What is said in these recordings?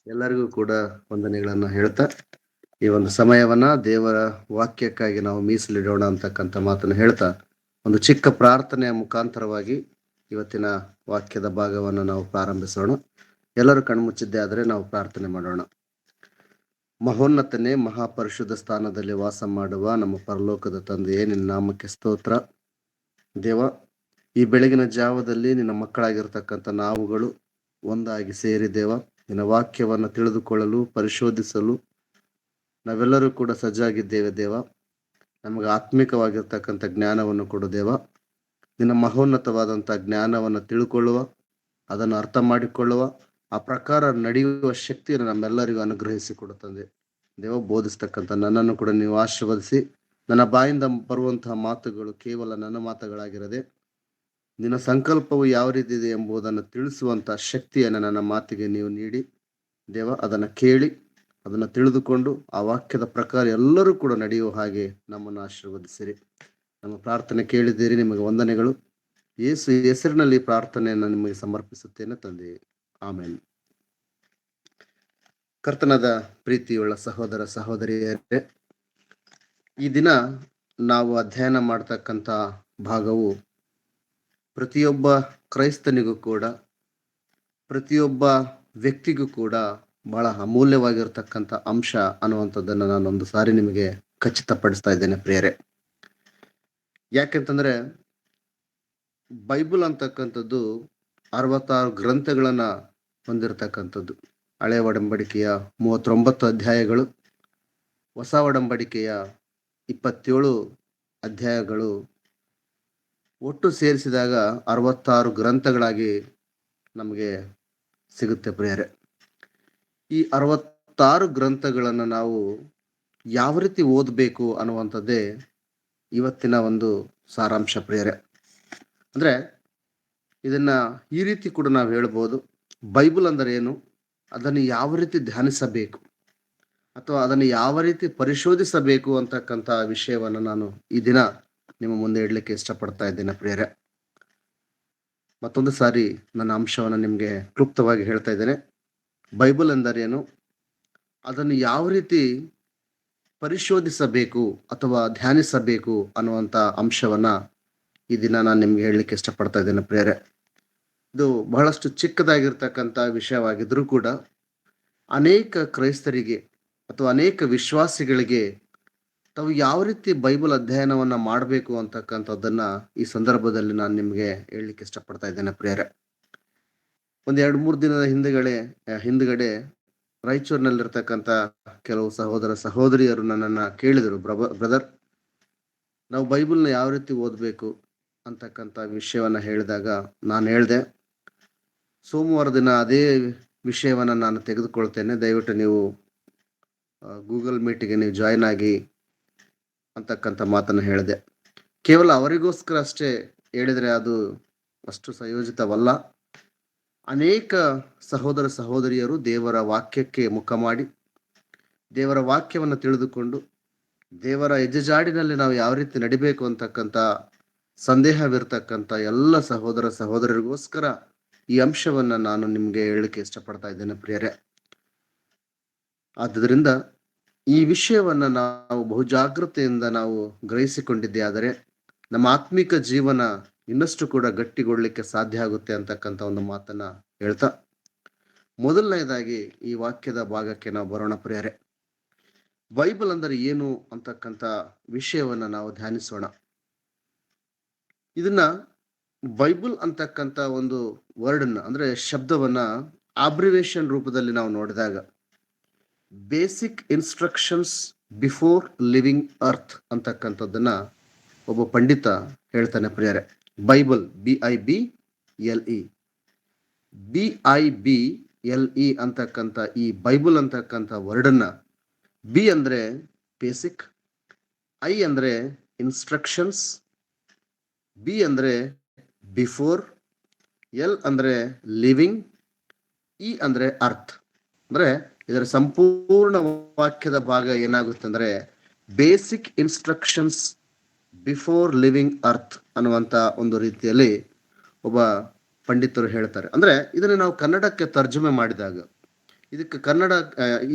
ಎಲ್ಲರಿಗೂ ಕೂಡ ವಂದನೆಗಳನ್ನ ಹೇಳ್ತಾ ಈ ಒಂದು ಸಮಯವನ್ನ ದೇವರ ವಾಕ್ಯಕ್ಕಾಗಿ ನಾವು ಮೀಸಲಿಡೋಣ ಅಂತಕ್ಕಂಥ ಮಾತನ್ನು ಹೇಳ್ತಾ ಒಂದು ಚಿಕ್ಕ ಪ್ರಾರ್ಥನೆಯ ಮುಖಾಂತರವಾಗಿ ಇವತ್ತಿನ ವಾಕ್ಯದ ಭಾಗವನ್ನು ನಾವು ಪ್ರಾರಂಭಿಸೋಣ. ಎಲ್ಲರೂ ಕಣ್ಮುಚ್ಚಿದ್ದೆ ಆದರೆ ನಾವು ಪ್ರಾರ್ಥನೆ ಮಾಡೋಣ. ಮಹೋನ್ನತನೇ, ಮಹಾಪರಿಶುದ್ಧ ಸ್ಥಾನದಲ್ಲಿ ವಾಸ ಮಾಡುವ ನಮ್ಮ ಪರಲೋಕದ ತಂದೆಯೇ, ನಿನ್ನ ನಾಮಕ್ಕೆ ಸ್ತೋತ್ರ. ದೇವ, ಈ ಬೆಳಗಿನ ಜಾವದಲ್ಲಿ ನಿನ್ನ ಮಕ್ಕಳಾಗಿರ್ತಕ್ಕಂಥ ನಾವುಗಳು ಒಂದಾಗಿ ಸೇರಿ ದೇವ, ನಿನ್ನ ವಾಕ್ಯವನ್ನು ತಿಳಿದುಕೊಳ್ಳಲು, ಪರಿಶೋಧಿಸಲು ನಾವೆಲ್ಲರೂ ಕೂಡ ಸಜ್ಜಾಗಿದ್ದೇವೆ ದೇವ. ನಮಗೆ ಆತ್ಮಿಕವಾಗಿರ್ತಕ್ಕಂಥ ಜ್ಞಾನವನ್ನು ಕೊಡು ದೇವ. ನಿನ್ನ ಮಹೋನ್ನತವಾದಂಥ ಜ್ಞಾನವನ್ನು ತಿಳ್ಕೊಳ್ಳುವ, ಅದನ್ನು ಅರ್ಥ ಮಾಡಿಕೊಳ್ಳುವ, ಆ ಪ್ರಕಾರ ನಡೆಯುವ ಶಕ್ತಿಯನ್ನು ನಮ್ಮೆಲ್ಲರಿಗೂ ಅನುಗ್ರಹಿಸಿ ಕೊಡುತ್ತದೆ ದೇವ. ಬೋಧಿಸ್ತಕ್ಕಂಥ ನನ್ನನ್ನು ಕೂಡ ನೀವು ಆಶೀರ್ವದಿಸಿ, ನನ್ನ ಬಾಯಿಂದ ಬರುವಂತಹ ಮಾತುಗಳು ಕೇವಲ ನನ್ನ ಮಾತುಗಳಾಗಿರದೆ ನಿನ್ನ ಸಂಕಲ್ಪವು ಯಾವ ರೀತಿ ಇದೆ ಎಂಬುದನ್ನು ತಿಳಿಸುವಂಥ ಶಕ್ತಿಯನ್ನು ನನ್ನ ಮಾತಿಗೆ ನೀವು ನೀಡಿ ದೇವ, ಅದನ್ನು ಕೇಳಿ ಅದನ್ನು ತಿಳಿದುಕೊಂಡು ಆ ವಾಕ್ಯದ ಪ್ರಕಾರ ಎಲ್ಲರೂ ಕೂಡ ನಡೆಯುವ ಹಾಗೆ ನಮ್ಮನ್ನು ಆಶೀರ್ವದಿಸಿರಿ. ನಮ್ಮ ಪ್ರಾರ್ಥನೆ ಕೇಳಿದ್ದೀರಿ, ನಿಮಗೆ ವಂದನೆಗಳು. ಯೇಸು ಹೆಸರಿನಲ್ಲಿ ಪ್ರಾರ್ಥನೆಯನ್ನು ನಿಮಗೆ ಸಮರ್ಪಿಸುತ್ತೇನೆ ತಂದೆ, ಆಮೇಲೆ. ಕರ್ತನದ ಪ್ರೀತಿಯುಳ್ಳ ಸಹೋದರ ಸಹೋದರಿಯರೇ, ಈ ದಿನ ನಾವು ಅಧ್ಯಯನ ಮಾಡ್ತಕ್ಕಂಥ ಭಾಗವು ಪ್ರತಿಯೊಬ್ಬ ಕ್ರೈಸ್ತನಿಗೂ ಕೂಡ, ಪ್ರತಿಯೊಬ್ಬ ವ್ಯಕ್ತಿಗೂ ಕೂಡ ಬಹಳ ಅಮೂಲ್ಯವಾಗಿರ್ತಕ್ಕಂಥ ಅಂಶ ಅನ್ನುವಂಥದ್ದನ್ನು ನಾನೊಂದು ಸಾರಿ ನಿಮಗೆ ಖಚಿತಪಡಿಸ್ತಾ ಇದ್ದೇನೆ ಪ್ರಿಯರೇ. ಯಾಕೆಂತಂದ್ರೆ ಬೈಬಲ್ ಅಂತಕ್ಕಂಥದ್ದು 66 ಗ್ರಂಥಗಳನ್ನ ಹೊಂದಿರತಕ್ಕಂಥದ್ದು. ಹಳೆಯ ಒಡಂಬಡಿಕೆಯ 39 ಅಧ್ಯಾಯಗಳು, ಹೊಸ ಒಡಂಬಡಿಕೆಯ 27 ಅಧ್ಯಾಯಗಳು ಒಟ್ಟು ಸೇರಿಸಿದಾಗ 66 ಗ್ರಂಥಗಳಾಗಿ ನಮಗೆ ಸಿಗುತ್ತೆ ಪ್ರಿಯರೇ. ಈ 66 ಗ್ರಂಥಗಳನ್ನು ನಾವು ಯಾವ ರೀತಿ ಓದಬೇಕು ಅನ್ನುವಂಥದ್ದೇ ಇವತ್ತಿನ ಒಂದು ಸಾರಾಂಶ ಪ್ರಿಯರೇ. ಅಂದ್ರೆ ಇದನ್ನ ಈ ರೀತಿ ಕೂಡ ನಾವು ಹೇಳ್ಬೋದು, ಬೈಬಲ್ ಅಂದರೆ ಏನು, ಅದನ್ನು ಯಾವ ರೀತಿ ಧ್ಯಾನಿಸಬೇಕು ಅಥವಾ ಅದನ್ನು ಯಾವ ರೀತಿ ಪರಿಶೋಧಿಸಬೇಕು ಅಂತಕ್ಕಂಥ ವಿಷಯವನ್ನು ನಾನು ಈ ದಿನ ನಿಮ್ಮ ಮುಂದೆ ಇಡ್ಲಿಕ್ಕೆ ಇಷ್ಟಪಡ್ತಾ ಇದ್ದೇನೆ ಪ್ರಿಯರೇ. ಮತ್ತೊಂದು ಸಾರಿ ನನ್ನ ಅಂಶವನ್ನು ನಿಮಗೆ ಕ್ಲುಪ್ತವಾಗಿ ಹೇಳ್ತಾ ಇದ್ದೇನೆ. ಬೈಬಲ್ ಎಂದರೇನು, ಅದನ್ನು ಯಾವ ರೀತಿ ಪರಿಶೋಧಿಸಬೇಕು ಅಥವಾ ಧ್ಯಾನಿಸಬೇಕು ಅನ್ನುವಂಥ ಅಂಶವನ್ನ ಈ ದಿನ ನಾನು ನಿಮ್ಗೆ ಹೇಳಲಿಕ್ಕೆ ಇಷ್ಟಪಡ್ತಾ ಇದ್ದೇನೆ ಪ್ರಿಯರೇ. ಇದು ಬಹಳಷ್ಟು ಚಿಕ್ಕದಾಗಿರ್ತಕ್ಕಂಥ ವಿಷಯವಾಗಿದ್ರೂ ಕೂಡ ಅನೇಕ ಕ್ರೈಸ್ತರಿಗೆ ಅಥವಾ ಅನೇಕ ವಿಶ್ವಾಸಿಗಳಿಗೆ ತಾವು ಯಾವ ರೀತಿ ಬೈಬಲ್ ಅಧ್ಯಯನವನ್ನ ಮಾಡಬೇಕು ಅಂತಕ್ಕಂಥದ್ದನ್ನ ಈ ಸಂದರ್ಭದಲ್ಲಿ ನಾನು ನಿಮ್ಗೆ ಹೇಳಲಿಕ್ಕೆ ಇಷ್ಟಪಡ್ತಾ ಇದ್ದೇನೆ ಪ್ರಿಯರೇ. ಒಂದ್ 2-3 ದಿನದ ಹಿಂದ್ಗಡೆ ರಾಯಚೂರಿನಲ್ಲಿರ್ತಕ್ಕಂಥ ಕೆಲವು ಸಹೋದರ ಸಹೋದರಿಯರು ನನ್ನನ್ನ ಕೇಳಿದರು, ಬ್ರದರ್, ನಾವು ಬೈಬಲ್ನ ಯಾವ ರೀತಿ ಓದಬೇಕು ಅಂತಕ್ಕಂಥ ವಿಷಯವನ್ನ ಹೇಳಿದಾಗ ನಾನು ಹೇಳಿದೆ, ಸೋಮವಾರ ದಿನ ಅದೇ ವಿಷಯವನ್ನ ನಾನು ತೆಗೆದುಕೊಳ್ತೇನೆ, ದಯವಿಟ್ಟು ನೀವು ಗೂಗಲ್ ಮೀಟಿಗೆ ನೀವು ಜಾಯಿನ್ ಆಗಿ ಅಂತಕ್ಕಂಥ ಮಾತನ್ನು ಹೇಳಿದೆ. ಕೇವಲ ಅವರಿಗೋಸ್ಕರ ಅಷ್ಟೇ ಹೇಳಿದ್ರೆ ಅದು ಅಷ್ಟು ಸಂಯೋಜಿತವಲ್ಲ. ಅನೇಕ ಸಹೋದರ ಸಹೋದರಿಯರು ದೇವರ ವಾಕ್ಯಕ್ಕೆ ಮುಖ ಮಾಡಿ ದೇವರ ವಾಕ್ಯವನ್ನು ತಿಳಿದುಕೊಂಡು ದೇವರ ಹೆಜ್ಜೆಜಾಡಿನಲ್ಲಿ ನಾವು ಯಾವ ರೀತಿ ನಡಿಬೇಕು ಅಂತಕ್ಕಂಥ ಸಂದೇಹವಿರ್ತಕ್ಕಂಥ ಎಲ್ಲ ಸಹೋದರ ಸಹೋದರರಿಗೋಸ್ಕರ ಈ ಅಂಶವನ್ನ ನಾನು ನಿಮ್ಗೆ ಹೇಳಲಿಕ್ಕೆ ಇಷ್ಟಪಡ್ತಾ ಇದ್ದೇನೆ ಪ್ರಿಯರೇ. ಆದ್ದರಿಂದ ಈ ವಿಷಯವನ್ನ ನಾವು ಬಹುಜಾಗ್ರತೆಯಿಂದ ನಾವು ಗ್ರಹಿಸಿಕೊಂಡಿದ್ದೇ ಆದರೆ ನಮ್ಮ ಆತ್ಮಿಕ ಜೀವನ ಇನ್ನಷ್ಟು ಕೂಡ ಗಟ್ಟಿಗೊಳ್ಳಿಕ್ಕೆ ಸಾಧ್ಯ ಆಗುತ್ತೆ ಅಂತಕ್ಕಂಥ ಒಂದು ಮಾತನ್ನ ಹೇಳ್ತಾ, ಮೊದಲನೇದಾಗಿ ಈ ವಾಕ್ಯದ ಭಾಗಕ್ಕೆ ನಾವು ಬರೋಣ ಪ್ರಿಯರೇ. ಬೈಬಲ್ ಅಂದರೆ ಏನು ಅಂತಕ್ಕಂಥ ವಿಷಯವನ್ನ ನಾವು ಧ್ಯಾನಿಸೋಣ. ಇದನ್ನ ಬೈಬಲ್ ಅಂತಕ್ಕಂಥ ಒಂದು ವರ್ಡ್ನ ಅಂದ್ರೆ ಶಬ್ದವನ್ನ ಆಬ್ರಿವೇಶನ್ ರೂಪದಲ್ಲಿ ನಾವು ನೋಡಿದಾಗ basic instructions before living earth ಅಂತಕ್ಕಂಥದ್ದನ್ನ ಒಬ್ಬ ಪಂಡಿತ ಹೇಳ್ತಾನೆ ಪ್ರಿಯರೇ. ಬೈಬಲ್ BIBLE BIBLE ಅಂತಕ್ಕಂಥ ಈ ಬೈಬಲ್ ಅಂತಕ್ಕಂಥ ವರ್ಡನ್ನ ಬಿ ಅಂದ್ರೆ ಬೇಸಿಕ್, ಐ ಅಂದ್ರೆ ಇನ್ಸ್ಟ್ರಕ್ಷನ್ಸ್, ಬಿ ಅಂದ್ರೆ ಬಿಫೋರ್, ಎಲ್ ಅಂದ್ರೆ ಲಿವಿಂಗ್, ಇ ಅಂದ್ರೆ ಅರ್ತ್. ಅಂದ್ರೆ ಇದರ ಸಂಪೂರ್ಣ ವಾಕ್ಯದ ಭಾಗ ಏನಾಗುತ್ತೆ ಅಂದ್ರೆ basic instructions before living earth ಅನ್ನುವಂತ ಒಂದು ರೀತಿಯಲ್ಲಿ ಒಬ್ಬ ಪಂಡಿತರು ಹೇಳ್ತಾರೆ. ಅಂದ್ರೆ ಇದನ್ನು ನಾವು ಕನ್ನಡಕ್ಕೆ ತರ್ಜುಮೆ ಮಾಡಿದಾಗ ಇದಕ್ಕೆ ಕನ್ನಡ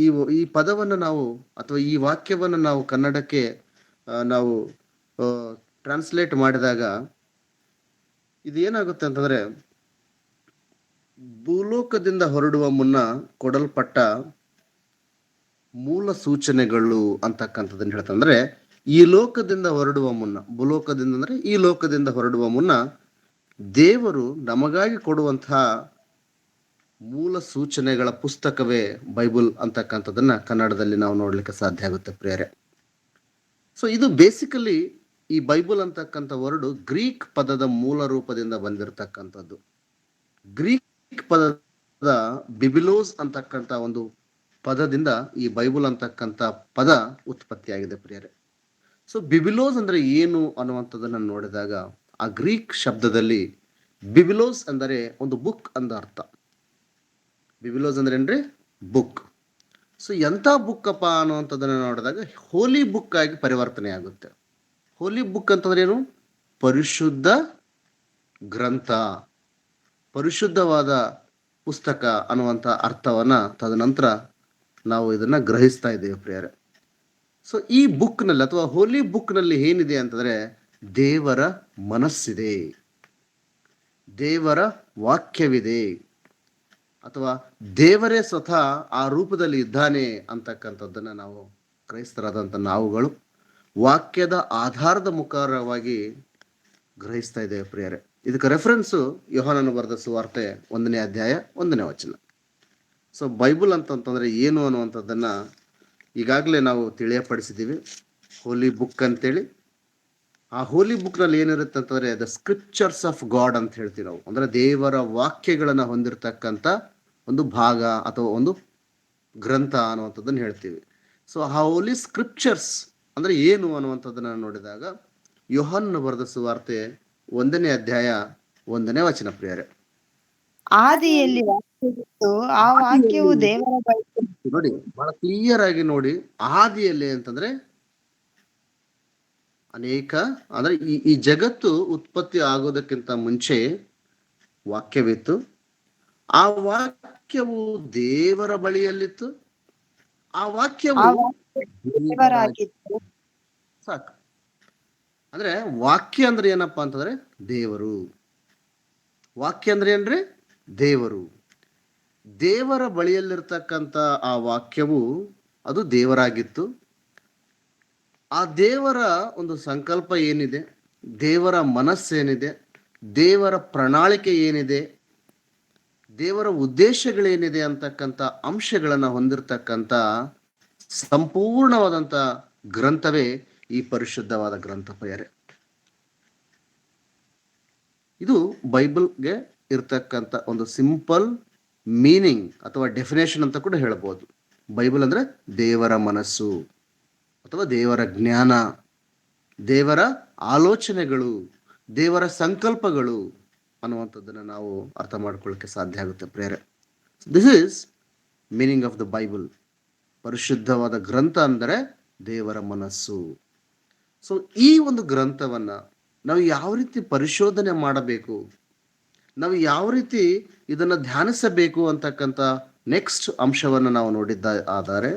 ಈ ಈ ಪದವನ್ನು ನಾವು ಅಥವಾ ಈ ವಾಕ್ಯವನ್ನು ನಾವು ಕನ್ನಡಕ್ಕೆ ನಾವು ಟ್ರಾನ್ಸ್ಲೇಟ್ ಮಾಡಿದಾಗ ಇದು ಏನಾಗುತ್ತೆ ಅಂತಂದ್ರೆ, ಭೂಲೋಕದಿಂದ ಹೊರಡುವ ಮುನ್ನ ಕೊಡಲ್ಪಟ್ಟ ಮೂಲ ಸೂಚನೆಗಳು ಅಂತಕ್ಕಂಥದ್ದನ್ನ ಹೇಳ್ತಂದ್ರೆ, ಈ ಲೋಕದಿಂದ ಹೊರಡುವ ಮುನ್ನ, ಭೂಲೋಕದಿಂದ ಅಂದ್ರೆ ಈ ಲೋಕದಿಂದ ಹೊರಡುವ ಮುನ್ನ ದೇವರು ನಮಗಾಗಿ ಕೊಡುವಂತಹ ಮೂಲ ಸೂಚನೆಗಳ ಪುಸ್ತಕವೇ ಬೈಬಲ್ ಅಂತಕ್ಕಂಥದ್ದನ್ನ ಕನ್ನಡದಲ್ಲಿ ನಾವು ನೋಡ್ಲಿಕ್ಕೆ ಸಾಧ್ಯ ಆಗುತ್ತೆ ಪ್ರಿಯರೇ. ಸೊ ಇದು ಬೇಸಿಕಲಿ ಈ ಬೈಬಲ್ ಅಂತಕ್ಕಂಥ ವರ್ಡ್ ಗ್ರೀಕ್ ಪದದ ಮೂಲ ರೂಪದಿಂದ ಬಂದಿರತಕ್ಕಂಥದ್ದು. ಗ್ರೀಕ್ ಪದದ ಬಿಬಿಲೋಸ್ ಅಂತಕ್ಕಂಥ ಒಂದು ಪದದಿಂದ ಈ ಬೈಬಲ್ ಅಂತಕ್ಕಂಥ ಪದ ಉತ್ಪತ್ತಿಯಾಗಿದೆ ಪ್ರಿಯರೇ. ಸೊ ಬಿಬಿಲೋಸ್ ಅಂದ್ರೆ ಏನು ಅನ್ನುವಂಥದ್ದನ್ನ ನೋಡಿದಾಗ, ಆ ಗ್ರೀಕ್ ಶಬ್ದದಲ್ಲಿ ಬಿಬಿಲೋಸ್ ಅಂದರೆ ಒಂದು ಬುಕ್ ಅಂದ ಅರ್ಥ. ಬಿಬಿಲೋಸ್ ಅಂದ್ರೆ ಏನ್ರಿ? ಬುಕ್. ಸೊ ಎಂಥ ಬುಕ್ ಅಪ್ಪ ಅನ್ನುವಂಥದ್ದನ್ನ ನೋಡಿದಾಗ ಹೋಲಿ ಬುಕ್ ಆಗಿ ಪರಿವರ್ತನೆ ಆಗುತ್ತೆ. ಹೋಲಿ ಬುಕ್ ಅಂತಂದ್ರೆ ಏನು? ಪರಿಶುದ್ಧ ಗ್ರಂಥ, ಪರಿಶುದ್ಧವಾದ ಪುಸ್ತಕ ಅನ್ನುವಂಥ ಅರ್ಥವನ್ನ ತದನಂತರ ನಾವು ಇದನ್ನ ಗ್ರಹಿಸ್ತಾ ಇದ್ದೇವೆ ಪ್ರಿಯರೇ. ಸೊ ಈ ಬುಕ್ ನಲ್ಲಿ ಅಥವಾ ಹೋಲಿ ಬುಕ್ ನಲ್ಲಿ ಏನಿದೆ ಅಂತಂದ್ರೆ, ದೇವರ ಮನಸ್ಸಿದೆ, ದೇವರ ವಾಕ್ಯವಿದೆ, ಅಥವಾ ದೇವರೇ ಸ್ವತಃ ಆ ರೂಪದಲ್ಲಿ ಇದ್ದಾನೆ ಅಂತಕ್ಕಂಥದ್ದನ್ನ ನಾವು ಕ್ರೈಸ್ತರಾದಂಥ ನಾವುಗಳು ವಾಕ್ಯದ ಆಧಾರದ ಮುಖಾರವಾಗಿ ಗ್ರಹಿಸ್ತಾ ಇದ್ದೇವೆ ಪ್ರಿಯರೇ. ಇದಕ್ಕೆ ರೆಫರೆನ್ಸು ಯೋಹಾನನು ಬರೆದ ಸುವಾರ್ತೆ 1ನೇ ಅಧ್ಯಾಯ 1ನೇ ವಚನ. ಸೊ ಬೈಬಲ್ ಅಂತಂತಂದ್ರೆ ಏನು ಅನ್ನುವಂಥದ್ದನ್ನ ಈಗಾಗಲೇ ನಾವು ತಿಳಿಯಪಡಿಸಿದ್ದೀವಿ. ಹೋಲಿ ಬುಕ್ ಅಂತೇಳಿ. ಆ ಹೋಲಿ ಬುಕ್ ನಲ್ಲಿ ಏನಿರುತ್ತೆ ಅಂತಂದ್ರೆ, ದ ಸ್ಕ್ರಿಪ್ಚರ್ಸ್ ಆಫ್ ಗಾಡ್ ಅಂತ ಹೇಳ್ತೀವಿ ನಾವು. ಅಂದ್ರೆ ದೇವರ ವಾಕ್ಯಗಳನ್ನ ಹೊಂದಿರತಕ್ಕಂಥ ಒಂದು ಭಾಗ ಅಥವಾ ಒಂದು ಗ್ರಂಥ ಅನ್ನುವಂಥದ್ದನ್ನು ಹೇಳ್ತೀವಿ. ಸೊ ಆ ಹೋಲಿ ಸ್ಕ್ರಿಪ್ಚರ್ಸ್ ಅಂದ್ರೆ ಏನು ಅನ್ನುವಂಥದ್ದನ್ನ ನೋಡಿದಾಗ, ಯೋಹಾನನು ಬರೆದ ಸುವಾರ್ತೆ 1ನೇ ಅಧ್ಯಾಯ 1ನೇ ವಚನ ಪ್ರಿಯರೇ. ಆದಿಯಲ್ಲಿ ವಾಕ್ಯವಿತ್ತು, ಆ ವಾಕ್ಯವು ದೇವರ ಬಳಿ. ನೋಡಿ, ಬಹಳ ಕ್ಲಿಯರ್ ಆಗಿ ನೋಡಿ, ಆದಿಯಲ್ಲಿ ಅಂತಂದ್ರೆ ಅನೇಕ ಅಂದ್ರೆ ಈ ಜಗತ್ತು ಉತ್ಪತ್ತಿ ಆಗೋದಕ್ಕಿಂತ ಮುಂಚೆ ವಾಕ್ಯವಿತ್ತು. ಆ ವಾಕ್ಯವು ದೇವರ ಬಳಿಯಲ್ಲಿತ್ತು. ಆ ವಾಕ್ಯವು ದೇವರಾಗಿತ್ತು. ಸಾಕು. ಅಂದ್ರೆ ವಾಕ್ಯ ಅಂದ್ರೆ ಏನಪ್ಪಾ ಅಂತಂದ್ರೆ ದೇವರು. ವಾಕ್ಯ ಅಂದ್ರೆ ಏನ್ರಿ? ದೇವರು. ದೇವರ ಬಳಿಯಲ್ಲಿರ್ತಕ್ಕಂಥ ಆ ವಾಕ್ಯವು ಅದು ದೇವರಾಗಿತ್ತು. ಆ ದೇವರ ಒಂದು ಸಂಕಲ್ಪ ಏನಿದೆ, ದೇವರ ಮನಸ್ಸೇನಿದೆ, ದೇವರ ಪ್ರಣಾಳಿಕೆ ಏನಿದೆ, ದೇವರ ಉದ್ದೇಶಗಳೇನಿದೆ ಅಂತಕ್ಕಂಥ ಅಂಶಗಳನ್ನ ಹೊಂದಿರತಕ್ಕಂಥ ಸಂಪೂರ್ಣವಾದಂಥ ಗ್ರಂಥವೇ ಈ ಪರಿಶುದ್ಧವಾದ ಗ್ರಂಥ ಪ್ರಿಯರೇ. ಇದು ಬೈಬಲ್ಗೆ ಇರ್ತಕ್ಕಂಥ ಒಂದು ಸಿಂಪಲ್ ಮೀನಿಂಗ್ ಅಥವಾ ಡೆಫಿನೇಷನ್ ಅಂತ ಕೂಡ ಹೇಳ್ಬೋದು. ಬೈಬಲ್ ಅಂದ್ರೆ ದೇವರ ಮನಸ್ಸು ಅಥವಾ ದೇವರ ಜ್ಞಾನ, ದೇವರ ಆಲೋಚನೆಗಳು, ದೇವರ ಸಂಕಲ್ಪಗಳು ಅನ್ನುವಂಥದ್ದನ್ನು ನಾವು ಅರ್ಥ ಮಾಡ್ಕೊಳ್ಳಿಕ್ಕೆ ಸಾಧ್ಯ ಆಗುತ್ತೆ ಪ್ರಿಯರೇ. This is meaning of the Bible. ಪರಿಶುದ್ಧವಾದ ಗ್ರಂಥ ಅಂದರೆ ದೇವರ ಮನಸ್ಸು. ಸೊ ಈ ಒಂದು ಗ್ರಂಥವನ್ನ ನಾವು ಯಾವ ರೀತಿ ಪರಿಶೋಧನೆ ಮಾಡಬೇಕು, ನಾವು ಯಾವ ರೀತಿ ಇದನ್ನ ಧ್ಯಾನಿಸಬೇಕು ಅಂತಕ್ಕಂಥ ನೆಕ್ಸ್ಟ್ ಅಂಶವನ್ನು ನಾವು ನೋಡಿದ್ದ ಆದರೆ,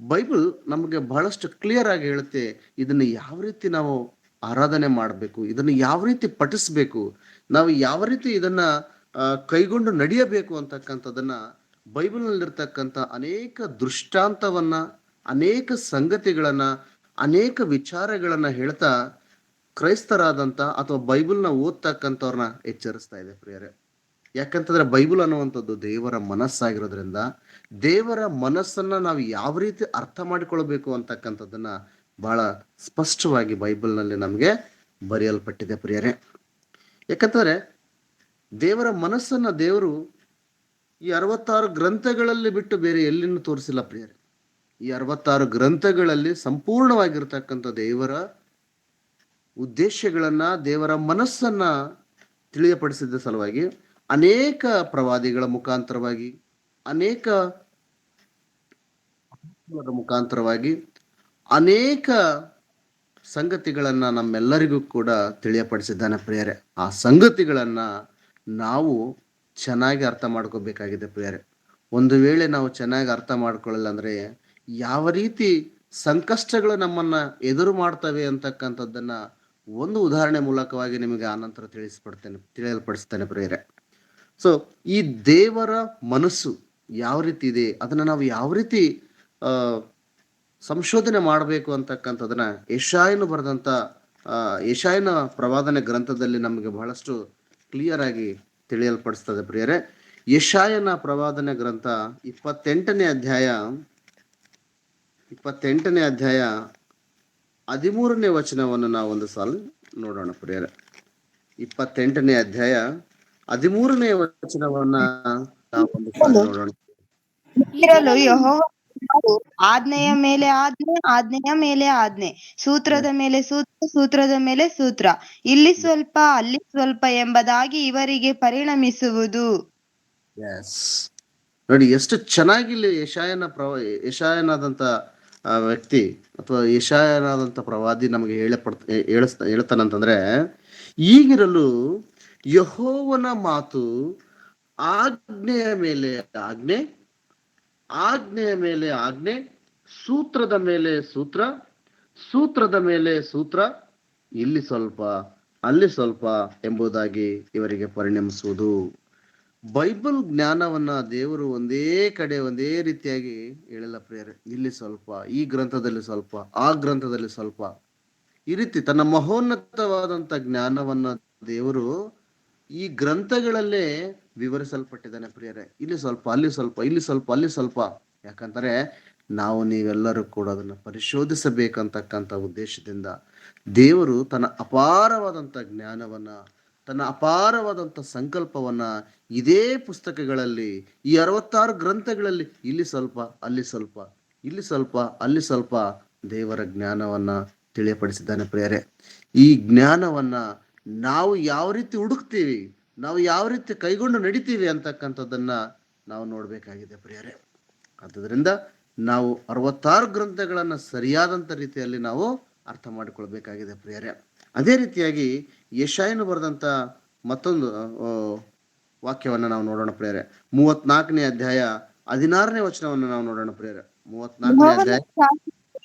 ಬೈಬಲ್ ನಮಗೆ ಬಹಳಷ್ಟು ಕ್ಲಿಯರ್ ಆಗಿ ಹೇಳುತ್ತೆ ಇದನ್ನು ಯಾವ ರೀತಿ ನಾವು ಆರಾಧನೆ ಮಾಡಬೇಕು, ಇದನ್ನು ಯಾವ ರೀತಿ ಪಠಿಸ್ಬೇಕು, ನಾವು ಯಾವ ರೀತಿ ಇದನ್ನ ಕೈಗೊಂಡು ನಡೆಯಬೇಕು ಅಂತಕ್ಕಂಥದ್ದನ್ನ ಬೈಬಲ್ನಲ್ಲಿರ್ತಕ್ಕಂಥ ಅನೇಕ ದೃಷ್ಟಾಂತವನ್ನ, ಅನೇಕ ಸಂಗತಿಗಳನ್ನ, ಅನೇಕ ವಿಚಾರಗಳನ್ನ ಹೇಳ್ತಾ ಕ್ರೈಸ್ತರಾದಂಥ ಅಥವಾ ಬೈಬಲ್ನ ಓದ್ತಕ್ಕಂಥವ್ರನ್ನ ಎಚ್ಚರಿಸ್ತಾ ಇದೆ ಪ್ರಿಯರೇ. ಯಾಕಂತಂದ್ರೆ ಬೈಬಲ್ ಅನ್ನುವಂಥದ್ದು ದೇವರ ಮನಸ್ಸಾಗಿರೋದ್ರಿಂದ ದೇವರ ಮನಸ್ಸನ್ನ ನಾವು ಯಾವ ರೀತಿ ಅರ್ಥ ಮಾಡಿಕೊಳ್ಬೇಕು ಅಂತಕ್ಕಂಥದ್ದನ್ನ ಬಹಳ ಸ್ಪಷ್ಟವಾಗಿ ಬೈಬಲ್ನಲ್ಲಿ ನಮಗೆ ಬರೆಯಲ್ಪಟ್ಟಿದೆ ಪ್ರಿಯರೇ. ಯಾಕಂತಂದ್ರೆ ದೇವರ ಮನಸ್ಸನ್ನ ದೇವರು ಈ 66 ಗ್ರಂಥಗಳಲ್ಲಿ ಬಿಟ್ಟು ಬೇರೆ ಎಲ್ಲಿನೂ ತೋರಿಸಿಲ್ಲ ಪ್ರಿಯರೇ. ಈ 66 ಗ್ರಂಥಗಳಲ್ಲಿ ಸಂಪೂರ್ಣವಾಗಿರ್ತಕ್ಕಂಥ ದೇವರ ಉದ್ದೇಶಗಳನ್ನ, ದೇವರ ಮನಸ್ಸನ್ನ ತಿಳಿಯಪಡಿಸಿದ ಸಲುವಾಗಿ ಅನೇಕ ಪ್ರವಾದಿಗಳ ಮುಖಾಂತರವಾಗಿ, ಅನೇಕ ಮುಖಾಂತರವಾಗಿ ಅನೇಕ ಸಂಗತಿಗಳನ್ನ ನಮ್ಮೆಲ್ಲರಿಗೂ ಕೂಡ ತಿಳಿಯಪಡಿಸಿದ್ದಾನೆ ಪ್ರಿಯರೇ. ಆ ಸಂಗತಿಗಳನ್ನ ನಾವು ಚೆನ್ನಾಗಿ ಅರ್ಥ ಮಾಡ್ಕೋಬೇಕಾಗಿದೆ ಪ್ರಿಯರೇ. ಒಂದು ವೇಳೆ ನಾವು ಚೆನ್ನಾಗಿ ಅರ್ಥ ಮಾಡ್ಕೊಳ್ಳಿಲ್ಲ ಅಂದ್ರೆ ಯಾವ ರೀತಿ ಸಂಕಷ್ಟಗಳು ನಮ್ಮನ್ನ ಎದುರು ಮಾಡ್ತವೆ ಅಂತಕ್ಕಂಥದ್ದನ್ನ ಒಂದು ಉದಾಹರಣೆ ಮೂಲಕವಾಗಿ ನಿಮಗೆ ಆನಂತರ ತಿಳಿಯಲ್ಪಡಿಸ್ತೇನೆ ಪ್ರಿಯರೇ. ಸೊ ಈ ದೇವರ ಮನಸ್ಸು ಯಾವ ರೀತಿ ಇದೆ, ಅದನ್ನ ನಾವು ಯಾವ ರೀತಿ ಆ ಸಂಶೋಧನೆ ಮಾಡಬೇಕು ಅಂತಕ್ಕಂಥದನ್ನ ಯೆಶಾಯನು ಬರೆದಂತ ಯೆಶಾಯನ ಪ್ರವಾದನೆ ಗ್ರಂಥದಲ್ಲಿ ನಮಗೆ ಬಹಳಷ್ಟು ಕ್ಲಿಯರ್ ಆಗಿ ತಿಳಿಯಲ್ಪಡಿಸ್ತದೆ ಪ್ರಿಯರೇ. ಯೆಶಾಯನ ಪ್ರವಾದನೆ ಗ್ರಂಥ 28ನೇ ಅಧ್ಯಾಯ 13ನೇ ವಚನವನ್ನು ನಾವು ಒಂದು ಸಾಲು ನೋಡೋಣ ಪ್ರಿಯರೇ. 28ನೇ ಅಧ್ಯಾಯ 13ನೇ ವಚನವನ್ನ ನಾವು ಒಂದು ಸಾಲು ನೋಡೋಣ. ಇರಲು ಯೆಹೋವನ ಮಾತು ಆಜ್ಞೆಯ ಮೇಲೆ ಆಜ್ಞೆ, ಆಜ್ಞೆಯ ಮೇಲೆ ಆಜ್ಞೆ, ಸೂತ್ರದ ಮೇಲೆ ಸೂತ್ರ, ಸೂತ್ರದ ಮೇಲೆ ಸೂತ್ರ, ಇಲ್ಲಿ ಸ್ವಲ್ಪ ಅಲ್ಲಿ ಸ್ವಲ್ಪ ಎಂಬುದಾಗಿ ಇವರಿಗೆ ಪರಿಣಮಿಸುವುದು. ಎಸ್, ನೋಡಿ ಎಷ್ಟು ಚೆನ್ನಾಗಿ ಇಲ್ಲಿ ಯೆಶಾಯನಾದಂತ ವ್ಯಕ್ತಿ ಅಥವಾ ಯೆಶಾಯನಾದಂತ ಪ್ರವಾದಿ ನಮಗೆ ಹೇಳ್ತಾನಂತಂದ್ರೆ, ಈಗಿರಲು ಯೆಹೋವನ ಮಾತು ಆಜ್ಞೆಯ ಮೇಲೆ ಆಜ್ಞೆ, ಆಜ್ಞೆಯ ಮೇಲೆ ಆಜ್ಞೆ, ಸೂತ್ರದ ಮೇಲೆ ಸೂತ್ರ, ಸೂತ್ರದ ಮೇಲೆ ಸೂತ್ರ, ಇಲ್ಲಿ ಸ್ವಲ್ಪ ಅಲ್ಲಿ ಸ್ವಲ್ಪ ಎಂಬುದಾಗಿ ಇವರಿಗೆ ಪರಿಣಮಿಸುವುದು. ಬೈಬಲ್ ಜ್ಞಾನವನ್ನ ದೇವರು ಒಂದೇ ಕಡೆ ಒಂದೇ ರೀತಿಯಾಗಿ ಹೇಳಿಲ್ಲ ಪ್ರಿಯರೇ. ಇಲ್ಲಿ ಸ್ವಲ್ಪ, ಈ ಗ್ರಂಥದಲ್ಲಿ ಸ್ವಲ್ಪ, ಆ ಗ್ರಂಥದಲ್ಲಿ ಸ್ವಲ್ಪ, ಈ ರೀತಿ ತನ್ನ ಮಹೋನ್ನತವಾದಂತ ಜ್ಞಾನವನ್ನ ದೇವರು ಈ ಗ್ರಂಥಗಳಲ್ಲೇ ವಿವರಿಸಲ್ಪಟ್ಟಿದ್ದಾನೆ ಪ್ರಿಯರೇ. ಇಲ್ಲಿ ಸ್ವಲ್ಪ ಅಲ್ಲಿ ಸ್ವಲ್ಪ, ಇಲ್ಲಿ ಸ್ವಲ್ಪ ಅಲ್ಲಿ ಸ್ವಲ್ಪ. ಯಾಕಂತಾರೆ ನಾವು ನೀವೆಲ್ಲರೂ ಕೂಡ ಅದನ್ನ ಪರಿಶೋಧಿಸಬೇಕಂತಕ್ಕಂಥ ಉದ್ದೇಶದಿಂದ ದೇವರು ತನ್ನ ಅಪಾರವಾದಂತ ಜ್ಞಾನವನ್ನ, ತನ್ನ ಅಪಾರವಾದಂತ ಸಂಕಲ್ಪವನ್ನ ಇದೇ ಪುಸ್ತಕಗಳಲ್ಲಿ, ಈ 66 ಗ್ರಂಥಗಳಲ್ಲಿ ಇಲ್ಲಿ ಸ್ವಲ್ಪ ಅಲ್ಲಿ ಸ್ವಲ್ಪ, ಇಲ್ಲಿ ಸ್ವಲ್ಪ ಅಲ್ಲಿ ಸ್ವಲ್ಪ ದೇವರ ಜ್ಞಾನವನ್ನ ತಿಳಿಯಪಡಿಸಿದ್ದಾನೆ ಪ್ರಿಯರೇ. ಈ ಜ್ಞಾನವನ್ನ ನಾವು ಯಾವ ರೀತಿ ಹುಡುಕ್ತೀವಿ, ನಾವು ಯಾವ ರೀತಿ ಕೈಗೊಂಡು ನಡಿತೀವಿ ಅಂತಕ್ಕಂಥದ್ದನ್ನ ನಾವು ನೋಡ್ಬೇಕಾಗಿದೆ ಪ್ರಿಯರೇ. ಆದ್ದರಿಂದ ನಾವು 66 ಗ್ರಂಥಗಳನ್ನ ಸರಿಯಾದಂತ ರೀತಿಯಲ್ಲಿ ನಾವು ಅರ್ಥ ಮಾಡಿಕೊಳ್ಬೇಕಾಗಿದೆ ಪ್ರಿಯರೇ. ಅದೇ ರೀತಿಯಾಗಿ ಯೆಶಾಯನು ಬರೆದಂತ ಮತ್ತೊಂದು ವಾಕ್ಯವನ್ನ ನಾವು ನೋಡೋಣ ಪ್ರಿಯರೇ. 34ನೇ ಅಧ್ಯಾಯ 16ನೇ ವಚನವನ್ನು ನಾವು ನೋಡೋಣ ಪ್ರಿಯರೇ. 34ನೇ ಅಧ್ಯಾಯ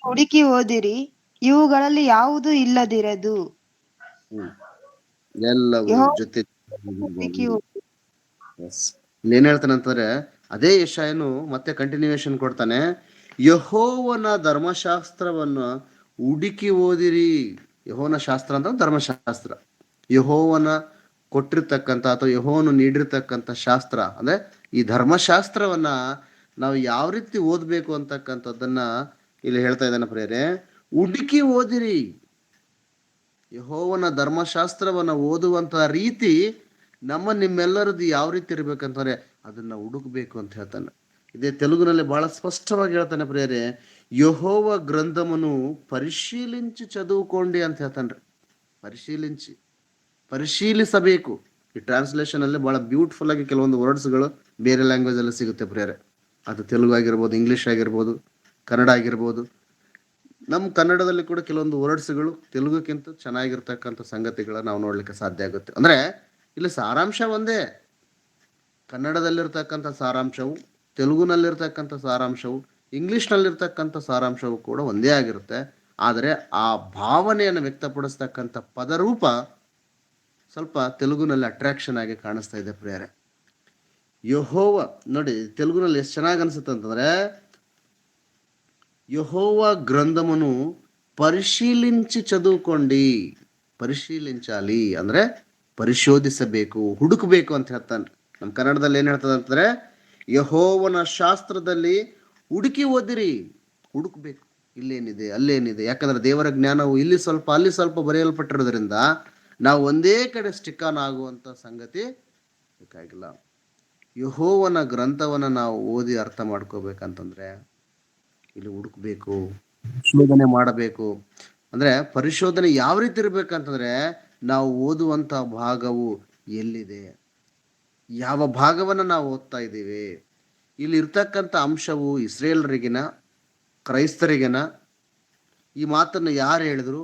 ಹುಡುಕಿ ಓದಿರಿ, ಇವುಗಳಲ್ಲಿ ಯಾವುದು ಇಲ್ಲದಿರದು. ಎಲ್ಲವೂ ಜೊತೆ ಏನ್ ಹೇಳ್ತಾನಂತಂದ್ರೆ, ಅದೇ ಯೆಶಾಯನು ಮತ್ತೆ ಕಂಟಿನ್ಯೂಯೇಷನ್ ಕೊಡ್ತಾನೆ. ಯೆಹೋವನ ಧರ್ಮಶಾಸ್ತ್ರವನ್ನು ಹುಡುಕಿ ಓದಿರಿ. ಯೆಹೋವನ ಶಾಸ್ತ್ರ ಅಂತ ಧರ್ಮಶಾಸ್ತ್ರ, ಯೆಹೋವನ ಕೊಟ್ಟಿರ್ತಕ್ಕಂಥ ಅಥವಾ ಯೆಹೋವನು ನೀಡಿರ್ತಕ್ಕಂಥ ಶಾಸ್ತ್ರ. ಅಂದ್ರೆ ಈ ಧರ್ಮಶಾಸ್ತ್ರವನ್ನ ನಾವು ಯಾವ ರೀತಿ ಓದ್ಬೇಕು ಅಂತಕ್ಕಂಥದ್ದನ್ನ ಇಲ್ಲಿ ಹೇಳ್ತಾ ಇದ್ದಾನೆ ಪ್ರಿಯರೇ. ಹುಡುಕಿ ಓದಿರಿ. ಯೆಹೋವನ ಧರ್ಮಶಾಸ್ತ್ರವನ್ನ ಓದುವಂತ ರೀತಿ ನಿಮ್ಮೆಲ್ಲರದ್ದು ಯಾವ ರೀತಿ ಇರ್ಬೇಕಂತಾರೆ ಅದನ್ನ ಹುಡುಕ್ಬೇಕು ಅಂತ ಹೇಳ್ತಾನೆ. ಇದೇ ತೆಲುಗುನಲ್ಲಿ ಬಹಳ ಸ್ಪಷ್ಟವಾಗಿ ಹೇಳ್ತಾನೆ ಪ್ರಿಯರೇ, ಯೆಹೋವ ಗ್ರಂಥಮನು ಪರಿಶೀಲಿಂచి ಚದುవుకోండి ಅಂತ ಹೇಳ್ತಾನ್ರಿ. ಪರಿಶೀಲಿಸಬೇಕು. ಈ ಟ್ರಾನ್ಸ್ಲೇಷನ್ ಅಲ್ಲಿ ಬಹಳ ಬ್ಯೂಟಿಫುಲ್ ಆಗಿ ಕೆಲವೊಂದು ವರ್ಡ್ಸ್ಗಳು ಬೇರೆ ಲ್ಯಾಂಗ್ವೇಜ್ ಅಲ್ಲಿ ಸಿಗುತ್ತೆ ಪ್ರಿಯರೇ. ಅದು ತೆಲುಗು ಆಗಿರ್ಬೋದು, ಇಂಗ್ಲಿಷ್ ಆಗಿರ್ಬೋದು, ಕನ್ನಡ ಆಗಿರ್ಬೋದು. ನಮ್ಮ ಕನ್ನಡದಲ್ಲಿ ಕೂಡ ಕೆಲವೊಂದು ವರ್ಡ್ಸ್ಗಳು ತೆಲುಗುಕ್ಕಿಂತ ಚೆನ್ನಾಗಿರ್ತಕ್ಕಂಥ ಸಂಗತಿಗಳ ನಾವು ನೋಡ್ಲಿಕ್ಕೆ ಸಾಧ್ಯ ಆಗುತ್ತೆ. ಅಂದ್ರೆ ಇಲ್ಲಿ ಸಾರಾಂಶ ಒಂದೇ. ಕನ್ನಡದಲ್ಲಿರ್ತಕ್ಕಂಥ ಸಾರಾಂಶವು, ತೆಲುಗುನಲ್ಲಿರ್ತಕ್ಕಂಥ ಸಾರಾಂಶವು, ಇಂಗ್ಲಿಷ್ನಲ್ಲಿರ್ತಕ್ಕಂಥ ಸಾರಾಂಶವು ಕೂಡ ಒಂದೇ ಆಗಿರುತ್ತೆ. ಆದರೆ ಆ ಭಾವನೆಯನ್ನು ವ್ಯಕ್ತಪಡಿಸ್ತಕ್ಕಂಥ ಪದರೂಪ ಸ್ವಲ್ಪ ತೆಲುಗುನಲ್ಲಿ ಅಟ್ರಾಕ್ಷನ್ ಆಗಿ ಕಾಣಿಸ್ತಾ ಇದೆ ಪ್ರಿಯರೇ. ಯೆಹೋವ ನೋಡಿ ತೆಲುಗುನಲ್ಲಿ ಎಷ್ಟು ಚೆನ್ನಾಗಿ ಅನ್ಸುತ್ತೆ ಅಂತಂದ್ರೆ, యెహోవ గ్రంథమును పరిశీలించి చదువుకోండి. ಪರಿಶೀಲಿಂಚಾಲಿ ಅಂದ್ರೆ ಪರಿಶೋಧಿಸಬೇಕು, ಹುಡುಕಬೇಕು ಅಂತ ಹೇಳ್ತಾನೆ. ನಮ್ಮ ಕನ್ನಡದಲ್ಲಿ ಏನ್ ಹೇಳ್ತದೆ ಅಂತಂದ್ರೆ, ಯೆಹೋವನ ಶಾಸ್ತ್ರದಲ್ಲಿ ಹುಡುಕಿ ಓದಿರಿ. ಹುಡುಕ್ಬೇಕು, ಇಲ್ಲೇನಿದೆ ಅಲ್ಲೇನಿದೆ. ಯಾಕಂದ್ರೆ ದೇವರ ಜ್ಞಾನವು ಇಲ್ಲಿ ಸ್ವಲ್ಪ ಅಲ್ಲಿ ಸ್ವಲ್ಪ ಬರೆಯಲ್ಪಟ್ಟಿರೋದ್ರಿಂದ ನಾವು ಒಂದೇ ಕಡೆ ಸ್ಟಿಕ್ ಆನ್ ಆಗುವಂತ ಸಂಗತಿ ಬೇಕಾಗಿಲ್ಲ. ಯೆಹೋವನ ಗ್ರಂಥವನ್ನ ನಾವು ಓದಿ ಅರ್ಥ ಮಾಡ್ಕೋಬೇಕಂತಂದ್ರೆ ಇಲ್ಲಿ ಹುಡುಕ್ಬೇಕು, ಪರಿಶೋಧನೆ ಮಾಡಬೇಕು. ಅಂದ್ರೆ ಪರಿಶೋಧನೆ ಯಾವ ರೀತಿ ಇರ್ಬೇಕಂತಂದ್ರೆ, ನಾವು ಓದುವಂತ ಭಾಗವು ಎಲ್ಲಿದೆ, ಯಾವ ಭಾಗವನ್ನ ನಾವು ಓದ್ತಾ ಇದ್ದೀವಿ, ಇಲ್ಲಿ ಇರ್ತಕ್ಕಂಥ ಅಂಶವು ಇಸ್ರೇಲರಿಗಿನ ಕ್ರೈಸ್ತರಿಗಿನ, ಈ ಮಾತನ್ನು ಯಾರು ಹೇಳಿದ್ರು,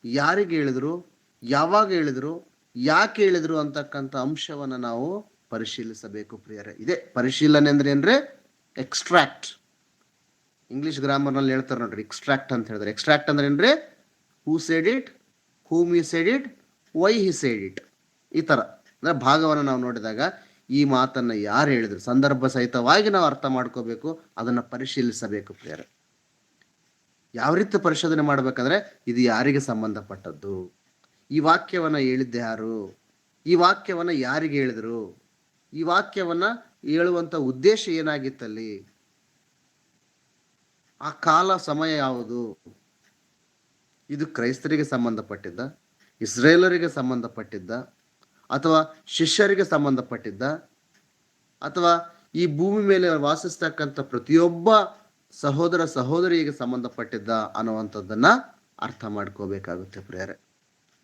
ಯಾರಿಗೆ ಹೇಳಿದ್ರು, ಯಾವಾಗ ಹೇಳಿದ್ರು, ಯಾಕೆ ಹೇಳಿದ್ರು ಅಂತಕ್ಕಂಥ ಅಂಶವನ್ನ ನಾವು ಪರಿಶೀಲಿಸಬೇಕು ಪ್ರಿಯರೇ. ಇದೇ ಪರಿಶೀಲನೆ ಅಂದ್ರೆ ಏನ್ರೆ, ಎಕ್ಸ್ಟ್ರಾಕ್ಟ್. ಇಂಗ್ಲಿಷ್ ಗ್ರಾಮರ್ನಲ್ಲಿ ಹೇಳ್ತಾರೆ ನೋಡ್ರಿ, ಎಕ್ಸ್ಟ್ರಾಕ್ಟ್ ಅಂತ ಹೇಳಿದ್ರೆ. ಎಕ್ಸ್ಟ್ರಾಕ್ಟ್ ಅಂದ್ರೆ ಏನ್ರಿ? Who said it, whom he seed it, why he seed it. ಈ ತರ ಅಂದ್ರೆ ಭಾಗವನ್ನು ನಾವು ನೋಡಿದಾಗ ಈ ಮಾತನ್ನ ಯಾರು ಹೇಳಿದ್ರು ಸಂದರ್ಭ ಸಹಿತವಾಗಿ ನಾವು ಅರ್ಥ ಮಾಡ್ಕೋಬೇಕು, ಅದನ್ನ ಪರಿಶೀಲಿಸಬೇಕು ಪ್ರಿಯರೇ. ಯಾವ ರೀತಿ ಪರಿಶೋಧನೆ ಮಾಡ್ಬೇಕಂದ್ರೆ ಇದು ಯಾರಿಗೆ ಸಂಬಂಧಪಟ್ಟದ್ದು, ಈ ವಾಕ್ಯವನ್ನ ಹೇಳಿದ್ದೆ ಯಾರು, ಈ ವಾಕ್ಯವನ್ನ ಯಾರಿಗೆ ಹೇಳಿದ್ರು, ಈ ವಾಕ್ಯವನ್ನ ಹೇಳುವಂತ ಉದ್ದೇಶ ಏನಾಗಿತ್ತಲ್ಲಿ, ಆ ಕಾಲ ಸಮಯ ಯಾವುದು, ಇದು ಕ್ರೈಸ್ತರಿಗೆ ಸಂಬಂಧಪಟ್ಟಿದ್ದ, ಇಸ್ರೇಲರಿಗೆ ಸಂಬಂಧಪಟ್ಟಿದ್ದ, ಅಥವಾ ಶಿಷ್ಯರಿಗೆ ಸಂಬಂಧಪಟ್ಟಿದ್ದ, ಅಥವಾ ಈ ಭೂಮಿ ಮೇಲೆ ವಾಸಿಸ್ತಕ್ಕಂಥ ಪ್ರತಿಯೊಬ್ಬ ಸಹೋದರ ಸಹೋದರಿಗೆ ಸಂಬಂಧಪಟ್ಟಿದ್ದ ಅನ್ನುವಂಥದ್ದನ್ನ ಅರ್ಥ ಮಾಡ್ಕೋಬೇಕಾಗುತ್ತೆ ಪ್ರಿಯರೇ.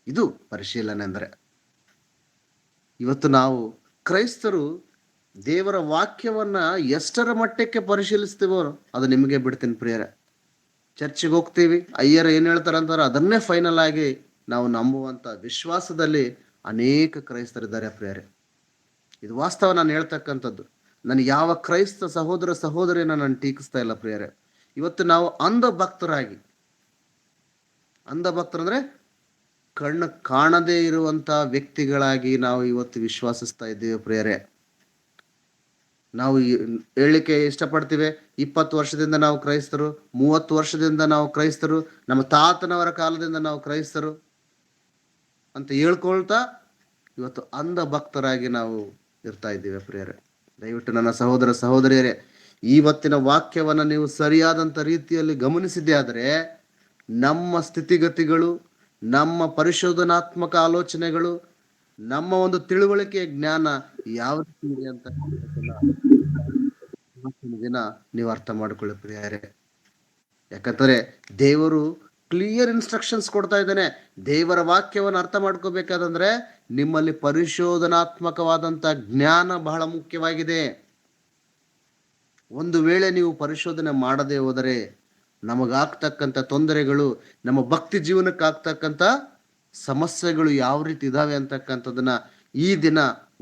ಇದು ಪರಿಶೀಲನೆ ಅಂದರೆ. ಇವತ್ತು ನಾವು ಕ್ರೈಸ್ತರು ದೇವರ ವಾಕ್ಯವನ್ನ ಎಷ್ಟರ ಮಟ್ಟಕ್ಕೆ ಪರಿಶೀಲಿಸ್ತೀವೋ ಅದು ನಿಮಗೆ ಬಿಡ್ತೀನಿ ಪ್ರಿಯರೇ. ಚರ್ಚಿಗೆ ಹೋಗ್ತೀವಿ, ಅಯ್ಯರ ಏನ್ ಹೇಳ್ತಾರೆ ಅಂತಾರೆ, ಅದನ್ನೇ ಫೈನಲ್ ಆಗಿ ನಾವು ನಂಬುವಂತ ವಿಶ್ವಾಸದಲ್ಲಿ ಅನೇಕ ಕ್ರೈಸ್ತರಿದ್ದಾರೆ ಪ್ರಿಯರೇ. ಇದು ವಾಸ್ತವ, ನಾನು ಹೇಳ್ತಕ್ಕಂಥದ್ದು. ನಾನು ಯಾವ ಕ್ರೈಸ್ತ ಸಹೋದರ ಸಹೋದರಿಯನ್ನ ನಾನು ಟೀಕಿಸ್ತಾ ಇಲ್ಲ ಪ್ರಿಯರೇ. ಇವತ್ತು ನಾವು ಅಂಧ ಭಕ್ತರಾಗಿ, ಅಂಧ ಭಕ್ತರಂದ್ರೆ ಕಣ್ಣು ಕಾಣದೇ ಇರುವಂತ ವ್ಯಕ್ತಿಗಳಾಗಿ ನಾವು ಇವತ್ತು ವಿಶ್ವಾಸಿಸ್ತಾ ಇದ್ದೀವಿ ಪ್ರಿಯರೇ. ನಾವು ಹೇಳಲಿಕ್ಕೆ ಇಷ್ಟಪಡ್ತೀವಿ, 20 ವರ್ಷದಿಂದ ನಾವು ಕ್ರೈಸ್ತರು, 30 ವರ್ಷದಿಂದ ನಾವು ಕ್ರೈಸ್ತರು, ನಮ್ಮ ತಾತನವರ ಕಾಲದಿಂದ ನಾವು ಕ್ರೈಸ್ತರು ಅಂತ ಹೇಳ್ಕೊಳ್ತಾ ಇವತ್ತು ಅಂಧ ಭಕ್ತರಾಗಿ ನಾವು ಇರ್ತಾ ಇದ್ದೀವಿ ಪ್ರಿಯರೇ. ದಯವಿಟ್ಟು ನನ್ನ ಸಹೋದರ ಸಹೋದರಿಯರೇ, ಇವತ್ತಿನ ವಾಕ್ಯವನ್ನ ನೀವು ಸರಿಯಾದಂತ ರೀತಿಯಲ್ಲಿ ಗಮನಿಸಿದ್ದೆ ಆದರೆ ನಮ್ಮ ಸ್ಥಿತಿಗತಿಗಳು, ನಮ್ಮ ಪರಿಶೋಧನಾತ್ಮಕ ಆಲೋಚನೆಗಳು, ನಮ್ಮ ಒಂದು ತಿಳುವಳಿಕೆಯ ಜ್ಞಾನ ಯಾವ ರೀತಿ ಇದೆ ಅಂತ ದಿನ ನೀವು ಅರ್ಥ ಮಾಡ್ಕೊಳ್ಳಿ ಪ್ರಿಯರೇ. ಯಾಕಂದ್ರೆ ದೇವರು ಕ್ಲಿಯರ್ ಇನ್ಸ್ಟ್ರಕ್ಷನ್ಸ್ ಕೊಡ್ತಾ ಇದ್ದಾನೆ. ದೇವರ ವಾಕ್ಯವನ್ನು ಅರ್ಥ ಮಾಡ್ಕೋಬೇಕಾದಂದ್ರೆ ನಿಮ್ಮಲ್ಲಿ ಪರಿಶೋಧನಾತ್ಮಕವಾದಂತ ಜ್ಞಾನ ಬಹಳ ಮುಖ್ಯವಾಗಿದೆ. ಒಂದು ವೇಳೆ ನೀವು ಪರಿಶೋಧನೆ ಮಾಡದೆ ಹೋದರೆ ನಮಗಾಗ್ತಕ್ಕಂಥ ತೊಂದರೆಗಳು, ನಮ್ಮ ಭಕ್ತಿ ಜೀವನಕ್ಕೆ ಆಗ್ತಕ್ಕಂಥ ಸಮಸ್ಯೆಗಳು ಯಾವ ರೀತಿ ಇದಾವೆ ಅಂತಕ್ಕಂಥದನ್ನ ಈ ದಿನ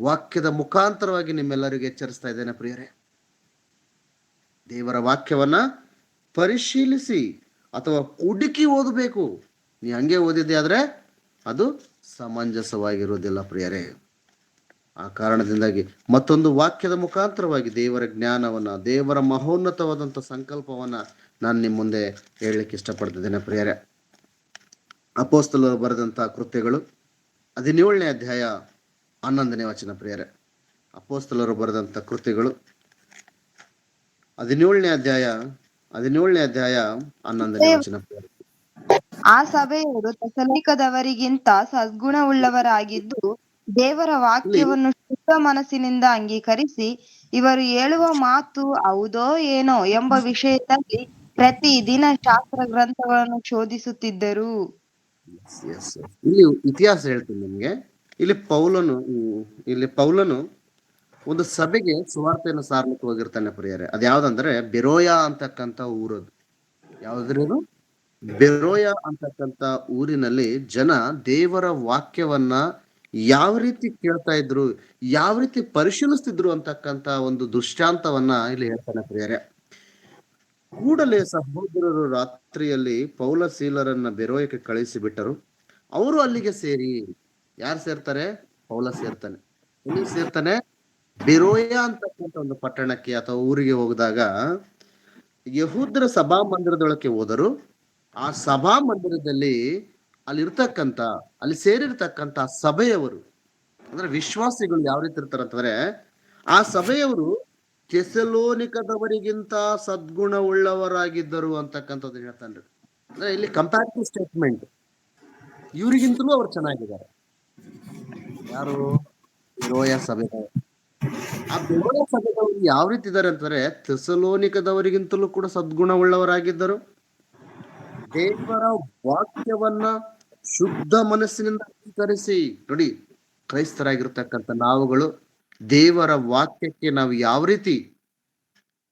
ವಾಕ್ಯದ ಮುಖಾಂತರವಾಗಿ ನಿಮ್ಮೆಲ್ಲರಿಗೂ ಎಚ್ಚರಿಸ್ತಾ ಇದ್ದೇನೆ ಪ್ರಿಯರೇ. ದೇವರ ವಾಕ್ಯವನ್ನ ಪರಿಶೀಲಿಸಿ ಅಥವಾ ಹುಡುಕಿ ಓದಬೇಕು. ನೀ ಹಂಗೆ ಓದಿದ್ದೆ ಆದ್ರೆ ಅದು ಸಮಂಜಸವಾಗಿರುವುದಿಲ್ಲ ಪ್ರಿಯರೇ. ಆ ಕಾರಣದಿಂದಾಗಿ ಮತ್ತೊಂದು ವಾಕ್ಯದ ಮುಖಾಂತರವಾಗಿ ದೇವರ ಜ್ಞಾನವನ್ನ, ದೇವರ ಮಹೋನ್ನತವಾದಂಥ ಸಂಕಲ್ಪವನ್ನ ನಾನು ನಿಮ್ಮ ಮುಂದೆ ಹೇಳಲಿಕ್ಕೆ ಇಷ್ಟಪಡ್ತಿದ್ದೇನೆ ಪ್ರಿಯರೇ. ಅಪೊಸ್ತಲರು ಬರೆದಂತ ಕೃತ್ಯಗಳು 17ನೇ ಅಧ್ಯಾಯ 11ನೇ ವಚನ ಪ್ರಿಯರೇ. ಅಪೊಸ್ತಲರು ಬರೆದಂತ ಕೃತ್ಯಗಳು 17ನೇ ಅಧ್ಯಾಯ 11ನೇ ವಚನ ಪ್ರಿಯರೇ. ಆ ಸಭೆಯವರು ಥೆಸಲೋನಿಕದವರಿಗಿಂತ ಸದ್ಗುಣವುಳ್ಳವರಾಗಿದ್ದು ದೇವರ ವಾಕ್ಯವನ್ನು ಶುದ್ಧ ಮನಸ್ಸಿನಿಂದ ಅಂಗೀಕರಿಸಿ ಇವರು ಹೇಳುವ ಮಾತು ಹೌದೋ ಏನೋ ಎಂಬ ವಿಷಯದಲ್ಲಿ ಪ್ರತಿ ದಿನ ಶಾಸ್ತ್ರ ಗ್ರಂಥಗಳನ್ನು ಶೋಧಿಸುತ್ತಿದ್ದರು. ಇಲ್ಲಿ ಇತಿಹಾಸ ಹೇಳ್ತೀನಿ ನಿಮ್ಗೆ. ಇಲ್ಲಿ ಪೌಲನು ಒಂದು ಸಭೆಗೆ ಸುವಾರ್ತೆಯನ್ನು ಸಾರ್ಲಿಕ್ಕೆ ಹೋಗಿರ್ತಾನೆ ಪ್ರಿಯರೇ. ಅದ್ಯಾವ್ದಂದ್ರೆ ಬೆರೋಯ ಅಂತಕ್ಕಂಥ ಊರದು. ಯಾವ್ದ್ರೇನು? ಬೆರೋಯ ಅಂತಕ್ಕಂಥ ಊರಿನಲ್ಲಿ ಜನ ದೇವರ ವಾಕ್ಯವನ್ನ ಯಾವ ರೀತಿ ಕೇಳ್ತಾ ಇದ್ರು, ಯಾವ ರೀತಿ ಪರಿಶೀಲಿಸ್ತಿದ್ರು ಅಂತಕ್ಕಂಥ ಒಂದು ದೃಷ್ಟಾಂತವನ್ನ ಇಲ್ಲಿ ಹೇಳ್ತಾನೆ ಪ್ರಿಯರೇ. ಕೂಡಲೇ ಸಹೋದರರು ರಾತ್ರಿಯಲ್ಲಿ ಪೌಲ ಸೀಲರನ್ನ ಬೆರೋಯಕ್ಕೆ ಕಳಿಸಿ ಬಿಟ್ಟರು. ಅವರು ಅಲ್ಲಿಗೆ ಸೇರಿ, ಯಾರು ಸೇರ್ತಾರೆ? ಪೌಲ ಸೇರ್ತಾನೆ. ಎಲ್ಲಿ ಸೇರ್ತಾನೆ? ಬೆರೋಯ ಅಂತಕ್ಕಂಥ ಒಂದು ಪಟ್ಟಣಕ್ಕೆ ಅಥವಾ ಊರಿಗೆ ಹೋಗಿದಾಗ ಯಹೂದ್ಯರ ಸಭಾ ಮಂದಿರದೊಳಕ್ಕೆ ಹೋದರು. ಆ ಸಭಾ ಮಂದಿರದಲ್ಲಿ ಅಲ್ಲಿ ಸೇರಿರ್ತಕ್ಕಂಥ ಸಭೆಯವರು ಅಂದ್ರೆ ವಿಶ್ವಾಸಿಗಳು ಯಾವ ರೀತಿ ಇರ್ತಾರಂತಂದ್ರೆ, ಆ ಸಭೆಯವರು ಥೆಸಲೋನಿಕದವರಿಗಿಂತ ಸದ್ಗುಣವುಳ್ಳವರಾಗಿದ್ದರು ಅಂತಕ್ಕಂಥದ್ದು ಹೇಳ್ತಾನೆ. ಅಂದ್ರೆ ಇಲ್ಲಿ ಕಂಪ್ಯಾರಿಟಿವ್ ಸ್ಟೇಟ್ಮೆಂಟ್. ಇವರಿಗಿಂತಲೂ ಅವ್ರು ಚೆನ್ನಾಗಿದ್ದಾರೆ. ಯಾರು? ಬೆರೋಯ ಸಭೆದವರು. ಆ ಬೆರೋಯ ಸಭೆದವರು ಯಾವ ರೀತಿ ಇದ್ದಾರೆ ಅಂತಂದ್ರೆ ಥೆಸಲೋನಿಕದವರಿಗಿಂತಲೂ ಕೂಡ ಸದ್ಗುಣವುಳ್ಳವರಾಗಿದ್ದರು. ದೇವರ ವಾಕ್ಯವನ್ನ ಶುದ್ಧ ಮನಸ್ಸಿನಿಂದ ಅಂಗೀಕರಿಸಿ. ನೋಡಿ, ಕ್ರೈಸ್ತರಾಗಿರ್ತಕ್ಕಂಥ ನಾವುಗಳು ದೇವರ ವಾಕ್ಯಕ್ಕೆ ನಾವು ಯಾವ ರೀತಿ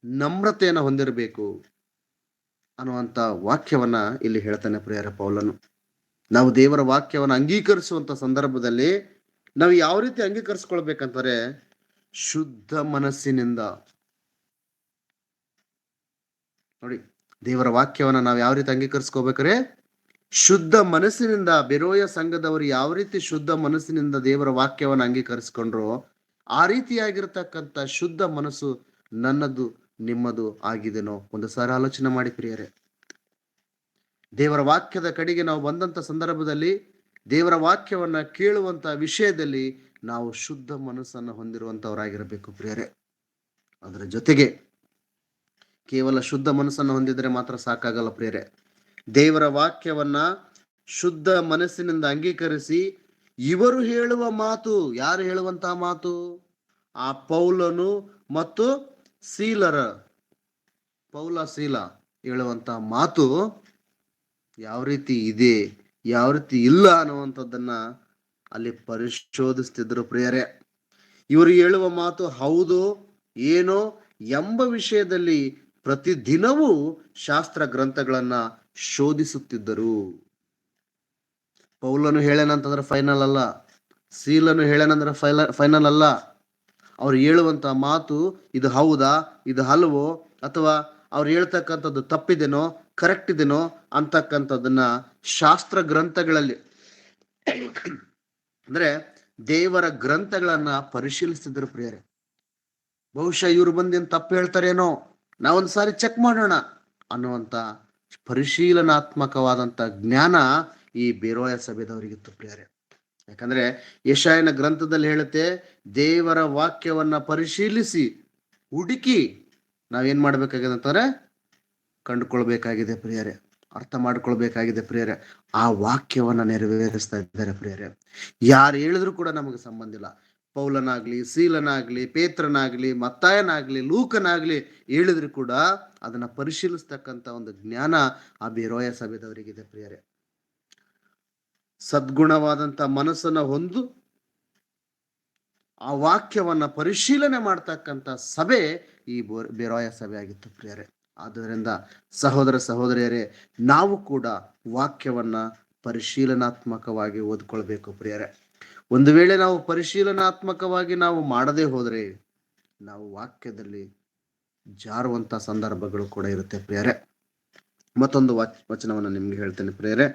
ನಮ್ರತೆಯನ್ನು ಹೊಂದಿರಬೇಕು ಅನ್ನುವಂತ ವಾಕ್ಯವನ್ನ ಇಲ್ಲಿ ಹೇಳ್ತಾನೆ ಪ್ರಿಯರ ಪೌಲನು. ನಾವು ದೇವರ ವಾಕ್ಯವನ್ನ ಅಂಗೀಕರಿಸುವಂತ ಸಂದರ್ಭದಲ್ಲಿ ನಾವು ಯಾವ ರೀತಿ ಅಂಗೀಕರಿಸ್ಕೊಳ್ಬೇಕಂತಾರೆ? ಶುದ್ಧ ಮನಸ್ಸಿನಿಂದ. ನೋಡಿ, ದೇವರ ವಾಕ್ಯವನ್ನ ನಾವು ಯಾವ ರೀತಿ ಅಂಗೀಕರಿಸ್ಕೋಬೇಕಾರೆ ಶುದ್ಧ ಮನಸ್ಸಿನಿಂದ. ಬೆರೋಯ ಸಂಘದವರು ಯಾವ ರೀತಿ ಶುದ್ಧ ಮನಸ್ಸಿನಿಂದ ದೇವರ ವಾಕ್ಯವನ್ನು ಅಂಗೀಕರಿಸ್ಕೊಂಡ್ರೋ ಆ ರೀತಿಯಾಗಿರ್ತಕ್ಕಂಥ ಶುದ್ಧ ಮನಸ್ಸು ನನ್ನದು ನಿಮ್ಮದು ಆಗಿದೆನೋ ಒಂದು ಸಾರಿ ಆಲೋಚನೆ ಮಾಡಿ ಪ್ರಿಯರೇ. ದೇವರ ವಾಕ್ಯದ ಕಡೆಗೆ ನಾವು ಬಂದಂತ ಸಂದರ್ಭದಲ್ಲಿ ದೇವರ ವಾಕ್ಯವನ್ನ ಕೇಳುವಂತ ವಿಷಯದಲ್ಲಿ ನಾವು ಶುದ್ಧ ಮನಸ್ಸನ್ನು ಹೊಂದಿರುವಂತವರಾಗಿರಬೇಕು ಪ್ರಿಯರೇ. ಅದರ ಜೊತೆಗೆ ಕೇವಲ ಶುದ್ಧ ಮನಸ್ಸನ್ನು ಹೊಂದಿದ್ರೆ ಮಾತ್ರ ಸಾಕಾಗಲ್ಲ ಪ್ರಿಯರೇ. ದೇವರ ವಾಕ್ಯವನ್ನ ಶುದ್ಧ ಮನಸ್ಸಿನಿಂದ ಅಂಗೀಕರಿಸಿ ಇವರು ಹೇಳುವ ಮಾತು, ಯಾರು ಹೇಳುವಂತಹ ಮಾತು? ಆ ಪೌಲನು ಮತ್ತು ಪೌಲ ಶೀಲ ಹೇಳುವಂತಹ ಮಾತು ಯಾವ ರೀತಿ ಇದೆ, ಯಾವ ರೀತಿ ಇಲ್ಲ ಅನ್ನುವಂಥದ್ದನ್ನ ಅಲ್ಲಿ ಪರಿಶೋಧಿಸ್ತಿದ್ರು ಪ್ರಿಯರೇ. ಇವರು ಹೇಳುವ ಮಾತು ಹೌದು ಏನೋ ಎಂಬ ವಿಷಯದಲ್ಲಿ ಪ್ರತಿದಿನವೂ ಶಾಸ್ತ್ರ ಗ್ರಂಥಗಳನ್ನ ಶೋಧಿಸುತ್ತಿದ್ದರು. ಪೌಲನು ಹೇಳೇನಂತಂದ್ರೆ ಫೈನಲ್ ಅಲ್ಲ, ಶೀಲನು ಹೇಳೇನಂದ್ರೆ ಫೈನಲ್ ಅಲ್ಲ. ಅವ್ರು ಹೇಳುವಂತ ಮಾತು ಇದು ಹೌದಾ, ಇದು ಹಲ್ವೋ, ಅಥವಾ ಅವ್ರು ಹೇಳ್ತಕ್ಕಂಥದ್ದು ತಪ್ಪಿದೆನೋ ಕರೆಕ್ಟ್ ಇದೆನೋ ಅಂತಕ್ಕಂಥದ್ದನ್ನ ಶಾಸ್ತ್ರ ಗ್ರಂಥಗಳಲ್ಲಿ ಅಂದ್ರೆ ದೇವರ ಗ್ರಂಥಗಳನ್ನ ಪರಿಶೀಲಿಸ್ತಿದ್ರು ಪ್ರಿಯರೇ. ಬಹುಶಃ ಇವ್ರು ಬಂದೇನು ತಪ್ಪು ಹೇಳ್ತಾರೇನೋ, ನಾವೊಂದು ಸಾರಿ ಚೆಕ್ ಮಾಡೋಣ ಅನ್ನುವಂತ ಪರಿಶೀಲನಾತ್ಮಕವಾದಂತ ಜ್ಞಾನ ಈ ಬೆರೋಯ ಸಭೆದವರಿಗಿತ್ತು ಪ್ರಿಯರೇ. ಯಾಕಂದ್ರೆ ಯೆಶಾಯನ ಗ್ರಂಥದಲ್ಲಿ ಹೇಳುತ್ತೆ, ದೇವರ ವಾಕ್ಯವನ್ನ ಪರಿಶೀಲಿಸಿ ಹುಡುಕಿ ನಾವೇನ್ ಮಾಡ್ಬೇಕಾಗಿದೆ ಅಂತಂದ್ರೆ ಕಂಡುಕೊಳ್ಬೇಕಾಗಿದೆ ಪ್ರಿಯರೇ, ಅರ್ಥ ಮಾಡ್ಕೊಳ್ಬೇಕಾಗಿದೆ ಪ್ರಿಯರೇ. ಆ ವಾಕ್ಯವನ್ನ ನೆರವೇರಿಸ್ತಾ ಇದ್ದಾರೆ ಪ್ರಿಯರೇ. ಯಾರು ಹೇಳಿದ್ರು ಕೂಡ ನಮಗೆ ಸಂಬಂಧ ಇಲ್ಲ. ಪೌಲನಾಗ್ಲಿ, ಶೀಲನಾಗ್ಲಿ, ಪೇತ್ರನಾಗ್ಲಿ, ಮತ್ತಾಯನಾಗ್ಲಿ, ಲೂಕನಾಗ್ಲಿ ಹೇಳಿದ್ರು ಕೂಡ ಅದನ್ನ ಪರಿಶೀಲಿಸ್ತಕ್ಕಂಥ ಒಂದು ಜ್ಞಾನ ಆ ಬೆರೋಯ ಸಭೆದವರಿಗಿದೆ ಪ್ರಿಯರೇ. ಸದ್ಗುಣವಾದಂತ ಮನಸ್ಸನ್ನ ಹೊಂದು ಆ ವಾಕ್ಯವನ್ನ ಪರಿಶೀಲನೆ ಮಾಡ್ತಕ್ಕಂಥ ಸಭೆ ಈ ಬೆರೋಯ ಸಭೆ ಆಗಿತ್ತು ಪ್ರಿಯರೇ. ಆದ್ದರಿಂದ ಸಹೋದರ ಸಹೋದರಿಯರೇ, ನಾವು ಕೂಡ ವಾಕ್ಯವನ್ನ ಪರಿಶೀಲನಾತ್ಮಕವಾಗಿ ಓದ್ಕೊಳ್ಬೇಕು ಪ್ರಿಯರೇ. ಒಂದು ವೇಳೆ ನಾವು ಪರಿಶೀಲನಾತ್ಮಕವಾಗಿ ನಾವು ಮಾಡದೇ ಹೋದ್ರೆ ನಾವು ವಾಕ್ಯದಲ್ಲಿ ಜಾರುವಂತ ಸಂದರ್ಭಗಳು ಕೂಡ ಇರುತ್ತೆ ಪ್ರಿಯರೇ. ಮತ್ತೊಂದು ವಚನವನ್ನು ನಿಮ್ಗೆ ಹೇಳ್ತೇನೆ ಪ್ರಿಯರೇ.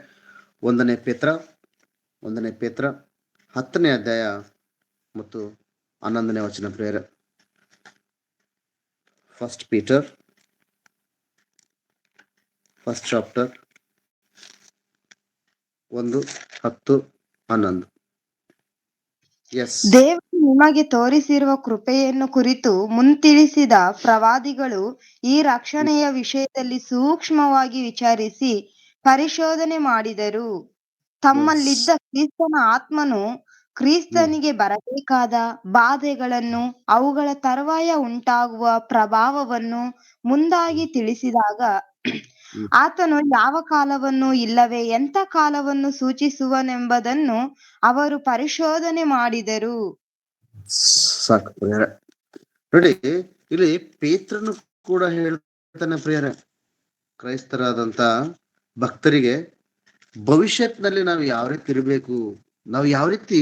ಒಂದನೇ ಪೇತ್ರ 10ನೇ ಅಧ್ಯಾಯ ಮತ್ತು 11ನೇ ವಚನ ಪ್ರಿಯರೇ. First Peter first chapter 1:10-11. ದೇವರು ನಿಮಗೆ ತೋರಿಸಿರುವ ಕೃಪೆಯನ್ನು ಕುರಿತು ಮುಂತಿಳಿಸಿದ ಪ್ರವಾದಿಗಳು ಈ ರಕ್ಷಣೆಯ ವಿಷಯದಲ್ಲಿ ಸೂಕ್ಷ್ಮವಾಗಿ ವಿಚಾರಿಸಿ ಪರಿಶೋಧನೆ ಮಾಡಿದರು. ತಮ್ಮಲ್ಲಿದ್ದ ಕ್ರಿಸ್ತನ ಆತ್ಮನು ಕ್ರಿಸ್ತನಿಗೆ ಬರಬೇಕಾದ ಬಾಧೆಗಳನ್ನು, ಅವುಗಳ ತರುವಾಯ ಉಂಟಾಗುವ ಪ್ರಭಾವವನ್ನು ಮುಂದಾಗಿ ತಿಳಿಸಿದಾಗ ಆತನು ಯಾವ ಕಾಲವನ್ನು ಇಲ್ಲವೇ ಎಂಥ ಕಾಲವನ್ನು ಸೂಚಿಸುವನೆಂಬುದನ್ನು ಅವರು ಪರಿಶೋಧನೆ ಮಾಡಿದರು. ಸಾಕು ಪ್ರಿಯರೇ. ನೋಡಿ, ಇಲ್ಲಿ ಪೇತ್ರನು ಕೂಡ ಹೇಳ್ತಾನೆ ಪ್ರಿಯರೇ, ಕ್ರೈಸ್ತರಾದಂತ ಭಕ್ತರಿಗೆ ಭವಿಷ್ಯತ್ನಲ್ಲಿ ನಾವು ಯಾವ ರೀತಿ ಇರಬೇಕು, ನಾವು ಯಾವ ರೀತಿ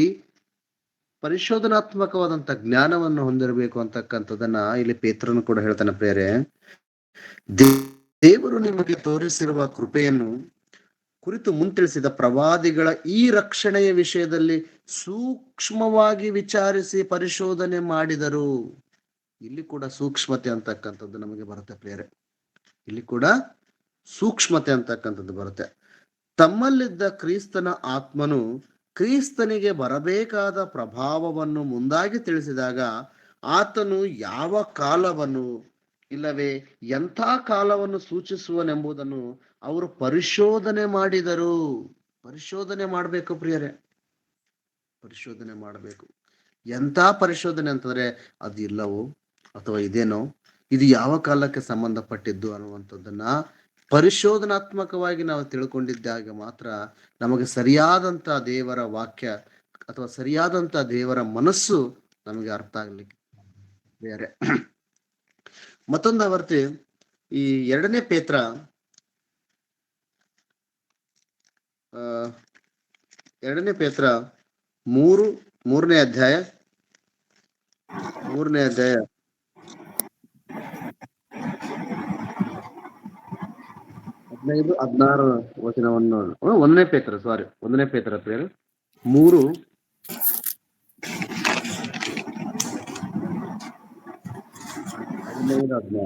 ಪರಿಶೋಧನಾತ್ಮಕವಾದಂತ ಜ್ಞಾನವನ್ನು ಹೊಂದಿರಬೇಕು ಅಂತಕ್ಕಂಥದ್ದನ್ನ ಇಲ್ಲಿ ಪೇತ್ರನು ಕೂಡ ಹೇಳ್ತಾನೆ ಪ್ರಿಯರೇ. ದೇವರು ನಿಮಗೆ ತೋರಿಸಿರುವ ಕೃಪೆಯನ್ನು ಕುರಿತು ಮುಂತಿಳಿಸಿದ ಪ್ರವಾದಿಗಳ ಈ ರಕ್ಷಣೆಯ ವಿಷಯದಲ್ಲಿ ಸೂಕ್ಷ್ಮವಾಗಿ ವಿಚಾರಿಸಿ ಪರಿಶೋಧನೆ ಮಾಡಿದರು. ಇಲ್ಲಿ ಕೂಡ ಸೂಕ್ಷ್ಮತೆ ಅಂತಕ್ಕಂಥದ್ದು ನಮಗೆ ಬರುತ್ತೆ ಪ್ರಿಯರೇ. ಇಲ್ಲಿ ಕೂಡ ಸೂಕ್ಷ್ಮತೆ ಅಂತಕ್ಕಂಥದ್ದು ಬರುತ್ತೆ. ತಮ್ಮಲ್ಲಿದ್ದ ಕ್ರಿಸ್ತನ ಆತ್ಮನು ಕ್ರಿಸ್ತನಿಗೆ ಬರಬೇಕಾದ ಪ್ರಭಾವವನ್ನು ಮುಂದಾಗಿ ತಿಳಿಸಿದಾಗ ಆತನು ಯಾವ ಕಾಲವನ್ನು ಇಲ್ಲವೇ ಎಂಥ ಕಾಲವನ್ನು ಸೂಚಿಸುವನೆಂಬುದನ್ನು ಅವರು ಪರಿಶೋಧನೆ ಮಾಡಿದರು. ಪರಿಶೋಧನೆ ಮಾಡಬೇಕು ಪ್ರಿಯರೇ, ಪರಿಶೋಧನೆ ಮಾಡಬೇಕು. ಎಂಥ ಪರಿಶೋಧನೆ ಅಂತಂದ್ರೆ ಅದು ಇಲ್ಲವೋ ಅಥವಾ ಇದೇನೋ, ಇದು ಯಾವ ಕಾಲಕ್ಕೆ ಸಂಬಂಧಪಟ್ಟಿದ್ದು ಅನ್ನುವಂಥದ್ದನ್ನ ಪರಿಶೋಧನಾತ್ಮಕವಾಗಿ ನಾವು ತಿಳ್ಕೊಂಡಿದ್ದಾಗ ಮಾತ್ರ ನಮಗೆ ಸರಿಯಾದಂತ ದೇವರ ವಾಕ್ಯ ಅಥವಾ ಸರಿಯಾದಂತ ದೇವರ ಮನಸ್ಸು ನಮಗೆ ಅರ್ಥ ಆಗ್ಲಿಕ್ಕೆ ಬೇರೆ. ಮತ್ತೊಂದು ಆವರ್ತಿ ಈ 2ನೇ ಪೇತ್ರ 3ನೇ ಅಧ್ಯಾಯ 3ನೇ ಅಧ್ಯಾಯ 15-16 ವಚನವನ್ನು ಒಂದನೇ ಪೇತ್ರ ಪ್ರಿಯರೇ 3 15-16.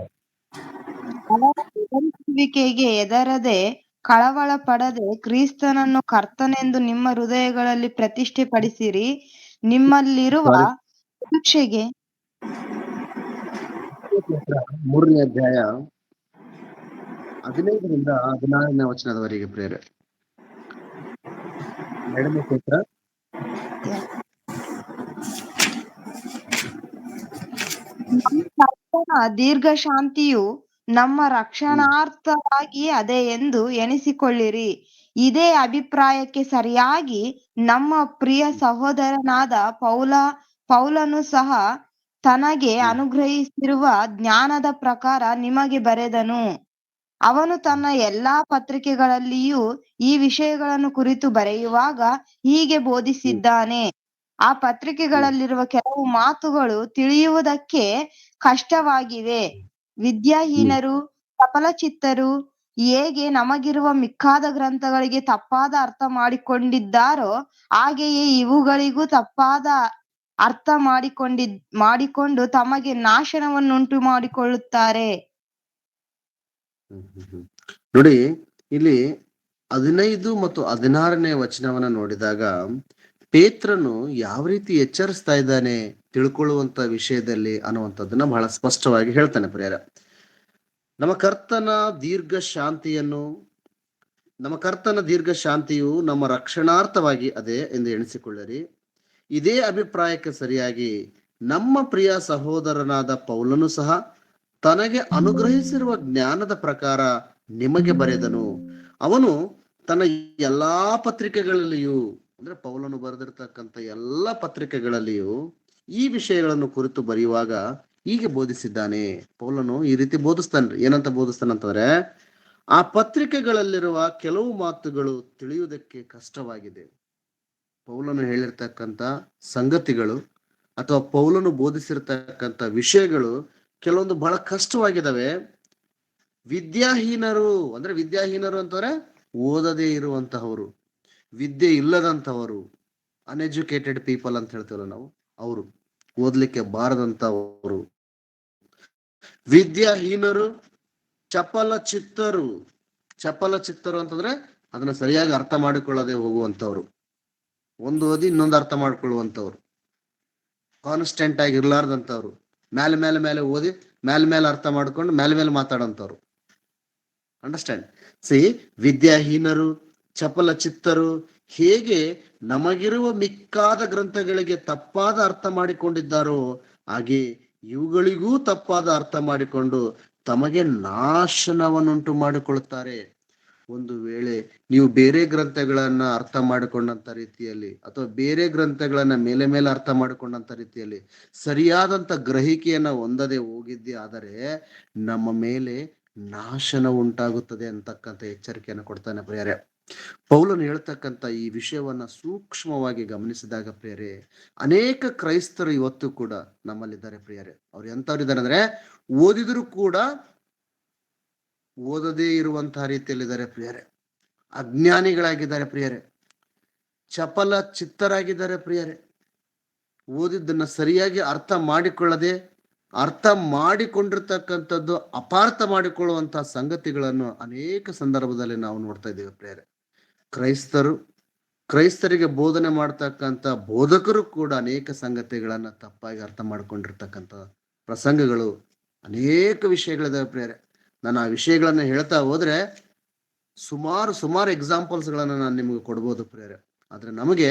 ಅವರ ಬೆದರಿಸುವಿಕೆಗೆ ಹೆದರದೆ ಕಳವಳ ಪಡದೆ ಕ್ರಿಸ್ತನನ್ನು ಕರ್ತನೆಂದು ನಿಮ್ಮ ಹೃದಯಗಳಲ್ಲಿ ಪ್ರತಿಷ್ಠೆ ಪಡಿಸಿರಿ. ನಿಮ್ಮಲ್ಲಿರುವ ಸಾರಿ, ನಿರೀಕ್ಷೆಗೆ 3ನೇ ಅಧ್ಯಾಯ 15-16 ವಚನದವರೆಗೆ ಪ್ರಿಯರೇ. 2ನೇ ಪೇತ್ರ ನಮ್ಮ ಕರ್ತನ ದೀರ್ಘ ಶಾಂತಿಯು ನಮ್ಮ ರಕ್ಷಣಾರ್ಥವಾಗಿ ಅದೇ ಎಂದು ಎಣಿಸಿಕೊಳ್ಳಿರಿ. ಇದೇ ಅಭಿಪ್ರಾಯಕ್ಕೆ ಸರಿಯಾಗಿ ನಮ್ಮ ಪ್ರಿಯ ಸಹೋದರನಾದ ಪೌಲನು ಸಹ ತನಗೆ ಅನುಗ್ರಹಿಸಿರುವ ಜ್ಞಾನದ ಪ್ರಕಾರ ನಿಮಗೆ ಬರೆದನು. ಅವನು ತನ್ನ ಎಲ್ಲಾ ಪತ್ರಿಕೆಗಳಲ್ಲಿಯೂ ಈ ವಿಷಯಗಳನ್ನು ಕುರಿತು ಬರೆಯುವಾಗ ಹೀಗೆ ಬೋಧಿಸಿದ್ದಾನೆ. ಆ ಪತ್ರಿಕೆಗಳಲ್ಲಿರುವ ಕೆಲವು ಮಾತುಗಳು ತಿಳಿಯುವುದಕ್ಕೆ ಕಷ್ಟವಾಗಿವೆ. ವಿದ್ಯಾಹೀನರು, ಚಪಲಚಿತ್ತರು ಹೇಗೆ ನಮಗಿರುವ ಮಿಕ್ಕಾದ ಗ್ರಂಥಗಳಿಗೆ ತಪ್ಪಾದ ಅರ್ಥ ಮಾಡಿಕೊಂಡಿದ್ದಾರೋ ಹಾಗೆಯೇ ಇವುಗಳಿಗೂ ತಪ್ಪಾದ ಅರ್ಥ ಮಾಡಿಕೊಂಡು ತಮಗೆ ನಾಶನವನ್ನುಂಟು ಮಾಡಿಕೊಳ್ಳುತ್ತಾರೆ. ನೋಡಿ, ಇಲ್ಲಿ 15 ಮತ್ತು 16ನೇ ವಚನವನ್ನ ನೋಡಿದಾಗ ಪೇತ್ರನು ಯಾವ ರೀತಿ ಎಚ್ಚರಿಸ್ತಾ ಇದ್ದಾನೆ ತಿಳ್ಕೊಳ್ಳುವಂತ ವಿಷಯದಲ್ಲಿ ಅನ್ನುವಂಥದ್ದನ್ನ ಬಹಳ ಸ್ಪಷ್ಟವಾಗಿ ಹೇಳ್ತಾನೆ ಪ್ರಿಯರ. ನಮ್ಮ ಕರ್ತನ ದೀರ್ಘ ಶಾಂತಿಯು ನಮ್ಮ ರಕ್ಷಣಾರ್ಥವಾಗಿ ಅದೇ ಎಂದು ಎಣಿಸಿಕೊಳ್ಳಿರಿ. ಇದೇ ಅಭಿಪ್ರಾಯಕ್ಕೆ ಸರಿಯಾಗಿ ನಮ್ಮ ಪ್ರಿಯ ಸಹೋದರನಾದ ಪೌಲನು ಸಹ ತನಗೆ ಅನುಗ್ರಹಿಸಿರುವ ಜ್ಞಾನದ ಪ್ರಕಾರ ನಿಮಗೆ ಬರೆದನು. ಅವನು ತನ್ನ ಎಲ್ಲಾ ಪತ್ರಿಕೆಗಳಲ್ಲಿಯೂ, ಅಂದ್ರೆ ಪೌಲನು ಬರೆದಿರ್ತಕ್ಕಂಥ ಎಲ್ಲಾ ಪತ್ರಿಕೆಗಳಲ್ಲಿಯೂ ಈ ವಿಷಯಗಳನ್ನು ಕುರಿತು ಬರೆಯುವಾಗ ಹೀಗೆ ಬೋಧಿಸಿದ್ದಾನೆ. ಪೌಲನು ಈ ರೀತಿ ಬೋಧಿಸ್ತಾನ್ರಿ. ಏನಂತ ಬೋಧಿಸ್ತಾನಂತಂದ್ರೆ, ಆ ಪತ್ರಿಕೆಗಳಲ್ಲಿರುವ ಕೆಲವು ಮಾತುಗಳು ತಿಳಿಯುವುದಕ್ಕೆ ಕಷ್ಟವಾಗಿದೆ. ಪೌಲನು ಹೇಳಿರ್ತಕ್ಕಂಥ ಸಂಗತಿಗಳು ಅಥವಾ ಪೌಲನು ಬೋಧಿಸಿರ್ತಕ್ಕಂಥ ವಿಷಯಗಳು ಕೆಲವೊಂದು ಬಹಳ ಕಷ್ಟವಾಗಿದ್ದಾವೆ. ವಿದ್ಯಾಹೀನರು ಅಂತಂದ್ರೆ ಓದದೇ ಇರುವಂತಹವರು, ವಿದ್ಯೆ ಇಲ್ಲದಂತಹವರು, ಅನ್ಎಜುಕೇಟೆಡ್ ಪೀಪಲ್ ಅಂತ ಹೇಳ್ತೀವಲ್ಲ ನಾವು, ಅವರು ಓದ್ಲಿಕ್ಕೆ ಬಾರದಂತವರು, ವಿದ್ಯಾಹೀನರು, ಚಪಲ ಚಿತ್ತರು ಅಂತಂದ್ರೆ ಅದನ್ನ ಸರಿಯಾಗಿ ಅರ್ಥ ಮಾಡಿಕೊಳ್ಳದೆ ಹೋಗುವಂತವ್ರು, ಒಂದು ಓದಿ ಇನ್ನೊಂದು ಅರ್ಥ ಮಾಡ್ಕೊಳ್ಳುವಂತವ್ರು, ಕಾನ್ಸ್ಟೆಂಟ್ ಆಗಿ ಇರ್ಲಾರ್ದಂತವ್ರು, ಮೇಲೆ ಓದಿ ಮೇಲೆ ಅರ್ಥ ಮಾಡ್ಕೊಂಡು ಮೇಲೆ ಮಾತಾಡೋಂಥವ್ರು. ಅಂಡರ್ಸ್ಟ್ಯಾಂಡ್? ವಿದ್ಯಾಹೀನರು, ಚಪಲ ಚಿತ್ತರು ಹೇಗೆ ನಮಗಿರುವ ಮಿಕ್ಕಾದ ಗ್ರಂಥಗಳಿಗೆ ತಪ್ಪಾದ ಅರ್ಥ ಮಾಡಿಕೊಂಡಿದ್ದಾರೋ ಹಾಗೆ ಇವುಗಳಿಗೂ ತಪ್ಪಾದ ಅರ್ಥ ಮಾಡಿಕೊಂಡು ತಮಗೆ ನಾಶನವನ್ನುಂಟು ಮಾಡಿಕೊಳ್ಳುತ್ತಾರೆ. ಒಂದು ವೇಳೆ ನೀವು ಬೇರೆ ಗ್ರಂಥಗಳನ್ನ ಅರ್ಥ ಮಾಡಿಕೊಂಡಂತ ರೀತಿಯಲ್ಲಿ ಅಥವಾ ಬೇರೆ ಗ್ರಂಥಗಳನ್ನ ಮೇಲೆ ಅರ್ಥ ಮಾಡಿಕೊಂಡಂತ ರೀತಿಯಲ್ಲಿ ಸರಿಯಾದಂತ ಗ್ರಹಿಕೆಯನ್ನ ಹೊಂದದೆ ಹೋಗಿದ್ದೇ ಆದರೆ ನಮ್ಮ ಮೇಲೆ ನಾಶನ ಉಂಟಾಗುತ್ತದೆ ಅಂತಕ್ಕಂಥ ಎಚ್ಚರಿಕೆಯನ್ನು ಕೊಡ್ತಾನೆ ಪ್ರಿಯರೇ. ಪೌಲನು ಹೇಳ್ತಕ್ಕಂಥ ಈ ವಿಷಯವನ್ನ ಸೂಕ್ಷ್ಮವಾಗಿ ಗಮನಿಸಿದಾಗ ಪ್ರಿಯರೇ, ಅನೇಕ ಕ್ರೈಸ್ತರು ಇವತ್ತು ಕೂಡ ನಮ್ಮಲ್ಲಿದ್ದಾರೆ ಪ್ರಿಯರೇ. ಅವ್ರು ಎಂತವ್ರಿದ್ದಾರೆ ಅಂದ್ರೆ ಓದಿದ್ರು ಕೂಡ ಓದದೇ ಇರುವಂತಹ ರೀತಿಯಲ್ಲಿದ್ದಾರೆ ಪ್ರಿಯರೇ, ಅಜ್ಞಾನಿಗಳಾಗಿದ್ದಾರೆ ಪ್ರಿಯರೇ, ಚಪಲ ಚಿತ್ತರಾಗಿದ್ದಾರೆ ಪ್ರಿಯರೇ. ಓದಿದ್ದನ್ನ ಸರಿಯಾಗಿ ಅರ್ಥ ಮಾಡಿಕೊಳ್ಳದೆ ಅರ್ಥ ಮಾಡಿಕೊಂಡಿರ್ತಕ್ಕಂಥದ್ದು ಅಪಾರ್ಥ ಮಾಡಿಕೊಳ್ಳುವಂತಹ ಸಂಗತಿಗಳನ್ನು ಅನೇಕ ಸಂದರ್ಭದಲ್ಲಿ ನಾವು ನೋಡ್ತಾ ಇದ್ದೇವೆ ಪ್ರಿಯರೇ. ಕ್ರೈಸ್ತರಿಗೆ ಬೋಧನೆ ಮಾಡ್ತಕ್ಕಂಥ ಬೋಧಕರು ಕೂಡ ಅನೇಕ ಸಂಗತಿಗಳನ್ನ ತಪ್ಪಾಗಿ ಅರ್ಥ ಮಾಡ್ಕೊಂಡಿರ್ತಕ್ಕಂಥ ಪ್ರಸಂಗಗಳು ಅನೇಕ ವಿಷಯಗಳಿದಾವೆ ಪ್ರಿಯರೇ. ನಾನು ಆ ವಿಷಯಗಳನ್ನ ಹೇಳ್ತಾ ಹೋದ್ರೆ ಸುಮಾರು ಎಕ್ಸಾಂಪಲ್ಸ್ ಗಳನ್ನ ನಾನು ನಿಮಗೆ ಕೊಡ್ಬೋದು ಪ್ರಿಯರೇ. ಆದ್ರೆ ನಮಗೆ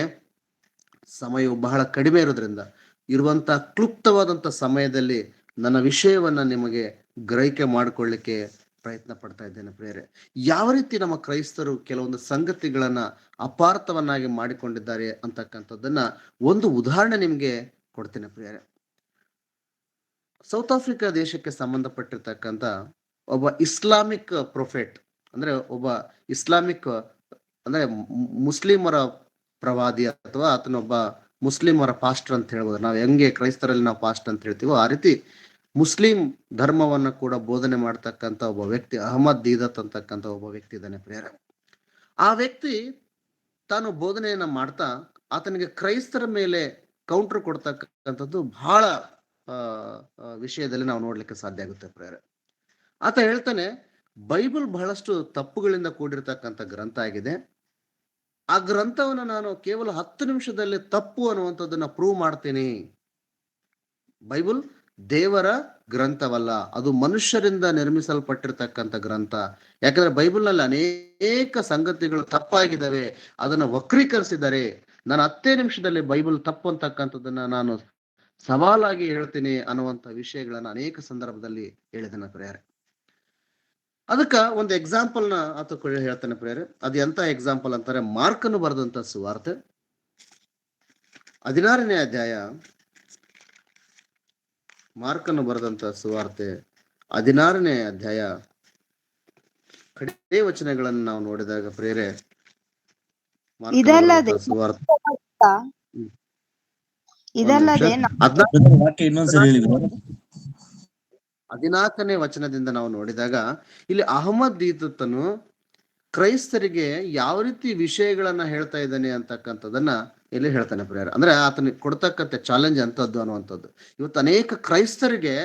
ಸಮಯವು ಬಹಳ ಕಡಿಮೆ ಇರೋದ್ರಿಂದ ಇರುವಂತ ಕ್ಲುಪ್ತವಾದಂತ ಸಮಯದಲ್ಲಿ ನನ್ನ ವಿಷಯವನ್ನ ನಿಮಗೆ ಗ್ರಹಿಕೆ ಮಾಡಿಕೊಳ್ಳಿಕ್ಕೆ ಪ್ರಯತ್ನ ಪಡ್ತಾ ಇದ್ದೇನೆ ಪ್ರಿಯರೇ. ಯಾವ ರೀತಿ ನಮ್ಮ ಕ್ರೈಸ್ತರು ಕೆಲವೊಂದು ಸಂಗತಿಗಳನ್ನ ಅಪಾರ್ಥವನ್ನಾಗಿ ಮಾಡಿಕೊಂಡಿದ್ದಾರೆ ಅಂತಕ್ಕಂಥದ್ದನ್ನ ಒಂದು ಉದಾಹರಣೆ ನಿಮ್ಗೆ ಕೊಡ್ತೇನೆ ಪ್ರಿಯರೇ. ಸೌತ್ ಆಫ್ರಿಕಾ ದೇಶಕ್ಕೆ ಸಂಬಂಧಪಟ್ಟಿರ್ತಕ್ಕಂಥ ಒಬ್ಬ ಇಸ್ಲಾಮಿಕ್ ಪ್ರೊಫೆಟ್, ಅಂದ್ರೆ ಒಬ್ಬ ಇಸ್ಲಾಮಿಕ್ ಅಂದ್ರೆ ಮುಸ್ಲಿಮರ ಪ್ರವಾದಿ ಅಥವಾ ಆತನೊಬ್ಬ ಮುಸ್ಲಿಮರ ಪಾಸ್ಟರ್ ಅಂತ ಹೇಳ್ಬೋದು. ನಾವು ಹೆಂಗೆ ಕ್ರೈಸ್ತರಲ್ಲಿ ನಾವು ಪಾಸ್ಟರ್ ಅಂತ ಹೇಳ್ತೀವೋ ಆ ರೀತಿ ಮುಸ್ಲಿಂ ಧರ್ಮವನ್ನ ಕೂಡ ಬೋಧನೆ ಮಾಡ್ತಕ್ಕಂಥ ಒಬ್ಬ ವ್ಯಕ್ತಿ, ಅಹಮದ್ ದೀದತ್ ಅಂತಕ್ಕಂಥ ಒಬ್ಬ ವ್ಯಕ್ತಿ ಇದ್ದಾನೆ ಪ್ರಿಯರೇ. ಆ ವ್ಯಕ್ತಿ ತಾನು ಬೋಧನೆಯನ್ನ ಮಾಡ್ತಾ ಆತನಿಗೆ ಕ್ರೈಸ್ತರ ಮೇಲೆ ಕೌಂಟರ್ ಕೊಡ್ತಕ್ಕಂಥದ್ದು ಬಹಳ ವಿಷಯದಲ್ಲಿ ನಾವು ನೋಡ್ಲಿಕ್ಕೆ ಸಾಧ್ಯ ಆಗುತ್ತೆ ಪ್ರಿಯರೇ. ಆತ ಹೇಳ್ತಾನೆ, ಬೈಬಲ್ ಬಹಳಷ್ಟು ತಪ್ಪುಗಳಿಂದ ಕೂಡಿರ್ತಕ್ಕಂಥ ಗ್ರಂಥ ಆಗಿದೆ. ಆ ಗ್ರಂಥವನ್ನು ನಾನು ಕೇವಲ 10 ನಿಮಿಷದಲ್ಲಿ ತಪ್ಪು ಅನ್ನುವಂಥದ್ದನ್ನ ಪ್ರೂವ್ ಮಾಡ್ತೀನಿ. ಬೈಬಲ್ ದೇವರ ಗ್ರಂಥವಲ್ಲ, ಅದು ಮನುಷ್ಯರಿಂದ ನಿರ್ಮಿಸಲ್ಪಟ್ಟಿರ್ತಕ್ಕಂಥ ಗ್ರಂಥ. ಯಾಕಂದ್ರೆ ಬೈಬಲ್ನಲ್ಲಿ ಅನೇಕ ಸಂಗತಿಗಳು ತಪ್ಪಾಗಿದ್ದಾವೆ, ಅದನ್ನ ವಕ್ರೀಕರಿಸಿದ್ದಾರೆ. ನಾನು 10 ನಿಮಿಷದಲ್ಲಿ ಬೈಬಲ್ ತಪ್ಪು ಅಂತಕ್ಕಂಥದ್ದನ್ನ ನಾನು ಸವಾಲಾಗಿ ಹೇಳ್ತೀನಿ ಅನ್ನುವಂಥ ವಿಷಯಗಳನ್ನ ಅನೇಕ ಸಂದರ್ಭದಲ್ಲಿ ಹೇಳಿದನ ಪ್ರಿಯರೇ. ಅದಕ್ಕ ಒಂದು ಎಕ್ಸಾಂಪಲ್ ನ ಆತ ಹೇಳ್ತಾನೆ ಪ್ರಿಯರೇ. ಅದು ಎಂತ ಎಕ್ಸಾಂಪಲ್ ಅಂತಾರೆ, ಮಾರ್ಕನು ಬರೆದಂತ ಸುವಾರ್ತೆ 16ನೇ ಅಧ್ಯಾಯ, ಮಾರ್ಕನು ಬರೆದಂತ ಸುವಾರ್ತೆ 16ನೇ ಅಧ್ಯಾಯ ಕಡೆ ವಚನಗಳನ್ನು ನಾವು ನೋಡಿದಾಗ ಪ್ರಿಯರೇ, ಇದಲ್ಲದೆ ಸುವಾರ್ತೆ ಇದಲ್ಲದೆ 14ನೇ ವಚನದಿಂದ ನಾವು ನೋಡಿದಾಗ ಇಲ್ಲಿ ಅಹಮದ್ ದೀದತ್ತನು ಕ್ರೈಸ್ತರಿಗೆ ಯಾವ ರೀತಿ ವಿಷಯಗಳನ್ನ ಹೇಳ್ತಾ ಇದ್ದಾನೆ ಅಂತಕ್ಕಂಥದನ್ನ ಇಲ್ಲಿ ಹೇಳ್ತಾನೆ ಪ್ರಿಯರೇ. ಅಂದ್ರೆ ಆತನ ಕೊಡ್ತಕ್ಕಂಥ ಚಾಲೆಂಜ್ ಅಂತದ್ದು ಅನ್ನುವಂಥದ್ದು. ಇವತ್ತು ಅನೇಕ ಕ್ರೈಸ್ತರಿಗೆ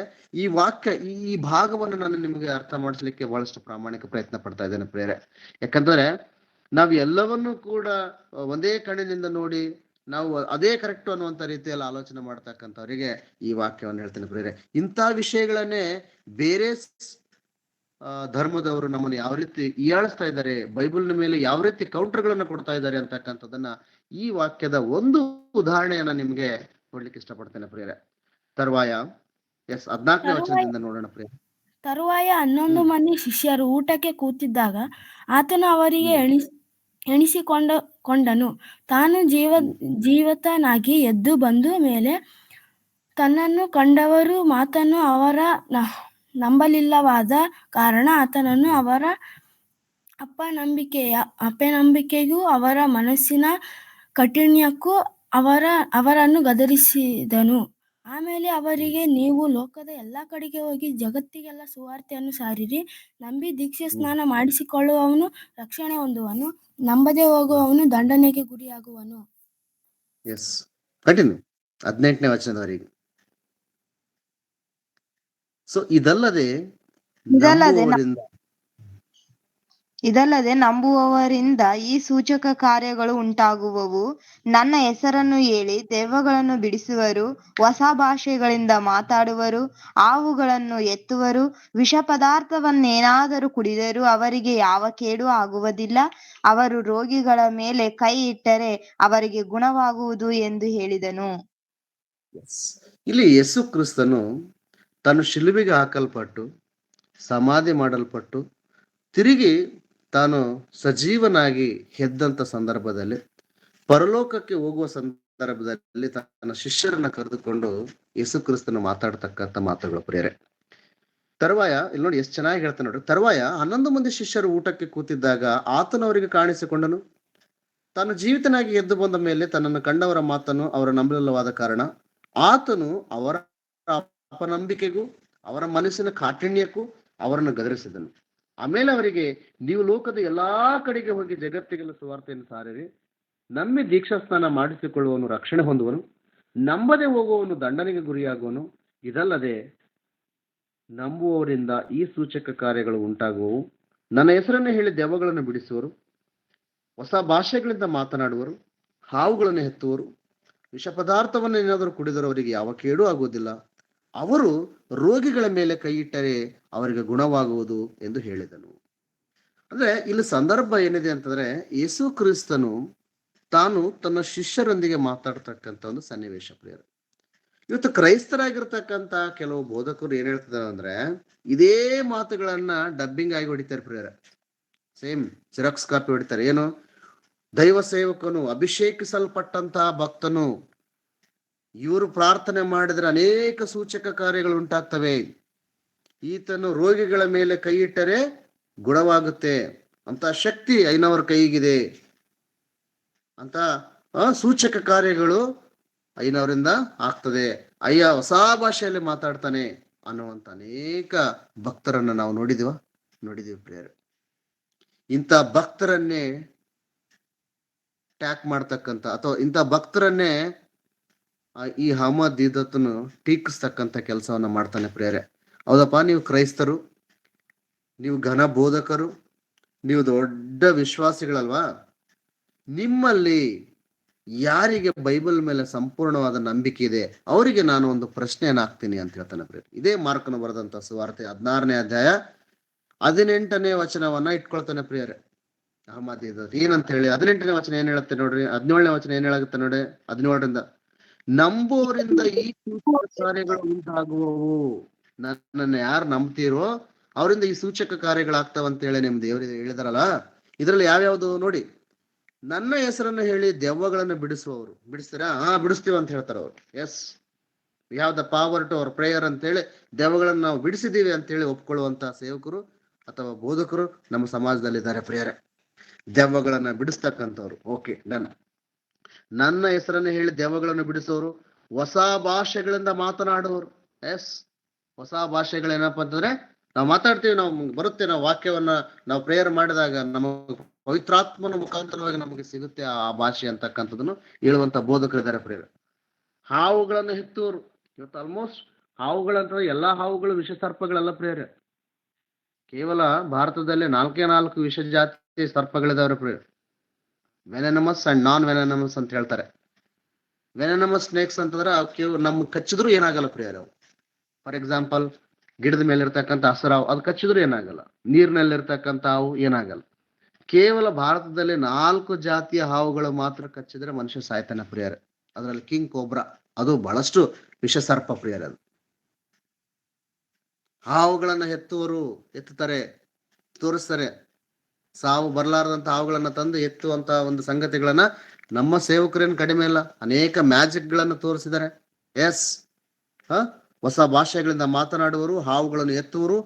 ಈ ವಾಕ್ಯ, ಈ ಭಾಗವನ್ನು ನಾನು ನಿಮಗೆ ಅರ್ಥ ಮಾಡಿಸ್ಲಿಕ್ಕೆ ಬಹಳಷ್ಟು ಪ್ರಾಮಾಣಿಕ ಪ್ರಯತ್ನ ಪಡ್ತಾ ಇದ್ದೇನೆ ಪ್ರಿಯರೇ. ಯಾಕಂದ್ರೆ ನಾವು ಎಲ್ಲವನ್ನೂ ಕೂಡ ಒಂದೇ ಕಣ್ಣಿನಿಂದ ನೋಡಿ ನಾವು ಅದೇ ಕರೆಕ್ಟ್ ಅನ್ನುವಂಥ ರೀತಿಯಲ್ಲಿ ಆಲೋಚನೆ ಮಾಡ್ತಕ್ಕಂಥವರಿಗೆ ಈ ವಾಕ್ಯವನ್ನು ಹೇಳ್ತೇನೆ ಪ್ರಿಯರೇ. ಇಂಥ ವಿಷಯಗಳನ್ನೇ ಬೇರೆ ಧರ್ಮದವರು ನಮ್ಮನ್ನು ಯಾವ ರೀತಿ ಹೀಯಾಳಿಸ್ತಾ ಇದ್ದಾರೆ, ಬೈಬಲ್ನ ಮೇಲೆ ಯಾವ ರೀತಿ ಕೌಂಟರ್ಗಳನ್ನ ಕೊಡ್ತಾ ಇದ್ದಾರೆ ಅಂತಕ್ಕಂಥದ್ದನ್ನ ಈ ವಾಕ್ಯದ ಒಂದು ಉದಾಹರಣೆಯನ್ನ ನಿಮ್ಗೆ ಕೊಡ್ಲಿಕ್ಕೆ ಇಷ್ಟಪಡ್ತೇನೆ ಪ್ರಿಯರೇ. ತರುವಾಯ 14ನೇ ವಚನದಿಂದ ನೋಡೋಣ ಪ್ರಿಯ. ತರುವಾಯ 11 ಮಂದಿ ಶಿಷ್ಯರು ಊಟಕ್ಕೆ ಕೂತಿದ್ದಾಗ ಆತನು ಅವರಿಗೆ ಎಣಿಸಿಕೊಂಡನು. ತಾನು ಜೀವಿತನಾಗಿ ಎದ್ದು ಬಂದ ಮೇಲೆ ತನ್ನನ್ನು ಕಂಡವರು ಮಾತನ್ನು ಅವರ ನಂಬಲಿಲ್ಲವಾದ ಕಾರಣ ಆತನನ್ನು ಅವರ ಅಪನಂಬಿಕೆಗೂ ಅವರ ಮನಸ್ಸಿನ ಕಾಠಿಣ್ಯಕ್ಕೂ ಅವರನ್ನು ಗದರಿಸಿದನು. ಆಮೇಲೆ ಅವರಿಗೆ, ನೀವು ಲೋಕದ ಎಲ್ಲಾ ಕಡೆಗೆ ಹೋಗಿ ಜಗತ್ತಿಗೆಲ್ಲ ಸುವಾರ್ತೆಯನ್ನು ಸಾರಿರಿ. ನಂಬಿ ದೀಕ್ಷೆ ಸ್ನಾನ ಮಾಡಿಸಿಕೊಳ್ಳುವವನು ರಕ್ಷಣೆ ಹೊಂದುವನು, ನಂಬದೆ ಹೋಗುವವನು ದಂಡನೆಗೆ ಗುರಿಯಾಗುವನು. 18ನೇ ವಚನದವರೆಗೆ. ಸೊ ಇದಲ್ಲದೆ ನಂಬುವವರಿಂದ ಈ ಸೂಚಕ ಕಾರ್ಯಗಳು ಉಂಟಾಗುವವು. ನನ್ನ ಹೆಸರನ್ನು ಹೇಳಿ ದೆವ್ವಗಳನ್ನು ಬಿಡಿಸುವರು, ಹೊಸ ಭಾಷೆಗಳಿಂದ ಮಾತಾಡುವರು, ಹಾವುಗಳನ್ನು ಎತ್ತುವರು, ವಿಷ ಪದಾರ್ಥವನ್ನೇನಾದರೂ ಕುಡಿದರೂ ಅವರಿಗೆ ಯಾವ ಕೇಡು ಆಗುವುದಿಲ್ಲ. ಅವರು ರೋಗಿಗಳ ಮೇಲೆ ಕೈ ಇಟ್ಟರೆ ಅವರಿಗೆ ಗುಣವಾಗುವುದು ಎಂದು ಹೇಳಿದನು. ಇಲ್ಲಿ ಯೇಸು ಕ್ರಿಸ್ತನು ತಾನು ಶಿಲುಬೆಗೆ ಹಾಕಲ್ಪಟ್ಟು ಸಮಾಧಿ ಮಾಡಲ್ಪಟ್ಟು ತಿರುಗಿ ತಾನು ಸಜೀವನಾಗಿ ಎದ್ದಂತ ಸಂದರ್ಭದಲ್ಲಿ, ಪರಲೋಕಕ್ಕೆ ಹೋಗುವ ಸಂದರ್ಭದಲ್ಲಿ ತನ್ನ ಶಿಷ್ಯರನ್ನ ಕರೆದುಕೊಂಡು ಯೇಸು ಕ್ರಿಸ್ತನು ಮಾತಾಡ್ತಕ್ಕಂಥ ಮಾತುಗಳು ಪ್ರಿಯರೇ. ತರುವಾಯ ಇಲ್ಲಿ ನೋಡಿ ಎಷ್ಟು ಚೆನ್ನಾಗಿ ಹೇಳ್ತಾನೆ ನೋಡ್ರಿ. ತರುವಾಯ 11 ಮಂದಿ ಶಿಷ್ಯರು ಊಟಕ್ಕೆ ಕೂತಿದ್ದಾಗ ಆತನು ಅವರಿಗೆ ಕಾಣಿಸಿಕೊಂಡನು. ತಾನು ಜೀವಿತನಾಗಿ ಎದ್ದು ಬಂದ ಮೇಲೆ ತನ್ನನ್ನು ಕಂಡವರ ಮಾತನ್ನು ಅವರ ನಂಬಲಿಲ್ಲವಾದ ಕಾರಣ ಆತನು ಅವರ ಅಪನಂಬಿಕೆಗೂ ಅವರ ಮನಸ್ಸಿನ ಕಾಠಿಣ್ಯಕ್ಕೂ ಅವರನ್ನು ಗದರಿಸಿದನು. ಆಮೇಲೆ ಅವರಿಗೆ, ನೀವು ಲೋಕದ ಎಲ್ಲಾ ಕಡೆಗೆ ಹೋಗಿ ಜಗತ್ತಿಗೆಲ್ಲ ಸುವಾರ್ತೆಯನ್ನು ಸಾರಿರಿ. ನಂಬಿ ದೀಕ್ಷಾಸ್ನಾನ ಮಾಡಿಸಿಕೊಳ್ಳುವವನು ರಕ್ಷಣೆ ಹೊಂದುವನು, ನಂಬದೆ ಹೋಗುವವನು ದಂಡನೆಗೆ ಗುರಿಯಾಗುವನು. ಇದಲ್ಲದೆ ನಂಬುವವರಿಂದ ಈ ಸೂಚಕ ಕಾರ್ಯಗಳು ಉಂಟಾಗುವವು. ನನ್ನ ಹೆಸರನ್ನು ಹೇಳಿ ದೆವ್ವಗಳನ್ನು ಬಿಡಿಸುವರು, ಹೊಸ ಭಾಷೆಗಳಿಂದ ಮಾತನಾಡುವರು, ಹಾವುಗಳನ್ನು ಎತ್ತುವರು, ವಿಷ ಪದಾರ್ಥವನ್ನು ಏನಾದರೂ ಕುಡಿದರೂ ಅವರಿಗೆ ಯಾವ ಕೇಡು ಆಗುವುದಿಲ್ಲ. ಅವರು ರೋಗಿಗಳ ಮೇಲೆ ಕೈ ಇಟ್ಟರೆ ಅವರಿಗೆ ಗುಣವಾಗುವುದು ಎಂದು ಹೇಳಿದನು. ಅಂದ್ರೆ ಇಲ್ಲಿ ಸಂದರ್ಭ ಏನಿದೆ ಅಂತಂದ್ರೆ, ಯೇಸು ಕ್ರಿಸ್ತನು ತಾನು ತನ್ನ ಶಿಷ್ಯರೊಂದಿಗೆ ಮಾತಾಡ್ತಕ್ಕಂಥ ಒಂದು ಸನ್ನಿವೇಶ ಪ್ರಿಯರು. ಇವತ್ತು ಕ್ರೈಸ್ತರಾಗಿರ್ತಕ್ಕಂಥ ಕೆಲವು ಬೋಧಕರು ಏನ್ ಹೇಳ್ತಿದ್ದಾರೆ ಅಂದ್ರೆ, ಇದೇ ಮಾತುಗಳನ್ನ ಡಬ್ಬಿಂಗ್ ಆಗಿ ಹೊಡಿತಾರೆ ಪ್ರಿಯರ. ಸೇಮ್ ಜೆರಾಕ್ಸ್ ಕಾಪಿ ಹೊಡಿತಾರೆ. ಏನು, ದೈವ ಸೇವಕನು, ಅಭಿಷೇಕಿಸಲ್ಪಟ್ಟಂತಹ ಭಕ್ತನು, ಇವರು ಪ್ರಾರ್ಥನೆ ಮಾಡಿದ್ರೆ ಅನೇಕ ಸೂಚಕ ಕಾರ್ಯಗಳು ಉಂಟಾಗ್ತವೆ, ಈತನು ರೋಗಿಗಳ ಮೇಲೆ ಕೈ ಇಟ್ಟರೆ ಗುಣವಾಗುತ್ತೆ ಅಂತ ಶಕ್ತಿ ಐನವರ ಕೈಗಿದೆ ಅಂತ ಸೂಚಕ ಕಾರ್ಯಗಳು ಐನವರಿಂದ ಆಗ್ತದೆ. ಅಯ್ಯ ಹೊಸ ಭಾಷೆಯಲ್ಲಿ ಮಾತಾಡ್ತಾನೆ, ಅನ್ನುವಂತ ಅನೇಕ ಭಕ್ತರನ್ನ ನಾವು ನೋಡಿದೀವಿ ಪ್ರಿಯರೇ. ಇಂಥ ಭಕ್ತರನ್ನೇ ಟ್ಯಾಕ್ ಮಾಡ್ತಕ್ಕಂಥ ಅಥವಾ ಇಂಥ ಭಕ್ತರನ್ನೇ ಈ ಅಹಮದ್ ದೀದತ್ನು ಟೀಕಿಸ್ತಕ್ಕಂಥ ಕೆಲಸವನ್ನ ಮಾಡ್ತಾನೆ ಪ್ರಿಯರೇ. ಹೌದಪ್ಪ, ನೀವು ಕ್ರೈಸ್ತರು, ನೀವು ಘನ ಬೋಧಕರು, ನೀವು ದೊಡ್ಡ ವಿಶ್ವಾಸಿಗಳಲ್ವಾ, ನಿಮ್ಮಲ್ಲಿ ಯಾರಿಗೆ ಬೈಬಲ್ ಮೇಲೆ ಸಂಪೂರ್ಣವಾದ ನಂಬಿಕೆ ಇದೆ ಅವರಿಗೆ ನಾನು ಒಂದು ಪ್ರಶ್ನೆಯನ್ನ ಹಾಕ್ತೀನಿ ಅಂತ ಹೇಳ್ತಾನೆ ಪ್ರಿಯರೇ. ಇದೇ ಮಾರ್ಕನು ಬರೆದಂತ ಸುವಾರ್ತೆ 16ನೇ ಅಧ್ಯಾಯ 18ನೇ ವಚನವನ್ನ ಇಟ್ಕೊಳ್ತಾನೆ ಪ್ರಿಯರೇ. ಅಹಮದ್ ದೀದತ್ ಏನಂತ ಹೇಳಿ 18ನೇ ವಚನ ಏನ್ ಹೇಳುತ್ತೆ ನೋಡ್ರಿ. 17ನೇ ವಚನ ಏನ್ ಹೇಳುತ್ತೆ ನೋಡಿ. 17ರಿಂದ, ನಂಬೋರಿಂದ ಈ ಸೂಚಕ ಕಾರ್ಯಗಳು ಉಂಟಾಗುವವು. ನನ್ನನ್ನು ಯಾರು ನಂಬ್ತೀರೋ ಅವರಿಂದ ಈ ಸೂಚಕ ಕಾರ್ಯಗಳಾಗ್ತಾವ ಅಂತ ಹೇಳಿ ನಿಮ್ ದೇವರು ಹೇಳಿದಾರಲ್ಲ. ಇದ್ರಲ್ಲಿ ಯಾವ್ಯಾವ್ದು ನೋಡಿ. ನನ್ನ ಹೆಸರನ್ನು ಹೇಳಿ ದೆವ್ವಗಳನ್ನು ಬಿಡಿಸುವವರು. ಬಿಡಿಸ್ತೀರಾ? ಬಿಡಿಸ್ತೀವಿ ಅಂತ ಹೇಳ್ತಾರ ಅವ್ರು. Yes, we have the power to our prayer ಅಂತ ಹೇಳಿ ದೆವ್ವಗಳನ್ನು ನಾವು ಬಿಡಿಸಿದೀವಿ ಅಂತ ಹೇಳಿ ಒಪ್ಕೊಳ್ಳುವಂತ ಸೇವಕರು ಅಥವಾ ಬೋಧಕರು ನಮ್ಮ ಸಮಾಜದಲ್ಲಿ ಇದ್ದಾರೆ ಪ್ರಿಯರೇ. ದೆವ್ವಗಳನ್ನ ಬಿಡಿಸ್ತಕ್ಕಂಥವ್ರು. Okay, done. ನನ್ನ ಹೆಸರನ್ನು ಹೇಳಿ ದೆವ್ವಗಳನ್ನು ಬಿಡಿಸೋರು, ಹೊಸ ಭಾಷೆಗಳಿಂದ ಮಾತನಾಡುವವರು. ಎಸ್, ಹೊಸ ಭಾಷೆಗಳೇನಪ್ಪ ಅಂತಂದ್ರೆ ನಾವು ಮಾತಾಡ್ತೀವಿ, ನಾವು ಬರುತ್ತೆ, ನಾವು ವಾಕ್ಯವನ್ನ ನಾವು ಪ್ರೇಯರ್ ಮಾಡಿದಾಗ ನಮ್ಮ ಪವಿತ್ರಾತ್ಮನ ಮುಖಾಂತರವಾಗಿ ನಮಗೆ ಸಿಗುತ್ತೆ ಆ ಭಾಷೆ ಅಂತಕ್ಕಂಥದನ್ನು ಹೇಳುವಂತ ಬೋಧಕರಿದ್ದಾರೆ ಪ್ರೇಯರ್. ಹಾವುಗಳನ್ನು ಹೆತ್ತುವರು. ಇವತ್ತು ಆಲ್ಮೋಸ್ಟ್ ಹಾವುಗಳಂತ ಎಲ್ಲಾ ಹಾವುಗಳು ವಿಷ ಸರ್ಪಗಳೆಲ್ಲ ಪ್ರೇಯರ್. ಕೇವಲ ಭಾರತದಲ್ಲಿ 4 ವಿಷ ಜಾತಿ ಸರ್ಪಗಳಿದಾವ್ರೆ ಪ್ರೇಯರ್. ವೆನನಮಸ್ ಅಂಡ್ ನಾನ್ ವೆನನಮಸ್ ಅಂತ ಹೇಳ್ತಾರೆ. ವೆನನಮಸ್ ಸ್ನೇಕ್ಸ್ ಅಂತಂದ್ರೆ ನಮ್ಗೆ ಕಚ್ಚಿದ್ರು ಏನಾಗಲ್ಲ ಪ್ರಿಯರ್. ಅವು ಫಾರ್ ಎಕ್ಸಾಂಪಲ್, ಗಿಡದ ಮೇಲೆ ಇರ್ತಕ್ಕಂಥ ಹಸಿರಾವು ಅದು ಕಚ್ಚಿದ್ರು ಏನಾಗಲ್ಲ, ನೀರಿನಲ್ಲಿರ್ತಕ್ಕಂಥ ಹಾವು ಏನಾಗಲ್ಲ. ಕೇವಲ ಭಾರತದಲ್ಲಿ 4 ಜಾತಿಯ ಹಾವುಗಳು ಮಾತ್ರ ಕಚ್ಚಿದ್ರೆ ಮನುಷ್ಯ ಸಾಯ್ತಾನೆ ಪ್ರಿಯರೇ. ಅದರಲ್ಲಿ ಕಿಂಗ್ ಕೋಬ್ರಾ, ಅದು ಬಹಳಷ್ಟು ವಿಷ ಸರ್ಪ ಪ್ರಿಯರೇ. ಅದು ಹಾವುಗಳನ್ನ ಎತ್ತುತ್ತಾರೆ, ತೋರಿಸ್ತಾರೆ. ಸಾವು ಬರಲಾರದಂತ ಹಾವುಗಳನ್ನ ತಂದು ಎತ್ತುವಂತ ಒಂದು ಸಂಗತಿಗಳನ್ನ ನಮ್ಮ ಸೇವಕರೇನು ಕಡಿಮೆ ಇಲ್ಲ. ಅನೇಕ ಮ್ಯಾಜಿಕ್ ಗಳನ್ನ ತೋರಿಸಿದ್ದಾರೆ. ಎಸ್, ಹೊಸ ಭಾಷೆಗಳಿಂದ ಮಾತನಾಡುವರು, ಹಾವುಗಳನ್ನು ಎತ್ತುವರು,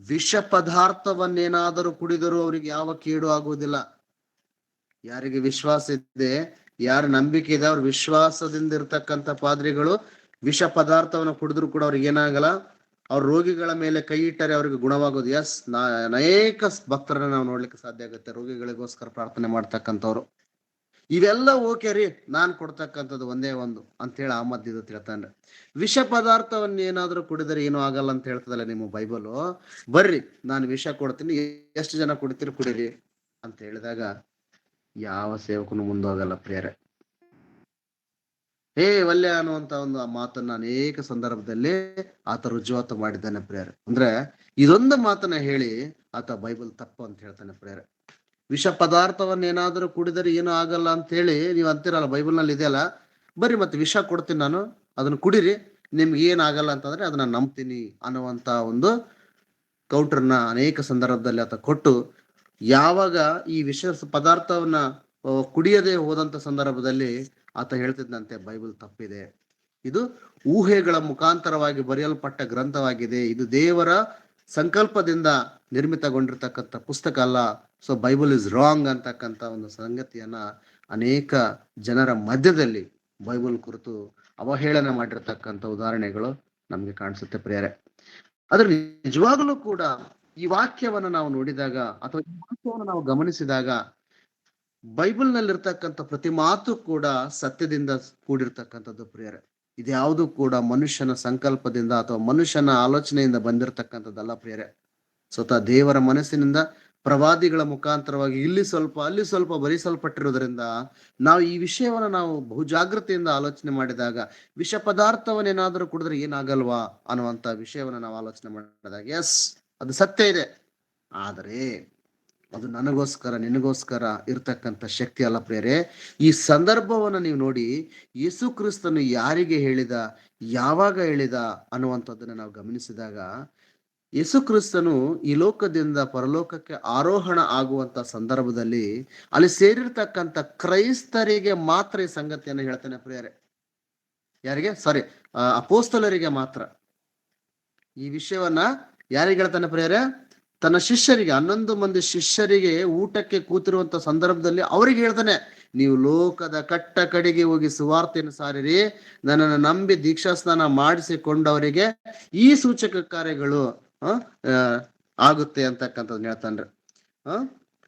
ವಿಷ ಪದಾರ್ಥವನ್ನೇನಾದರೂ ಕುಡಿದರೂ ಅವರಿಗೆ ಯಾವ ಕೇಡು ಆಗುವುದಿಲ್ಲ. ಯಾರಿಗೆ ವಿಶ್ವಾಸ ಇದೆ, ಯಾರ ನಂಬಿಕೆ ಇದೆ, ಅವ್ರ ವಿಶ್ವಾಸದಿಂದ ಇರ್ತಕ್ಕಂಥ ಪಾದ್ರಿಗಳು ವಿಷ ಪದಾರ್ಥವನ್ನು ಕುಡಿದ್ರು ಕೂಡ ಅವ್ರಿಗೆ ಏನಾಗಲ್ಲ. ಅವ್ರ ರೋಗಿಗಳ ಮೇಲೆ ಕೈ ಇಟ್ಟರೆ ಅವ್ರಿಗೆ ಗುಣವಾಗೋದು. ಎಸ್, ಅನೇಕ ಭಕ್ತರನ್ನ ನಾವು ನೋಡ್ಲಿಕ್ಕೆ ಸಾಧ್ಯ ಆಗುತ್ತೆ, ರೋಗಿಗಳಿಗೋಸ್ಕರ ಪ್ರಾರ್ಥನೆ ಮಾಡ್ತಕ್ಕಂಥವ್ರು. ಇವೆಲ್ಲ ಓಕೆ ರೀ, ನಾನ್ ಕೊಡ್ತಕ್ಕಂಥದ್ದು ಒಂದೇ ಒಂದು ಅಂತ ಹೇಳಿ ಅಹಮದ್ ದೀದತ್ ಹೇಳ್ತಾನೆ. ವಿಷ ಪದಾರ್ಥವನ್ನ ಏನಾದ್ರೂ ಕುಡಿದರೆ ಏನೂ ಆಗಲ್ಲ ಅಂತ ಹೇಳ್ತದಲ್ಲ ನಿಮ್ಮ ಬೈಬಲು. ಬರ್ರಿ, ನಾನು ವಿಷ ಕೊಡ್ತೀನಿ, ಎಷ್ಟು ಜನ ಕುಡಿತೀರಿ ಕುಡೀರಿ ಅಂತ ಹೇಳಿದಾಗ ಯಾವ ಸೇವಕನು ಮುಂದೋಗಲ್ಲ ಪ್ರಿಯರೇ. ವಲ್ಯ ಅನ್ನುವಂತ ಒಂದು ಮಾತನ್ನ ಅನೇಕ ಸಂದರ್ಭದಲ್ಲಿ ಆತ ರುಜುವಾತು ಮಾಡಿದ್ದಾನೆ ಪ್ರಿಯರೇ. ಅಂದ್ರೆ ಇದೊಂದು ಮಾತನ್ನ ಹೇಳಿ ಆತ ಬೈಬಲ್ ತಪ್ಪು ಅಂತ ಹೇಳ್ತಾನೆ ಪ್ರಿಯರೇ. ವಿಷ ಪದಾರ್ಥವನ್ನ ಏನಾದ್ರೂ ಕುಡಿದರೆ ಏನೂ ಆಗಲ್ಲ ಅಂತ ಹೇಳಿ ನೀವು ಅಂತೀರಲ್ಲ, ಬೈಬಲ್ ನಲ್ಲಿ ಇದೆಯಲ್ಲ. ಬರ್ರಿ ಮತ್ತೆ ವಿಷ ಕೊಡ್ತೀನಿ ನಾನು, ಅದನ್ನ ಕುಡೀರಿ, ನಿಮ್ಗೆ ಏನಾಗಲ್ಲ ಅಂತಂದ್ರೆ ಅದನ್ನ ನಂಬ್ತೀನಿ ಅನ್ನುವಂತ ಒಂದು ಕೌಂಟರ್ನ ಅನೇಕ ಸಂದರ್ಭದಲ್ಲಿ ಆತ ಕೊಟ್ಟು, ಯಾವಾಗ ಈ ವಿಷ ಪದಾರ್ಥವನ್ನ ಕುಡಿಯದೆ ಹೋದಂತ ಸಂದರ್ಭದಲ್ಲಿ ಆತ ಹೇಳ್ತಿದ್ದಂತೆ ಬೈಬಲ್ ತಪ್ಪಿದೆ, ಇದು ಊಹೆಗಳ ಮುಖಾಂತರವಾಗಿ ಬರೆಯಲ್ಪಟ್ಟ ಗ್ರಂಥವಾಗಿದೆ, ಇದು ದೇವರ ಸಂಕಲ್ಪದಿಂದ ನಿರ್ಮಿತಗೊಂಡಿರ್ತಕ್ಕಂಥ ಪುಸ್ತಕ ಅಲ್ಲ, ಸೊ ಬೈಬಲ್ ಇಸ್ ರಾಂಗ್ ಅಂತಕ್ಕಂಥ ಒಂದು ಸಂಗತಿಯನ್ನ ಅನೇಕ ಜನರ ಮಧ್ಯದಲ್ಲಿ ಬೈಬಲ್ ಕುರಿತು ಅವಹೇಳನ ಮಾಡಿರ್ತಕ್ಕಂಥ ಉದಾಹರಣೆಗಳು ನಮ್ಗೆ ಕಾಣಿಸುತ್ತೆ ಪ್ರಿಯರೇ. ಆದ್ರೆ ನಿಜವಾಗಲೂ ಕೂಡ ಈ ವಾಕ್ಯವನ್ನ ನಾವು ನೋಡಿದಾಗ ಅಥವಾ ಈ ವಾಕ್ಯವನ್ನು ನಾವು ಗಮನಿಸಿದಾಗ ಬೈಬಲ್ ನಲ್ಲಿರ್ತಕ್ಕಂಥ ಪ್ರತಿ ಮಾತು ಕೂಡ ಸತ್ಯದಿಂದ ಕೂಡಿರ್ತಕ್ಕಂಥದ್ದು ಪ್ರಿಯರೇ. ಇದ್ಯಾವುದು ಕೂಡ ಮನುಷ್ಯನ ಸಂಕಲ್ಪದಿಂದ ಅಥವಾ ಮನುಷ್ಯನ ಆಲೋಚನೆಯಿಂದ ಬಂದಿರತಕ್ಕಂಥದ್ದಲ್ಲ ಪ್ರಿಯರೇ. ಸ್ವತಃ ದೇವರ ಮನಸ್ಸಿನಿಂದ ಪ್ರವಾದಿಗಳ ಮುಖಾಂತರವಾಗಿ ಇಲ್ಲಿ ಸ್ವಲ್ಪ ಅಲ್ಲಿ ಸ್ವಲ್ಪ ಬರೆಸಲ್ಪಟ್ಟಿರೋದ್ರಿಂದ ನಾವು ಈ ವಿಷಯವನ್ನ ನಾವು ಬಹು ಜಾಗೃತಿಯಿಂದ ಆಲೋಚನೆ ಮಾಡಿದಾಗ ವಿಷ ಪದಾರ್ಥವನ್ನೇನಾದ್ರೂ ಕುಡಿದ್ರೆ ಏನಾಗಲ್ವಾ ಅನ್ನುವಂತ ವಿಷಯವನ್ನ ನಾವು ಆಲೋಚನೆ ಮಾಡಿದಾಗ ಎಸ್, ಅದು ಸತ್ಯ ಇದೆ. ಆದರೆ ಅದು ನನಗೋಸ್ಕರ ನಿನಗೋಸ್ಕರ ಇರ್ತಕ್ಕಂಥ ಶಕ್ತಿ ಅಲ್ಲ ಪ್ರಿಯರೇ. ಈ ಸಂದರ್ಭವನ್ನ ನೀವು ನೋಡಿ, ಯೇಸು ಕ್ರಿಸ್ತನು ಯಾರಿಗೆ ಹೇಳಿದ, ಯಾವಾಗ ಹೇಳಿದ ಅನ್ನುವಂಥದ್ದನ್ನ ನಾವು ಗಮನಿಸಿದಾಗ, ಯೇಸು ಕ್ರಿಸ್ತನು ಈ ಲೋಕದಿಂದ ಪರಲೋಕಕ್ಕೆ ಆರೋಹಣ ಆಗುವಂತ ಸಂದರ್ಭದಲ್ಲಿ ಅಲ್ಲಿ ಸೇರಿರ್ತಕ್ಕಂಥ ಕ್ರೈಸ್ತರಿಗೆ ಮಾತ್ರ ಈ ಸಂಗತಿಯನ್ನು ಹೇಳ್ತಾನೆ ಪ್ರಿಯರೇ. ಯಾರಿಗೆ? ಸಾರಿ, ಅಪೋಸ್ತಲರಿಗೆ ಮಾತ್ರ ಈ ವಿಷಯವನ್ನ ಯಾರಿಗೆ ಹೇಳ್ತಾನೆ ಪ್ರಿಯರೇ? ತನ್ನ ಶಿಷ್ಯರಿಗೆ 11 ಮಂದಿ ಶಿಷ್ಯರಿಗೆ ಊಟಕ್ಕೆ ಕೂತಿರುವಂತ ಸಂದರ್ಭದಲ್ಲಿ ಅವ್ರಿಗೆ ಹೇಳ್ತಾನೆ, ನೀವು ಲೋಕದ ಕಟ್ಟ ಕಡೆಗೆ ಹೋಗಿ ಸುವಾರ್ತೆಯನ್ನು ಸಾರಿರಿ, ನನ್ನನ್ನು ನಂಬಿ ದೀಕ್ಷಾ ಸ್ನಾನ ಮಾಡಿಸಿಕೊಂಡವರಿಗೆ ಈ ಸೂಚಕ ಕಾರ್ಯಗಳು ಆಗುತ್ತೆ ಅಂತಕ್ಕಂಥದ್ದು ಹೇಳ್ತಾನ್ರಿ.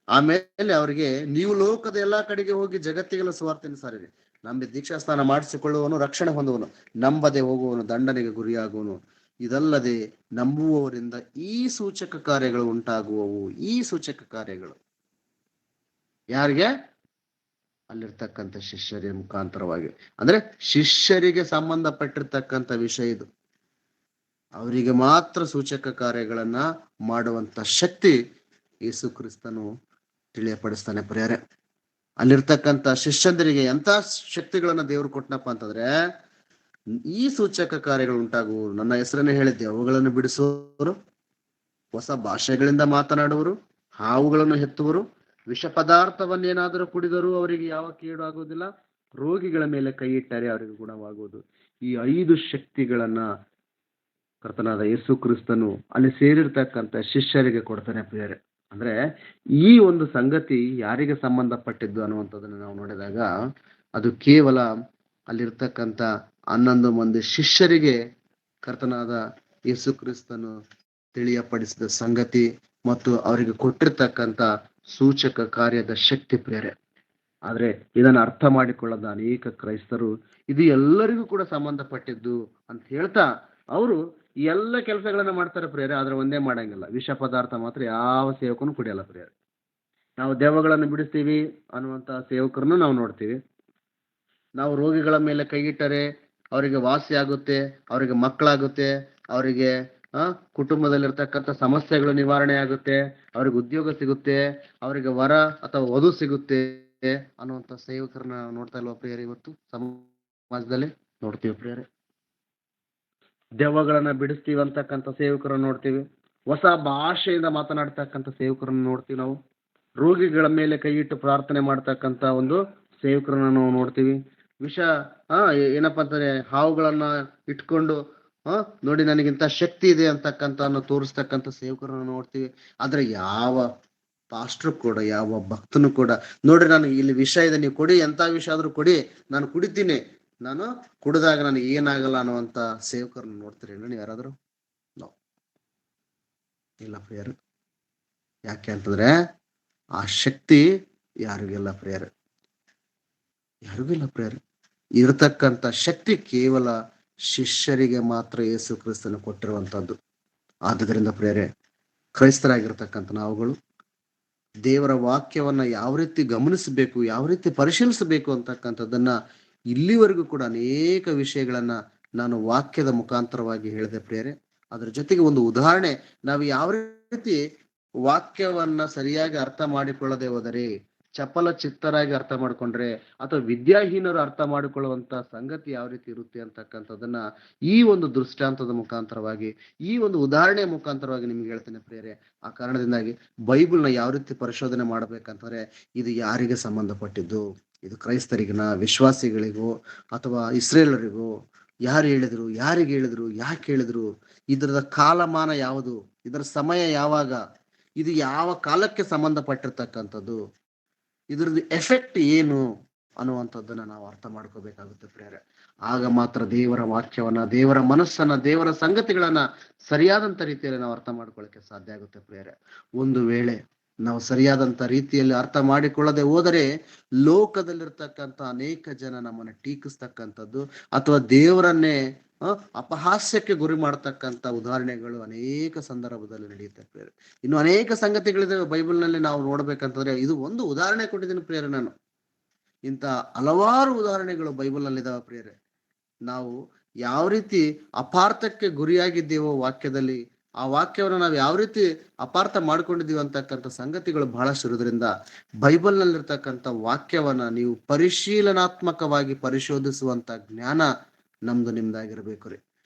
ಆಮೇಲೆ ಅವ್ರಿಗೆ, ನೀವು ಲೋಕದ ಎಲ್ಲಾ ಕಡೆಗೆ ಹೋಗಿ ಜಗತ್ತಿಗೆಲ್ಲ ಸುವಾರ್ತೆಯನ್ನು ಸಾರಿರಿ, ನಂಬಿ ದೀಕ್ಷಾ ಸ್ನಾನ ಮಾಡಿಸಿಕೊಳ್ಳುವವನು ರಕ್ಷಣೆ ಹೊಂದುವನು, ನಂಬದೆ ಹೋಗುವವನು ದಂಡನೆಗೆ ಗುರಿಯಾಗುವನು. ಇದಲ್ಲದೆ ನಂಬುವವರಿಂದ ಈ ಸೂಚಕ ಕಾರ್ಯಗಳು ಉಂಟಾಗುವವು. ಈ ಸೂಚಕ ಕಾರ್ಯಗಳು ಯಾರಿಗೆ? ಅಲ್ಲಿರ್ತಕ್ಕಂಥ ಶಿಷ್ಯರ ಮುಖಾಂತರವಾಗಿ. ಅಂದ್ರೆ ಶಿಷ್ಯರಿಗೆ ಸಂಬಂಧಪಟ್ಟಿರ್ತಕ್ಕಂಥ ವಿಷಯ ಇದು. ಅವರಿಗೆ ಮಾತ್ರ ಸೂಚಕ ಕಾರ್ಯಗಳನ್ನ ಮಾಡುವಂತ ಶಕ್ತಿ ಯೇಸು ಕ್ರಿಸ್ತನು ತಿಳಿಯಪಡಿಸ್ತಾನೆ ಪ್ರಿಯರೇ. ಅಲ್ಲಿರ್ತಕ್ಕಂಥ ಶಿಷ್ಯಂದರಿಗೆ ಎಂತ ಶಕ್ತಿಗಳನ್ನ ದೇವರು ಕೊಟ್ಟನಪ್ಪ ಅಂತಂದ್ರೆ, ಈ ಸೂಚಕ ಕಾರ್ಯಗಳು ಉಂಟಾಗುವರು, ನನ್ನ ಹೆಸರನ್ನು ಹೇಳಿದ್ದೆ, ಅವುಗಳನ್ನು ಬಿಡಿಸುವವರು, ಹೊಸ ಭಾಷೆಗಳಿಂದ ಮಾತನಾಡುವರು, ಹಾವುಗಳನ್ನು ಹೆತ್ತುವರು, ವಿಷ ಪದಾರ್ಥವನ್ನೇನಾದರೂ ಕುಡಿದರೂ ಅವರಿಗೆ ಯಾವ ಕೇಡು ಆಗುವುದಿಲ್ಲ, ರೋಗಿಗಳ ಮೇಲೆ ಕೈ ಇಟ್ಟರೆ ಅವರಿಗೆ ಗುಣವಾಗುವುದು. ಈ 5 ಶಕ್ತಿಗಳನ್ನ ಕರ್ತನಾದ ಯೇಸು ಕ್ರಿಸ್ತನು ಅಲ್ಲಿ ಸೇರಿರ್ತಕ್ಕಂಥ ಶಿಷ್ಯರಿಗೆ ಕೊಡ್ತಾನೆ ಪ್ರಿಯರೇ. ಅಂದ್ರೆ ಈ ಒಂದು ಸಂಗತಿ ಯಾರಿಗೆ ಸಂಬಂಧಪಟ್ಟಿದ್ದು ಅನ್ನುವಂಥದ್ದನ್ನು ನಾವು ನೋಡಿದಾಗ, ಅದು ಕೇವಲ ಅಲ್ಲಿರ್ತಕ್ಕಂಥ 11 ಮಂದಿ ಶಿಷ್ಯರಿಗೆ ಕರ್ತನಾದ ಯೇಸು ಕ್ರಿಸ್ತನು ತಿಳಿಯಪಡಿಸಿದ ಸಂಗತಿ ಮತ್ತು ಅವರಿಗೆ ಕೊಟ್ಟಿರ್ತಕ್ಕಂಥ ಸೂಚಕ ಕಾರ್ಯದ ಶಕ್ತಿ ಪ್ರಿಯರೇ. ಆದ್ರೆ ಇದನ್ನು ಅರ್ಥ ಮಾಡಿಕೊಳ್ಳದ ಅನೇಕ ಕ್ರೈಸ್ತರು ಇದು ಎಲ್ಲರಿಗೂ ಕೂಡ ಸಂಬಂಧಪಟ್ಟಿದ್ದು ಅಂತ ಹೇಳ್ತಾ ಅವರು ಎಲ್ಲ ಕೆಲಸಗಳನ್ನ ಮಾಡ್ತಾರೆ ಪ್ರಿಯರೇ. ಆದ್ರೆ ಒಂದೇ ಮಾಡಂಗಿಲ್ಲ, ವಿಷ ಪದಾರ್ಥ ಮಾತ್ರ ಯಾವ ಸೇವಕನು ಕುಡಿಯಲ್ಲ ಪ್ರಿಯರೇ. ನಾವು ದೆವ್ವಗಳನ್ನು ಬಿಡಿಸ್ತೀವಿ ಅನ್ನುವಂತ ಸೇವಕರನ್ನು ನಾವು ನೋಡ್ತೀವಿ. ನಾವು ರೋಗಿಗಳ ಮೇಲೆ ಕೈಗಿಟ್ಟರೆ ಅವರಿಗೆ ವಾಸಿ ಆಗುತ್ತೆ, ಅವರಿಗೆ ಮಕ್ಕಳಾಗುತ್ತೆ, ಅವರಿಗೆ ಕುಟುಂಬದಲ್ಲಿರ್ತಕ್ಕಂಥ ಸಮಸ್ಯೆಗಳು ನಿವಾರಣೆ ಆಗುತ್ತೆ, ಅವ್ರಿಗೆ ಉದ್ಯೋಗ ಸಿಗುತ್ತೆ, ಅವರಿಗೆ ವರ ಅಥವಾ ವಧು ಸಿಗುತ್ತೆ ಅನ್ನುವಂಥ ಸೇವಕರನ್ನ ನೋಡ್ತಾ ಇಲ್ವಾ ಪ್ರಿಯರೇ? ಇವತ್ತು ಸಮಾಜದಲ್ಲಿ ನೋಡ್ತೀವಿ ಪ್ರಿಯರೇ. ದೆವ್ವಗಳನ್ನ ಬಿಡಿಸ್ತೀವಿ ಅಂತಕ್ಕಂಥ ಸೇವಕರನ್ನು ನೋಡ್ತೀವಿ, ಹೊಸ ಭಾಷೆಯಿಂದ ಮಾತನಾಡ್ತಕ್ಕಂಥ ಸೇವಕರನ್ನು ನೋಡ್ತೀವಿ, ನಾವು ರೋಗಿಗಳ ಮೇಲೆ ಕೈ ಇಟ್ಟು ಪ್ರಾರ್ಥನೆ ಮಾಡ್ತಕ್ಕಂಥ ಒಂದು ಸೇವಕರನ್ನ ನಾವು ನೋಡ್ತೀವಿ. ವಿಷ ಏನಪ್ಪಾ ಅಂತಂದ್ರೆ ಹಾವುಗಳನ್ನ ಇಟ್ಕೊಂಡು ನೋಡಿ ನನಗಿಂತ ಶಕ್ತಿ ಇದೆ ಅಂತಕ್ಕಂಥ ತೋರಿಸ್ತಕ್ಕಂಥ ಸೇವಕರನ್ನ ನೋಡ್ತೀವಿ. ಆದ್ರೆ ಯಾವ ಪಾಸ್ಟ್ರು ಕೂಡ, ಯಾವ ಭಕ್ತನು ಕೂಡ, ನೋಡ್ರಿ ನನಗೆ ಇಲ್ಲಿ ವಿಷ ಇದೆ, ನೀವು ಕೊಡಿ, ಎಂತ ವಿಷ ಆದ್ರೂ ಕೊಡಿ, ನಾನು ಕುಡಿತೀನಿ, ನಾನು ಕುಡಿದಾಗ ನನಗೆ ಏನಾಗಲ್ಲ ಅನ್ನುವಂತ ಸೇವಕರನ್ನ ನೋಡ್ತೀರಿ ನೀವು ಯಾರಾದ್ರೂ? ಇಲ್ಲ ಪ್ರಿಯರು. ಯಾಕೆ ಅಂತಂದ್ರೆ ಆ ಶಕ್ತಿ ಯಾರಿಗಿಲ್ಲ ಪ್ರಿಯರು, ಯಾರಿಗಿಲ್ಲ ಪ್ರಿಯರು. ಇರತಕ್ಕಂಥ ಶಕ್ತಿ ಕೇವಲ ಶಿಷ್ಯರಿಗೆ ಮಾತ್ರ ಯೇಸು ಕ್ರಿಸ್ತನು ಕೊಟ್ಟಿರುವಂತದ್ದು. ಆದುದರಿಂದ ಪ್ರಿಯರೇ, ಕ್ರೈಸ್ತರಾಗಿರ್ತಕ್ಕಂಥ ನಾವುಗಳು ದೇವರ ವಾಕ್ಯವನ್ನ ಯಾವ ರೀತಿ ಗಮನಿಸಬೇಕು, ಯಾವ ರೀತಿ ಪರಿಶೀಲಿಸಬೇಕು ಅಂತಕ್ಕಂಥದ್ದನ್ನ ಇಲ್ಲಿವರೆಗೂ ಕೂಡ ಅನೇಕ ವಿಷಯಗಳನ್ನ ನಾನು ವಾಕ್ಯದ ಮುಖಾಂತರವಾಗಿ ಹೇಳಿದೆ ಪ್ರಿಯರೇ. ಅದರ ಜೊತೆಗೆ ಒಂದು ಉದಾಹರಣೆ, ನಾವು ಯಾವ ರೀತಿ ವಾಕ್ಯವನ್ನ ಸರಿಯಾಗಿ ಅರ್ಥ ಮಾಡಿಕೊಳ್ಳದೆ ಹೋದರೆ, ಚಪಲ ಚಿತ್ತರಾಗಿ ಅರ್ಥ ಮಾಡ್ಕೊಂಡ್ರೆ ಅಥವಾ ವಿದ್ಯಾಹೀನರು ಅರ್ಥ ಮಾಡಿಕೊಳ್ಳುವಂತ ಸಂಗತಿ ಯಾವ ರೀತಿ ಇರುತ್ತೆ ಅಂತಕ್ಕಂಥದ್ದನ್ನ ಈ ಒಂದು ದೃಷ್ಟಾಂತದ ಮುಖಾಂತರವಾಗಿ, ಈ ಒಂದು ಉದಾಹರಣೆಯ ಮುಖಾಂತರವಾಗಿ ನಿಮ್ಗೆ ಹೇಳ್ತೇನೆ ಪ್ರಿಯರೇ. ಆ ಕಾರಣದಿಂದಾಗಿ ಬೈಬಲ್ನ ಯಾವ ರೀತಿ ಪರಿಶೋಧನೆ ಮಾಡ್ಬೇಕಂತಂದ್ರೆ, ಇದು ಯಾರಿಗೆ ಸಂಬಂಧಪಟ್ಟಿದ್ದು, ಇದು ಕ್ರೈಸ್ತರಿಗಿನ, ವಿಶ್ವಾಸಿಗಳಿಗೂ ಅಥವಾ ಇಸ್ರೇಲರಿಗೂ, ಯಾರು ಹೇಳಿದ್ರು, ಯಾರಿಗೆ ಹೇಳಿದ್ರು, ಯಾಕೆ ಹೇಳಿದ್ರು, ಇದರದ ಕಾಲಮಾನ ಯಾವುದು, ಇದರ ಸಮಯ ಯಾವಾಗ, ಇದು ಯಾವ ಕಾಲಕ್ಕೆ ಸಂಬಂಧಪಟ್ಟಿರ್ತಕ್ಕಂಥದ್ದು, ಇದ್ರದ್ದು ಎಫೆಕ್ಟ್ ಏನು ಅನ್ನುವಂಥದ್ದನ್ನ ನಾವು ಅರ್ಥ ಮಾಡ್ಕೋಬೇಕಾಗುತ್ತೆ ಪ್ರಿಯರೇ. ಆಗ ಮಾತ್ರ ದೇವರ ವಾಕ್ಯವನ್ನ, ದೇವರ ಮನಸ್ಸನ್ನ, ದೇವರ ಸಂಗತಿಗಳನ್ನ ಸರಿಯಾದಂತ ರೀತಿಯಲ್ಲಿ ನಾವು ಅರ್ಥ ಮಾಡ್ಕೊಳ್ಳಿಕ್ಕೆ ಸಾಧ್ಯ ಆಗುತ್ತೆ ಪ್ರಿಯರೇ. ಒಂದು ವೇಳೆ ನಾವು ಸರಿಯಾದಂತ ರೀತಿಯಲ್ಲಿ ಅರ್ಥ ಮಾಡಿಕೊಳ್ಳದೆ ಹೋದರೆ ಲೋಕದಲ್ಲಿರ್ತಕ್ಕಂಥ ಅನೇಕ ಜನ ನಮ್ಮನ್ನ ಟೀಕಿಸ್ತಕ್ಕಂಥದ್ದು ಅಥವಾ ದೇವರನ್ನೇ ಅಪಹಾಸ್ಯಕ್ಕೆ ಗುರಿ ಮಾಡ್ತಕ್ಕಂಥ ಉದಾಹರಣೆಗಳು ಅನೇಕ ಸಂದರ್ಭದಲ್ಲಿ ನಡೆಯುತ್ತೆ ಪ್ರಿಯರೇ. ಇನ್ನು ಅನೇಕ ಸಂಗತಿಗಳಿದಾವೆ ಬೈಬಲ್ನಲ್ಲಿ ನಾವು ನೋಡ್ಬೇಕಂತಂದ್ರೆ, ಇದು ಒಂದು ಉದಾಹರಣೆ ಕೊಟ್ಟಿದ್ದೀನಿ ಪ್ರಿಯರೇ. ನಾನು ಇಂಥ ಹಲವಾರು ಉದಾಹರಣೆಗಳು ಬೈಬಲ್ನಲ್ಲಿ ಇದಾವೆ ಪ್ರಿಯರೇ. ನಾವು ಯಾವ ರೀತಿ ಅಪಾರ್ಥಕ್ಕೆ ಗುರಿಯಾಗಿದ್ದೇವೋ ವಾಕ್ಯದಲ್ಲಿ, ಆ ವಾಕ್ಯವನ್ನು ನಾವು ಯಾವ ರೀತಿ ಅಪಾರ್ಥ ಮಾಡ್ಕೊಂಡಿದ್ದೀವಿ ಅಂತಕ್ಕಂಥ ಸಂಗತಿಗಳು ಬಹಳಷ್ಟು ಇರೋದ್ರಿಂದ ಬೈಬಲ್ನಲ್ಲಿರ್ತಕ್ಕಂಥ ವಾಕ್ಯವನ್ನ ನೀವು ಪರಿಶೀಲನಾತ್ಮಕವಾಗಿ ಪರಿಶೋಧಿಸುವಂತ ಜ್ಞಾನ ನಮ್ದು ನಿಮ್ದಾಗಿರ್ಬೇಕು ರೀ.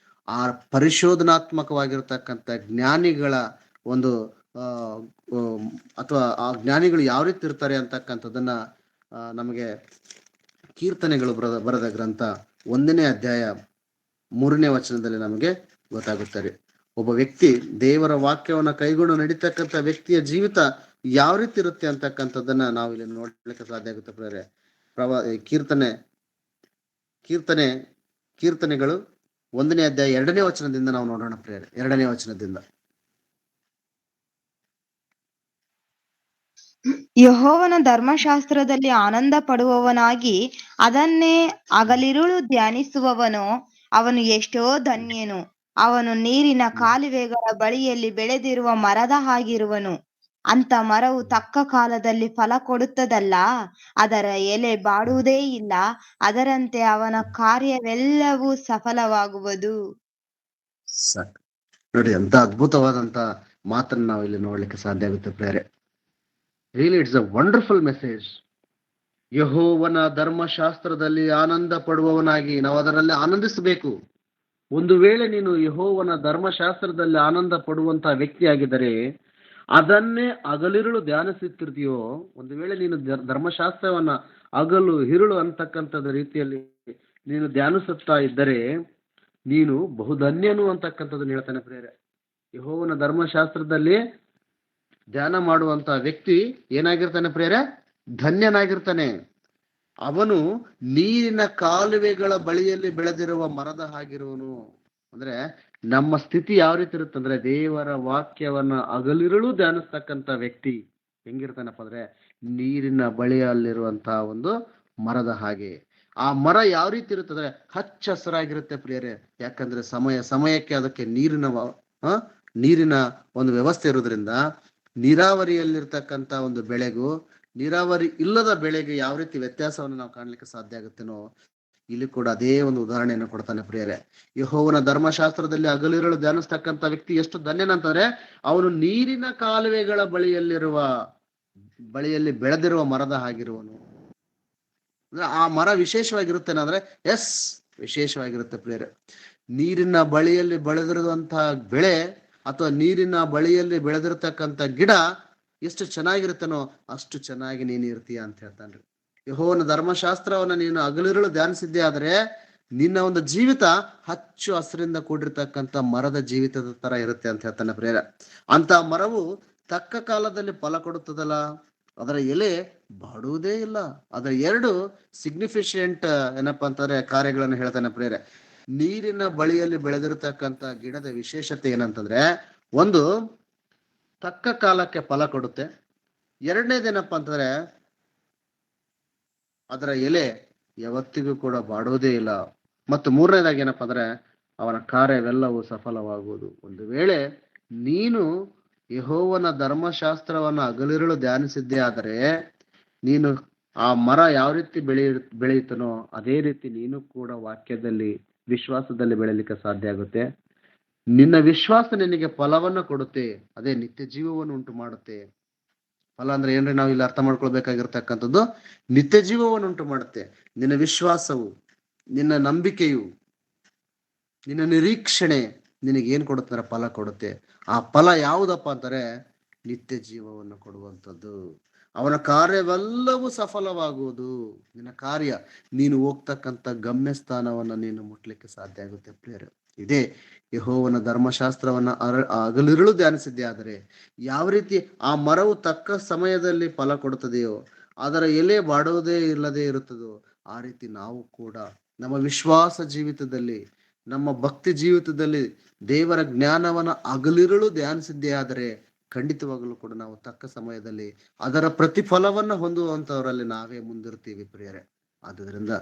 ಆ ಪರಿಶೋಧನಾತ್ಮಕವಾಗಿರ್ತಕ್ಕಂಥ ಜ್ಞಾನಿಗಳ ಒಂದು ಅಥವಾ ಆ ಜ್ಞಾನಿಗಳು ಯಾವ ರೀತಿ ಇರ್ತಾರೆ ಅಂತಕ್ಕಂಥದ್ದನ್ನ ನಮಗೆ ಕೀರ್ತನೆಗಳು ಬರೆದ ಗ್ರಂಥ 1ನೇ ಅಧ್ಯಾಯ 3ನೇ ವಚನದಲ್ಲಿ ನಮಗೆ ಗೊತ್ತಾಗುತ್ತಾರೆ. ಒಬ್ಬ ವ್ಯಕ್ತಿ ದೇವರ ವಾಕ್ಯವನ್ನ ಕೈಗೊಂಡು ನಡೀತಕ್ಕಂಥ ವ್ಯಕ್ತಿಯ ಜೀವಿತ ಯಾವ ರೀತಿ ಇರುತ್ತೆ ಅಂತಕ್ಕಂಥದ್ದನ್ನ ನಾವು ಇಲ್ಲಿ ನೋಡ್ಲಿಕ್ಕೆ ಸಾಧ್ಯ ಆಗುತ್ತೆ ಪ್ರಿಯರೇ. ಕೀರ್ತನೆಗಳು 1ನೇ ಅಧ್ಯಾಯ 2ನೇ ವಚನದಿಂದ ನಾವು ನೋಡೋಣ ಪ್ರಿಯರೇ. 2ನೇ ವಚನದಿಂದ, ಯೆಹೋವನ ಧರ್ಮಶಾಸ್ತ್ರದಲ್ಲಿ ಆನಂದ ಪಡುವವನಾಗಿ ಅದನ್ನೇ ಹಗಲಿರುಳು ಧ್ಯಾನಿಸುವವನು ಅವನು ಎಷ್ಟೋ ಧನ್ಯನು. ಅವನು ನೀರಿನ ಕಾಲುವೆಗಳ ಬಳಿಯಲ್ಲಿ ಬೆಳೆದಿರುವ ಮರದ ಹಾಗಿರುವನು. ಅಂತ ಮರವು ತಕ್ಕ ಕಾಲದಲ್ಲಿ ಫಲ ಕೊಡುತ್ತದಲ್ಲ, ಅದರ ಎಲೆ ಬಾಡುವುದೇ ಇಲ್ಲ. ಅದರಂತೆ ಅವನ ಕಾರ್ಯವೆಲ್ಲವೂ ಸಫಲವಾಗುವುದು. ನೋಡಿ, ಅಂತ ಅದ್ಭುತವಾದಂತ ಮಾತನ್ನ ನಾವು ಇಲ್ಲಿ ನೋಡ್ಲಿಕ್ಕೆ ಸಾಧ್ಯ ಆಗುತ್ತೆ ಪ್ರಿಯರೇ. Really it's a wonderful message. ಯೆಹೋವನ ಧರ್ಮಶಾಸ್ತ್ರದಲ್ಲಿ ಆನಂದ ಪಡುವವನಾಗಿ ನಾವು ಅದರಲ್ಲಿ ಆನಂದಿಸಬೇಕು. ಒಂದು ವೇಳೆ ನೀನು ಯೆಹೋವನ ಧರ್ಮಶಾಸ್ತ್ರದಲ್ಲಿ ಆನಂದ ಪಡುವಂತ ವ್ಯಕ್ತಿಯಾಗಿದ್ದರೆ, ಅದನ್ನೇ ಹಗಲಿರುಳು ಧ್ಯಾನಿಸುತ್ತಿರ್ತೀಯೋ, ಒಂದು ವೇಳೆ ನೀನು ಧರ್ಮಶಾಸ್ತ್ರವನ್ನ ಹಗಲು ಹಿರುಳು ಅಂತಕ್ಕಂಥದ್ದು ರೀತಿಯಲ್ಲಿ ನೀನು ಧ್ಯಾನಿಸುತ್ತಾ ಇದ್ದರೆ ನೀನು ಬಹುಧನ್ಯನು ಅಂತಕ್ಕಂಥದ್ದನ್ನು ಹೇಳ್ತಾನೆ ಪ್ರಿಯರೇ. ಯೆಹೋವನ ಧರ್ಮಶಾಸ್ತ್ರದಲ್ಲಿ ಧ್ಯಾನ ಮಾಡುವಂತ ವ್ಯಕ್ತಿ ಏನಾಗಿರ್ತಾನೆ ಪ್ರಿಯರೇ? ಧನ್ಯನಾಗಿರ್ತಾನೆ. ಅವನು ನೀರಿನ ಕಾಲುವೆಗಳ ಬಳಿಯಲ್ಲಿ ಬೆಳೆದಿರುವ ಮರದ ಹಾಗಿರುವನು. ಅಂದ್ರೆ ನಮ್ಮ ಸ್ಥಿತಿ ಯಾವ ರೀತಿ ಇರುತ್ತಂದ್ರೆ, ದೇವರ ವಾಕ್ಯವನ್ನ ಹಗಲಿರುಳು ಧ್ಯಾನಿಸ್ತಕ್ಕಂಥ ವ್ಯಕ್ತಿ ಹೆಂಗಿರ್ತಾನಪ್ಪ ಅಂದ್ರೆ, ನೀರಿನ ಬಳಿಯಲ್ಲಿರುವಂತಹ ಒಂದು ಮರದ ಹಾಗೆ. ಆ ಮರ ಯಾವ ರೀತಿ ಇರುತ್ತಂದ್ರೆ ಹಚ್ಚ ಹಸಿರಾಗಿರುತ್ತೆ ಪ್ರಿಯರೇ. ಯಾಕಂದ್ರೆ ಸಮಯಕ್ಕೆ ಅದಕ್ಕೆ ನೀರಿನ ಒಂದು ವ್ಯವಸ್ಥೆ ಇರೋದ್ರಿಂದ, ನೀರಾವರಿಯಲ್ಲಿರ್ತಕ್ಕಂಥ ಒಂದು ಬೆಳೆಗೂ ನೀರಾವರಿ ಇಲ್ಲದ ಬೆಳೆಗೆ ಯಾವ ರೀತಿ ವ್ಯತ್ಯಾಸವನ್ನು ನಾವು ಕಾಣ್ಲಿಕ್ಕೆ ಸಾಧ್ಯ ಆಗುತ್ತೇನೋ, ಇಲ್ಲಿ ಕೂಡ ಅದೇ ಒಂದು ಉದಾಹರಣೆಯನ್ನು ಕೊಡ್ತಾನೆ ಪ್ರಿಯರೇ. ಯೆಹೋವನ ಧರ್ಮಶಾಸ್ತ್ರದಲ್ಲಿ ಹಗಲಿರುಳು ಧ್ಯಾನಿಸ್ತಕ್ಕಂಥ ವ್ಯಕ್ತಿ ಎಷ್ಟು ಧನ್ಯನಂತಂದ್ರೆ, ಅವನು ನೀರಿನ ಕಾಲುವೆಗಳ ಬಳಿಯಲ್ಲಿ ಬೆಳೆದಿರುವ ಮರದ ಹಾಗಿರುವನು. ಅಂದ್ರೆ ಆ ಮರ ವಿಶೇಷವಾಗಿರುತ್ತೇನೆ ಅಂದ್ರೆ, ವಿಶೇಷವಾಗಿರುತ್ತೆ ಪ್ರಿಯರೇ. ನೀರಿನ ಬಳಿಯಲ್ಲಿ ಬೆಳೆದಿರುವಂತಹ ಬೆಳೆ ಅಥವಾ ನೀರಿನ ಬಳಿಯಲ್ಲಿ ಬೆಳೆದಿರತಕ್ಕಂಥ ಗಿಡ ಎಷ್ಟು ಚೆನ್ನಾಗಿರುತ್ತೇನೋ ಅಷ್ಟು ಚೆನ್ನಾಗಿ ನೀನು ಇರ್ತೀಯ ಅಂತ ಹೇಳ್ತಾನ್ರಿ. ಯೆಹೋವನ ಧರ್ಮಶಾಸ್ತ್ರವನ್ನ ನೀನು ಹಗಲಿರುಳು ಧ್ಯಾನಿಸಿದ್ದೇ ಆದ್ರೆ ನಿನ್ನ ಒಂದು ಜೀವಿತ ಹಚ್ಚು ಹಸಿರಿಂದ ಕೂಡಿರ್ತಕ್ಕಂಥ ಮರದ ಜೀವಿತದ ತರ ಇರುತ್ತೆ ಅಂತ ಹೇಳ್ತಾನೆ ಪ್ರಿಯರೇ. ಅಂತ ಮರವು ತಕ್ಕ ಕಾಲದಲ್ಲಿ ಫಲ ಕೊಡುತ್ತದಲ್ಲ, ಅದರ ಎಲೆ ಬಾಡುವುದೇ ಇಲ್ಲ. ಅದರ 2 ಸಿಗ್ನಿಫಿಷಿಯಂಟ್ ಏನಪ್ಪಾ ಅಂತಂದ್ರೆ ಕಾರ್ಯಗಳನ್ನು ಹೇಳ್ತಾನೆ ಪ್ರಿಯರೇ. ನೀರಿನ ಬಳಿಯಲ್ಲಿ ಬೆಳೆದಿರತಕ್ಕಂಥ ಗಿಡದ ವಿಶೇಷತೆ ಏನಂತಂದ್ರೆ, ಒಂದು ತಕ್ಕ ಕಾಲಕ್ಕೆ ಫಲ ಕೊಡುತ್ತೆ. 2ನೇದೇನಪ್ಪಾ ಅಂತಂದ್ರೆ, ಅದರ ಎಲೆ ಯಾವತ್ತಿಗೂ ಕೂಡ ಬಾಡುವುದೇ ಇಲ್ಲ. ಮತ್ತು 3ನೇದಾಗಿ ಏನಪ್ಪಾ ಅಂದ್ರೆ, ಅವನ ಕಾರ್ಯವೆಲ್ಲವೂ ಸಫಲವಾಗುವುದು. ಒಂದು ವೇಳೆ ನೀನು ಯೆಹೋವನ ಧರ್ಮಶಾಸ್ತ್ರವನ್ನ ಹಗಲಿರುಳು ಧ್ಯಾನಿಸಿದ್ದೇ ಆದರೆ, ನೀನು ಆ ಮರ ಯಾವ ರೀತಿ ಬೆಳೆಯುತ್ತನೋ ಅದೇ ರೀತಿ ನೀನು ಕೂಡ ವಾಕ್ಯದಲ್ಲಿ ವಿಶ್ವಾಸದಲ್ಲಿ ಬೆಳೆಯಲಿಕ್ಕೆ ಸಾಧ್ಯ ಆಗುತ್ತೆ. ನಿನ್ನ ವಿಶ್ವಾಸ ನಿನಗೆ ಫಲವನ್ನ ಕೊಡುತ್ತೆ. ಅದೇ ನಿತ್ಯ ಜೀವವನ್ನು ಉಂಟು ಮಾಡುತ್ತೆ. ಫಲ ಅಂದ್ರೆ ಏನ್ರಿ, ನಾವು ಇಲ್ಲಿ ಅರ್ಥ ಮಾಡ್ಕೊಳ್ಬೇಕಾಗಿರ್ತಕ್ಕಂಥದ್ದು, ನಿತ್ಯ ಜೀವವನ್ನು ಉಂಟು ಮಾಡುತ್ತೆ. ನಿನ್ನ ವಿಶ್ವಾಸವು, ನಿನ್ನ ನಂಬಿಕೆಯು, ನಿನ್ನ ನಿರೀಕ್ಷಣೆ ನಿನಗೆ ಏನ್ ಕೊಡುತ್ತೆ ಅಂದ್ರೆ ಫಲ ಕೊಡುತ್ತೆ. ಆ ಫಲ ಯಾವುದಪ್ಪ ಅಂತಾರೆ, ನಿತ್ಯ ಜೀವವನ್ನು ಕೊಡುವಂಥದ್ದು. ಅವನ ಕಾರ್ಯವೆಲ್ಲವೂ ಸಫಲವಾಗುವುದು. ನಿನ್ನ ಕಾರ್ಯ, ನೀನು ಹೋಗ್ತಕ್ಕಂಥ ಗಮ್ಯ ಸ್ಥಾನವನ್ನ ನೀನು ಮುಟ್ಲಿಕ್ಕೆ ಸಾಧ್ಯ ಆಗುತ್ತೆ ಪ್ರಿಯರೇ. ಇದೇ ಯೆಹೋವನ ಧರ್ಮಶಾಸ್ತ್ರವನ್ನ ಹಗಲಿರುಳು ಧ್ಯಾನಿಸಿದ್ದೆ ಆದರೆ ಯಾವ ರೀತಿ ಆ ಮರವು ತಕ್ಕ ಸಮಯದಲ್ಲಿ ಫಲ ಕೊಡುತ್ತದೆಯೋ, ಅದರ ಎಲೆ ಬಾಡುವುದೇ ಇಲ್ಲದೆ ಇರುತ್ತದೋ, ಆ ರೀತಿ ನಾವು ಕೂಡ ನಮ್ಮ ವಿಶ್ವಾಸ ಜೀವಿತದಲ್ಲಿ, ನಮ್ಮ ಭಕ್ತಿ ಜೀವಿತದಲ್ಲಿ ದೇವರ ಜ್ಞಾನವನ್ನ ಹಗಲಿರುಳು ಧ್ಯಾನಿಸಿದ್ದೇ ಆದರೆ ಖಂಡಿತವಾಗಲೂ ಕೂಡ ನಾವು ತಕ್ಕ ಸಮಯದಲ್ಲಿ ಅದರ ಪ್ರತಿಫಲವನ್ನ ಹೊಂದುವಂತವರಲ್ಲಿ ನಾವೇ ಮುಂದಿರ್ತೀವಿ ಪ್ರಿಯರೇ. ಆದುದರಿಂದ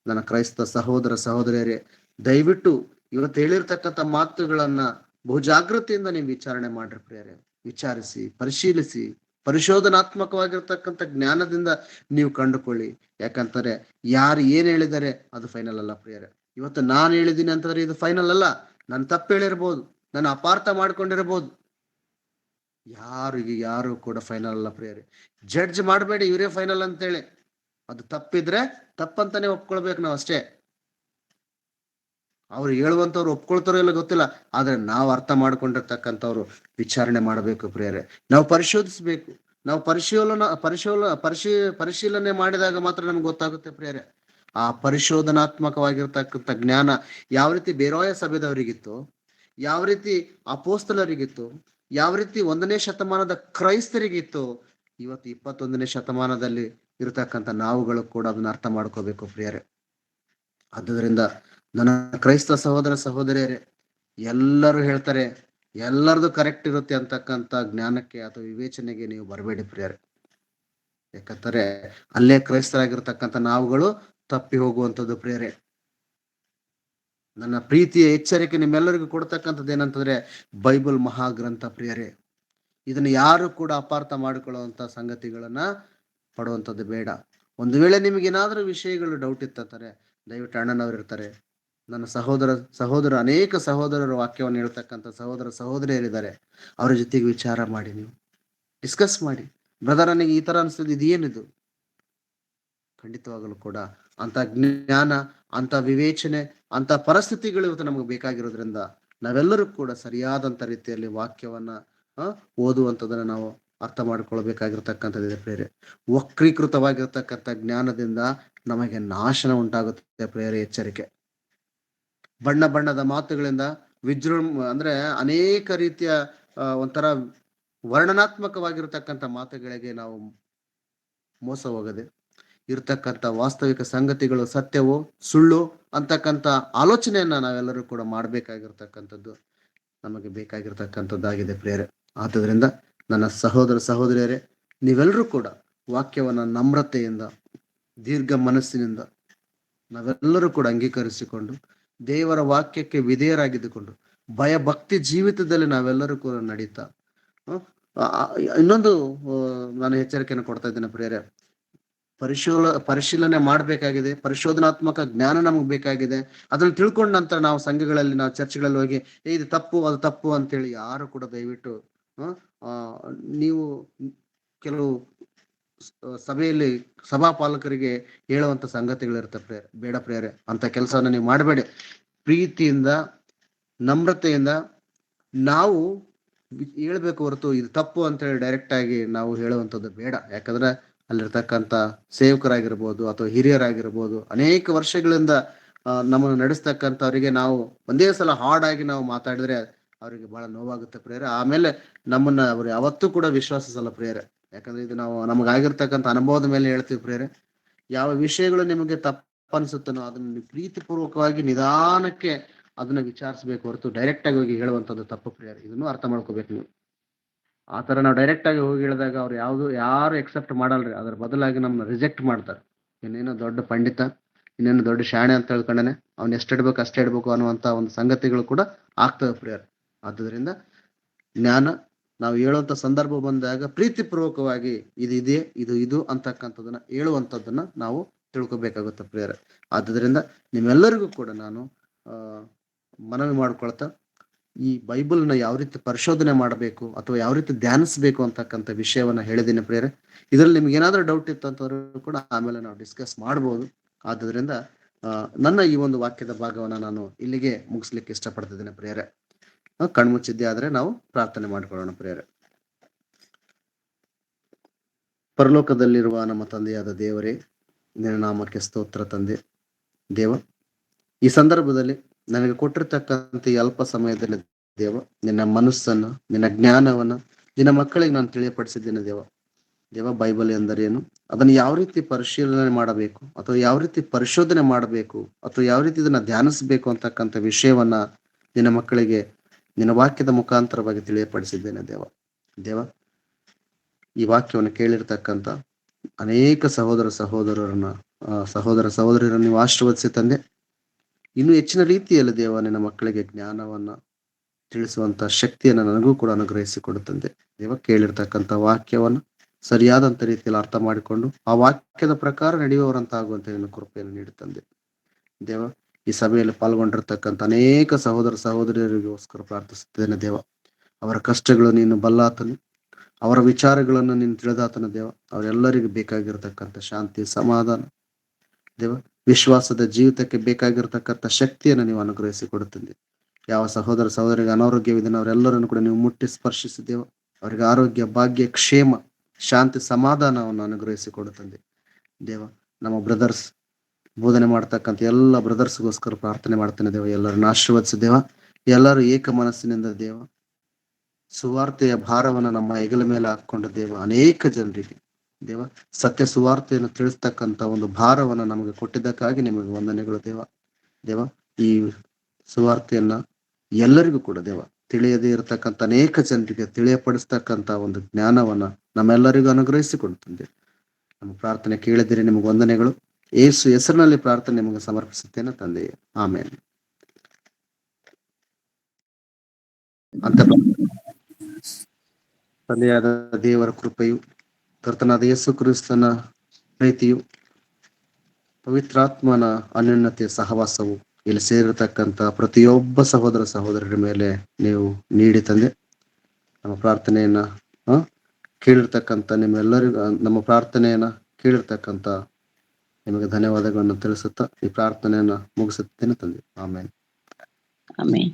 ನನ್ನ ಕ್ರೈಸ್ತ ಸಹೋದರ ಸಹೋದರಿಯರೇ, ದಯವಿಟ್ಟು ಇವತ್ತು ಹೇಳಿರ್ತಕ್ಕಂಥ ಮಾತುಗಳನ್ನ ಬಹು ಜಾಗೃತಿಯಿಂದ ನೀವು ವಿಚಾರಣೆ ಮಾಡ್ರಿ ಪ್ರಿಯರೇ. ವಿಚಾರಿಸಿ, ಪರಿಶೀಲಿಸಿ, ಪರಿಶೋಧನಾತ್ಮಕವಾಗಿರ್ತಕ್ಕಂಥ ಜ್ಞಾನದಿಂದ ನೀವು ಕಂಡುಕೊಳ್ಳಿ. ಯಾಕಂತಾರೆ ಯಾರು ಏನ್ ಹೇಳಿದರೆ ಅದು ಫೈನಲ್ ಅಲ್ಲ ಪ್ರಿಯರೇ. ಇವತ್ತು ನಾನು ಹೇಳಿದ್ದೀನಿ ಅಂತಂದ್ರೆ ಇದು ಫೈನಲ್ ಅಲ್ಲ. ನಾನು ತಪ್ಪು ಹೇಳಿರ್ಬೋದು, ನಾನು ಅಪಾರ್ಥ ಮಾಡ್ಕೊಂಡಿರ್ಬೋದು. ಯಾರು ಕೂಡ ಫೈನಲ್ ಅಲ್ಲ ಪ್ರಿಯರೇ. ಜಡ್ಜ್ ಮಾಡಬೇಡಿ ಇವರೇ ಫೈನಲ್ ಅಂತೇಳಿ. ಅದು ತಪ್ಪಿದ್ರೆ ತಪ್ಪಂತಾನೆ ಒಪ್ಕೊಳ್ಬೇಕು ನಾವು ಅಷ್ಟೇ. ಅವ್ರು ಹೇಳುವಂತವ್ರು ಒಪ್ಕೊಳ್ತಾರೋ ಇಲ್ಲ ಗೊತ್ತಿಲ್ಲ, ಆದ್ರೆ ನಾವು ಅರ್ಥ ಮಾಡ್ಕೊಂಡಿರ್ತಕ್ಕಂಥವ್ರು ವಿಚಾರಣೆ ಮಾಡಬೇಕು ಪ್ರಿಯರೇ. ನಾವು ಪರಿಶೋಧಿಸ್ಬೇಕು. ನಾವು ಪರಿಶೀಲನೆ ಮಾಡಿದಾಗ ಮಾತ್ರ ನಮ್ಗೆ ಗೊತ್ತಾಗುತ್ತೆ ಪ್ರಿಯರೇ. ಆ ಪರಿಶೋಧನಾತ್ಮಕವಾಗಿರ್ತಕ್ಕಂಥ ಜ್ಞಾನ ಯಾವ ರೀತಿ ಬೇರೋಯ ಸಭೆದವರಿಗಿತ್ತು, ಯಾವ ರೀತಿ ಅಪೋಸ್ತಲರಿಗಿತ್ತು, ಯಾವ ರೀತಿ 1ನೇ ಶತಮಾನದ ಕ್ರೈಸ್ತರಿಗಿತ್ತು, ಇವತ್ತು 21ನೇ ಶತಮಾನದಲ್ಲಿ ಇರತಕ್ಕಂಥ ನಾವುಗಳು ಕೂಡ ಅದನ್ನ ಅರ್ಥ ಮಾಡ್ಕೋಬೇಕು ಪ್ರಿಯರೇ. ಆದುದರಿಂದ ನನ್ನ ಕ್ರೈಸ್ತ ಸಹೋದರ ಸಹೋದರಿಯರೇ, ಎಲ್ಲರೂ ಹೇಳ್ತಾರೆ ಎಲ್ಲರದು ಕರೆಕ್ಟ್ ಇರುತ್ತೆ ಅಂತಕ್ಕಂಥ ಜ್ಞಾನಕ್ಕೆ ಅಥವಾ ವಿವೇಚನೆಗೆ ನೀವು ಬರಬೇಡಿ ಪ್ರಿಯರೇ. ಯಾಕಂತಾರೆ ಅಲ್ಲೇ ಕ್ರೈಸ್ತರಾಗಿರ್ತಕ್ಕಂಥ ನಾವುಗಳು ತಪ್ಪಿ ಹೋಗುವಂಥದ್ದು ಪ್ರಿಯರೇ. ನನ್ನ ಪ್ರೀತಿಯ ಎಚ್ಚರಿಕೆ ನಿಮ್ಮೆಲ್ಲರಿಗೂ ಕೊಡ್ತಕ್ಕಂಥದ್ದು ಏನಂತಂದ್ರೆ ಬೈಬಲ್ ಮಹಾಗ್ರಂಥ ಪ್ರಿಯರೇ. ಇದನ್ನು ಯಾರು ಕೂಡ ಅಪಾರ್ಥ ಮಾಡಿಕೊಳ್ಳುವಂತ ಸಂಗತಿಗಳನ್ನ ಪಡುವಂಥದ್ದು ಬೇಡ. ಒಂದು ವೇಳೆ ನಿಮ್ಗೆ ಏನಾದ್ರೂ ವಿಷಯಗಳು ಡೌಟ್ ಇತ್ತಂತಾರೆ, ದಯವಿಟ್ಟು ಅಣ್ಣನವ್ರು ಇರ್ತಾರೆ, ನನ್ನ ಸಹೋದರ ಅನೇಕ ಸಹೋದರರು ವಾಕ್ಯವನ್ನು ಹೇಳ್ತಕ್ಕಂಥ ಸಹೋದರ ಸಹೋದರಿಯರಿದ್ದಾರೆ, ಅವರ ಜೊತೆಗೆ ವಿಚಾರ ಮಾಡಿ, ನೀವು ಡಿಸ್ಕಸ್ ಮಾಡಿ. ಬ್ರದರ್, ನನಗೆ ಈ ತರ ಅನಿಸ್ತದೆ, ಇದೇನಿದು? ಖಂಡಿತವಾಗಲು ಕೂಡ ಅಂತ ಜ್ಞಾನ, ಅಂತ ವಿವೇಚನೆ, ಅಂತ ಪರಿಸ್ಥಿತಿಗಳು ಇವತ್ತು ನಮಗೆ ಬೇಕಾಗಿರೋದ್ರಿಂದ ನಾವೆಲ್ಲರೂ ಕೂಡ ಸರಿಯಾದಂತ ರೀತಿಯಲ್ಲಿ ವಾಕ್ಯವನ್ನ ಓದುವಂಥದ್ದನ್ನ ನಾವು ಅರ್ಥ ಮಾಡ್ಕೊಳ್ಬೇಕಾಗಿರ್ತಕ್ಕಂಥದ್ದಿದೆ ಪ್ರೇರೆ. ವಕ್ರೀಕೃತವಾಗಿರ್ತಕ್ಕಂಥ ಜ್ಞಾನದಿಂದ ನಮಗೆ ನಾಶನ ಉಂಟಾಗುತ್ತೆ ಪ್ರೇರೆ. ಎಚ್ಚರಿಕೆ. ಬಣ್ಣ ಬಣ್ಣದ ಮಾತುಗಳಿಂದ ಅಂದ್ರೆ ಅನೇಕ ರೀತಿಯ ಒಂಥರ ವರ್ಣನಾತ್ಮಕವಾಗಿರ್ತಕ್ಕಂಥ ಮಾತುಗಳಿಗೆ ನಾವು ಮೋಸ ಹೋಗದೆ ಇರ್ತಕ್ಕಂಥ ವಾಸ್ತವಿಕ ಸಂಗತಿಗಳು ಸತ್ಯವೋ ಸುಳ್ಳು ಅಂತಕ್ಕಂಥ ಆಲೋಚನೆಯನ್ನ ನಾವೆಲ್ಲರೂ ಕೂಡ ಮಾಡ್ಬೇಕಾಗಿರ್ತಕ್ಕಂಥದ್ದು ನಮಗೆ ಬೇಕಾಗಿರ್ತಕ್ಕಂಥದ್ದಾಗಿದೆ ಪ್ರೇರೆ. ಆದುದರಿಂದ ನನ್ನ ಸಹೋದರ ಸಹೋದರಿಯರೇ, ನೀವೆಲ್ಲರೂ ಕೂಡ ವಾಕ್ಯವನ್ನ ನಮ್ರತೆಯಿಂದ, ದೀರ್ಘ ಮನಸ್ಸಿನಿಂದ ನಾವೆಲ್ಲರೂ ಕೂಡ ಅಂಗೀಕರಿಸಿಕೊಂಡು ದೇವರ ವಾಕ್ಯಕ್ಕೆ ವಿಧೇಯರಾಗಿದ್ದುಕೊಂಡು ಭಯ ಭಕ್ತಿ ಜೀವಿತದಲ್ಲಿ ನಾವೆಲ್ಲರೂ ಕೂಡ ನಡೀತಾ ಇನ್ನೊಂದು ನಾನು ಎಚ್ಚರಿಕೆಯನ್ನು ಕೊಡ್ತಾ ಇದ್ದೇನೆ ಪ್ರಿಯರೇ. ಪರಿಶೀಲನೆ ಮಾಡ್ಬೇಕಾಗಿದೆ, ಪರಿಶೋಧನಾತ್ಮಕ ಜ್ಞಾನ ನಮಗೆ ಬೇಕಾಗಿದೆ. ಅದನ್ನು ತಿಳ್ಕೊಂಡ ನಂತರ ನಾವು ಸಂಘಗಳಲ್ಲಿ, ನಾವು ಚರ್ಚ್ಗಳಲ್ಲಿ ಹೋಗಿ ಇದು ತಪ್ಪು ಅದು ತಪ್ಪು ಅಂತೇಳಿ ಯಾರು ಕೂಡ ದಯವಿಟ್ಟು ನೀವು ಕೆಲವು ಸಭೆಯಲ್ಲಿ ಸಭಾಪಾಲಕರಿಗೆ ಹೇಳುವಂತ ಸಂಗತಿಗಳಿರ್ತವೆ, ಬೇಡ ಪ್ರಿಯರೇ. ಅಂತ ಕೆಲಸವನ್ನ ನೀವು ಮಾಡಬೇಡಿ. ಪ್ರೀತಿಯಿಂದ, ನಮ್ರತೆಯಿಂದ ನಾವು ಹೇಳ್ಬೇಕು ಹೊರತು ಇದು ತಪ್ಪು ಅಂತೇಳಿ ಡೈರೆಕ್ಟ್ ಆಗಿ ನಾವು ಹೇಳುವಂಥದ್ದು ಬೇಡ. ಯಾಕಂದ್ರೆ ಅಲ್ಲಿರ್ತಕ್ಕಂಥ ಸೇವಕರಾಗಿರ್ಬೋದು ಅಥವಾ ಹಿರಿಯರಾಗಿರ್ಬೋದು, ಅನೇಕ ವರ್ಷಗಳಿಂದ ನಮ್ಮನ್ನು ನಡೆಸ್ತಕ್ಕಂಥವ್ರಿಗೆ ನಾವು ಒಂದೇ ಸಲ ಹಾರ್ಡ್ ನಾವು ಮಾತಾಡಿದ್ರೆ ಅವರಿಗೆ ಬಹಳ ನೋವಾಗುತ್ತೆ ಪ್ರಿಯರೇ. ಆಮೇಲೆ ನಮ್ಮನ್ನ ಅವ್ರು ಯಾವತ್ತೂ ಕೂಡ ವಿಶ್ವಾಸಿಸಲ್ಲ ಪ್ರಿಯರೇ. ಯಾಕಂದ್ರೆ ಇದು ನಾವು ನಮಗಾಗಿರ್ತಕ್ಕಂಥ ಅನುಭವದ ಮೇಲೆ ಹೇಳ್ತೀವಿ ಪ್ರಿಯರೇ. ಯಾವ ವಿಷಯಗಳು ನಿಮಗೆ ತಪ್ಪನ್ಸುತ್ತನೋ ಅದನ್ನ ಪ್ರೀತಿಪೂರ್ವಕವಾಗಿ ನಿಧಾನಕ್ಕೆ ಅದನ್ನ ವಿಚಾರಿಸ್ಬೇಕು ಹೊರತು ಡೈರೆಕ್ಟ್ ಆಗಿ ಹೋಗಿ ಹೇಳುವಂಥದ್ದು ತಪ್ಪು ಪ್ರಿಯರೇ. ಇದನ್ನು ಅರ್ಥ ಮಾಡ್ಕೋಬೇಕು ನೀವು. ಆ ತರ ನಾವು ಡೈರೆಕ್ಟ್ ಆಗಿ ಹೋಗಿ ಹೇಳಿದಾಗ ಅವ್ರು ಯಾರು ಎಕ್ಸೆಪ್ಟ್ ಮಾಡಲ್ರಿ. ಅದ್ರ ಬದಲಾಗಿ ನಮ್ಮನ್ನ ರಿಜೆಕ್ಟ್ ಮಾಡ್ತಾರೆ. ಇನ್ನೇನೋ ದೊಡ್ಡ ಪಂಡಿತ, ಇನ್ನೇನು ದೊಡ್ಡ ಶಾಣೆ ಅಂತ ಹೇಳ್ಕೊಂಡೇನೆ ಅವ್ನು ಎಷ್ಟಿಡ್ಬೇಕು ಅಷ್ಟೇ ಇಡ್ಬೇಕು ಅನ್ನುವಂತ ಒಂದು ಸಂಗತಿಗಳು ಕೂಡ ಆಗ್ತವೆ ಪ್ರಿಯರ್. ಆದುದರಿಂದ ಜ್ಞಾನ ನಾವು ಹೇಳುವಂತ ಸಂದರ್ಭ ಬಂದಾಗ ಪ್ರೀತಿಪೂರ್ವಕವಾಗಿ ಇದು ಇದು ಅಂತಕ್ಕಂಥದನ್ನ ಹೇಳುವಂಥದ್ದನ್ನ ನಾವು ತಿಳ್ಕೊಬೇಕಾಗುತ್ತೆ ಪ್ರಿಯರೇ. ಆದುದರಿಂದ ನಿಮ್ಮೆಲ್ಲರಿಗೂ ಕೂಡ ನಾನು ಮನವಿ ಮಾಡ್ಕೊಳ್ತಾ ಈ ಬೈಬಲ್ನ ಯಾವ ರೀತಿ ಪರಿಶೋಧನೆ ಮಾಡಬೇಕು ಅಥವಾ ಯಾವ ರೀತಿ ಧ್ಯಾನಿಸ್ಬೇಕು ಅಂತಕ್ಕಂಥ ವಿಷಯವನ್ನ ಹೇಳಿದ್ದೀನಿ ಪ್ರಿಯರೇ. ಇದರಲ್ಲಿ ನಿಮ್ಗೆ ಏನಾದ್ರೂ ಡೌಟ್ ಇತ್ತು ಅಂತಂದ್ರೂ ಕೂಡ ಆಮೇಲೆ ನಾವು ಡಿಸ್ಕಸ್ ಮಾಡ್ಬೋದು. ಆದುದರಿಂದ ನನ್ನ ಈ ಒಂದು ವಾಕ್ಯದ ಭಾಗವನ್ನ ನಾನು ಇಲ್ಲಿಗೆ ಮುಗಿಸ್ಲಿಕ್ಕೆ ಇಷ್ಟಪಡ್ತಿದ್ದೇನೆ ಪ್ರಿಯರೇ. ಕಣ್ಮುಚ್ಚಿದ್ದೆ ಆದ್ರೆ ನಾವು ಪ್ರಾರ್ಥನೆ ಮಾಡ್ಕೊಳ್ಳೋಣ ಪ್ರಿಯರೇ. ಪರಲೋಕದಲ್ಲಿರುವ ನಮ್ಮ ತಂದೆಯಾದ ದೇವರೇ, ನಿನ್ನ ನಾಮಕ್ಕೆ ಸ್ತೋತ್ರ ತಂದೆ. ದೇವ, ಈ ಸಂದರ್ಭದಲ್ಲಿ ನನಗೆ ಕೊಟ್ಟಿರ್ತಕ್ಕಂಥ ಈ ಅಲ್ಪ ಸಮಯದಲ್ಲಿ ದೇವ, ನಿನ್ನ ಮನಸ್ಸನ್ನು, ನಿನ್ನ ಜ್ಞಾನವನ್ನ ನಿನ್ನ ಮಕ್ಕಳಿಗೆ ನಾನು ತಿಳಿಯಪಡಿಸಿದ್ದೇನೆ ದೇವ. ಬೈಬಲ್ ಎಂದರೇನು, ಅದನ್ನು ಯಾವ ರೀತಿ ಪರಿಶೀಲನೆ ಮಾಡಬೇಕು ಅಥವಾ ಯಾವ ರೀತಿ ಪರಿಶೋಧನೆ ಮಾಡಬೇಕು ಅಥವಾ ಯಾವ ರೀತಿ ಇದನ್ನ ಧ್ಯಾನಿಸ್ಬೇಕು ಅಂತಕ್ಕಂಥ ವಿಷಯವನ್ನ ನಿನ್ನ ಮಕ್ಕಳಿಗೆ ನಿನ್ನ ವಾಕ್ಯದ ಮುಖಾಂತರವಾಗಿ ತಿಳಿಯಪಡಿಸಿದ್ದೇನೆ ದೇವ. ಈ ವಾಕ್ಯವನ್ನು ಕೇಳಿರ್ತಕ್ಕಂಥ ಅನೇಕ ಸಹೋದರ ಸಹೋದರಿಯರನ್ನು ನೀವು ಆಶೀರ್ವದಿಸಿ ತಂದೆ. ಇನ್ನು ಹೆಚ್ಚಿನ ರೀತಿಯಲ್ಲಿ ದೇವ ನಿನ್ನ ಮಕ್ಕಳಿಗೆ ಜ್ಞಾನವನ್ನ ತಿಳಿಸುವಂತ ಶಕ್ತಿಯನ್ನು ನನಗೂ ಕೂಡ ಅನುಗ್ರಹಿಸಿಕೊಡುತ್ತಂದೆ ದೇವ. ಕೇಳಿರ್ತಕ್ಕಂಥ ವಾಕ್ಯವನ್ನ ಸರಿಯಾದಂತ ರೀತಿಯಲ್ಲಿ ಅರ್ಥ ಮಾಡಿಕೊಂಡು ಆ ವಾಕ್ಯದ ಪ್ರಕಾರ ನಡೆಯುವವರಂತಾಗುವಂತ ನಿನ್ನ ಕೃಪೆಯನ್ನು ನೀಡುತ್ತಂದೆ ದೇವ. ಈ ಸಭೆಯಲ್ಲಿ ಪಾಲ್ಗೊಂಡಿರ್ತಕ್ಕಂಥ ಅನೇಕ ಸಹೋದರ ಸಹೋದರಿಯರಿಗೋಸ್ಕರ ಪ್ರಾರ್ಥಿಸುತ್ತೇನೆ ದೇವ. ಅವರ ಕಷ್ಟಗಳು ನೀನು ಬಲ್ಲಾತನು, ಅವರ ವಿಚಾರಗಳನ್ನು ನೀನು ತಿಳಿದಾತನ ದೇವ. ಅವರೆಲ್ಲರಿಗೂ ಬೇಕಾಗಿರ್ತಕ್ಕಂಥ ಶಾಂತಿ, ಸಮಾಧಾನ ದೇವ, ವಿಶ್ವಾಸದ ಜೀವಿತಕ್ಕೆ ಬೇಕಾಗಿರ್ತಕ್ಕಂಥ ಶಕ್ತಿಯನ್ನು ನೀವು ಅನುಗ್ರಹಿಸಿ ಕೊಡುತ್ತಂದೆ. ಯಾವ ಸಹೋದರ ಸಹೋದರಿಗೆ ಅನಾರೋಗ್ಯವಿದೆ ಅವರೆಲ್ಲರನ್ನು ಕೂಡ ನೀವು ಮುಟ್ಟಿ ಸ್ಪರ್ಶಿಸಿದ್ದೇವೆ. ಅವರಿಗೆ ಆರೋಗ್ಯ, ಭಾಗ್ಯ, ಕ್ಷೇಮ, ಶಾಂತಿ, ಸಮಾಧಾನವನ್ನು ಅನುಗ್ರಹಿಸಿ ಕೊಡುತ್ತಂದೆ ದೇವ. ನಮ್ಮ ಬ್ರದರ್ಸ್ ಬೋಧನೆ ಮಾಡ್ತಕ್ಕಂಥ ಎಲ್ಲ ಬ್ರದರ್ಸ್ಗೋಸ್ಕರ ಪ್ರಾರ್ಥನೆ ಮಾಡ್ತೇನೆ ದೇವ. ಎಲ್ಲರನ್ನ ಆಶೀರ್ವದಿಸಿ ದೇವ. ಎಲ್ಲರೂ ಏಕ ಮನಸ್ಸಿನಿಂದ ದೇವ ಸುವಾರ್ತೆಯ ಭಾರವನ್ನು ನಮ್ಮ ಹೆಗಲ ಮೇಲೆ ಹಾಕೊಂಡು ದೇವ ಅನೇಕ ಜನರಿಗೆ ದೇವ ಸತ್ಯ ಸುವಾರ್ತೆಯನ್ನು ತಿಳಿಸ್ತಕ್ಕಂತ ಒಂದು ಭಾರವನ್ನು ನಮಗೆ ಕೊಟ್ಟಿದ್ದಕ್ಕಾಗಿ ನಿಮಗೆ ವಂದನೆಗಳು ದೇವ. ದೇವ ಈ ಸುವಾರ್ತೆಯನ್ನ ಎಲ್ಲರಿಗೂ ಕೂಡ ದೇವ ತಿಳಿಯದೇ ಇರತಕ್ಕಂತ ಅನೇಕ ಜನರಿಗೆ ತಿಳಿಯಪಡಿಸ್ತಕ್ಕಂತ ಒಂದು ಜ್ಞಾನವನ್ನ ನಮ್ಮೆಲ್ಲರಿಗೂ ಅನುಗ್ರಹಿಸಿಕೊಡ್ತಂದೆ. ನಮ್ಮ ಪ್ರಾರ್ಥನೆ ಕೇಳಿದಿರಿ, ನಿಮಗೆ ವಂದನೆಗಳು. ಯೇಸು ಹೆಸರಿನಲ್ಲಿ ಪ್ರಾರ್ಥನೆ ನಿಮಗೆ ಸಮರ್ಪಿಸುತ್ತೇನೆ ತಂದೆಯೇ, ಆಮೇಲೆ ಅಂತ ತಂದೆಯಾದ ದೇವರ ಕೃಪೆಯು, ಕರ್ತನಾದ ಯೇಸು ಕ್ರಿಸ್ತನ ಪ್ರೀತಿಯು, ಪವಿತ್ರಾತ್ಮನ ಅನ್ಯೋನ್ಯತೆಯ ಸಹವಾಸವು ಇಲ್ಲಿ ಸೇರಿರತಕ್ಕಂತ ಪ್ರತಿಯೊಬ್ಬ ಸಹೋದರ ಸಹೋದರರ ಮೇಲೆ ನೀವು ನೀಡಿ ತಂದೆ. ನಮ್ಮ ಪ್ರಾರ್ಥನೆಯನ್ನ ಕೇಳಿರ್ತಕ್ಕಂಥ ನಿಮ್ಮೆಲ್ಲರಿಗೂ, ನಮ್ಮ ಪ್ರಾರ್ಥನೆಯನ್ನ ಕೇಳಿರ್ತಕ್ಕಂಥ ನಿಮಗೆ ಧನ್ಯವಾದಗಳನ್ನು ತಿಳಿಸುತ್ತಾ ಈ ಪ್ರಾರ್ಥನೆಯನ್ನ ಮುಗಿಸುತ್ತೇನೆ ತಂದೆ. ಆಮೇಲೆ ಆಮೇನ್.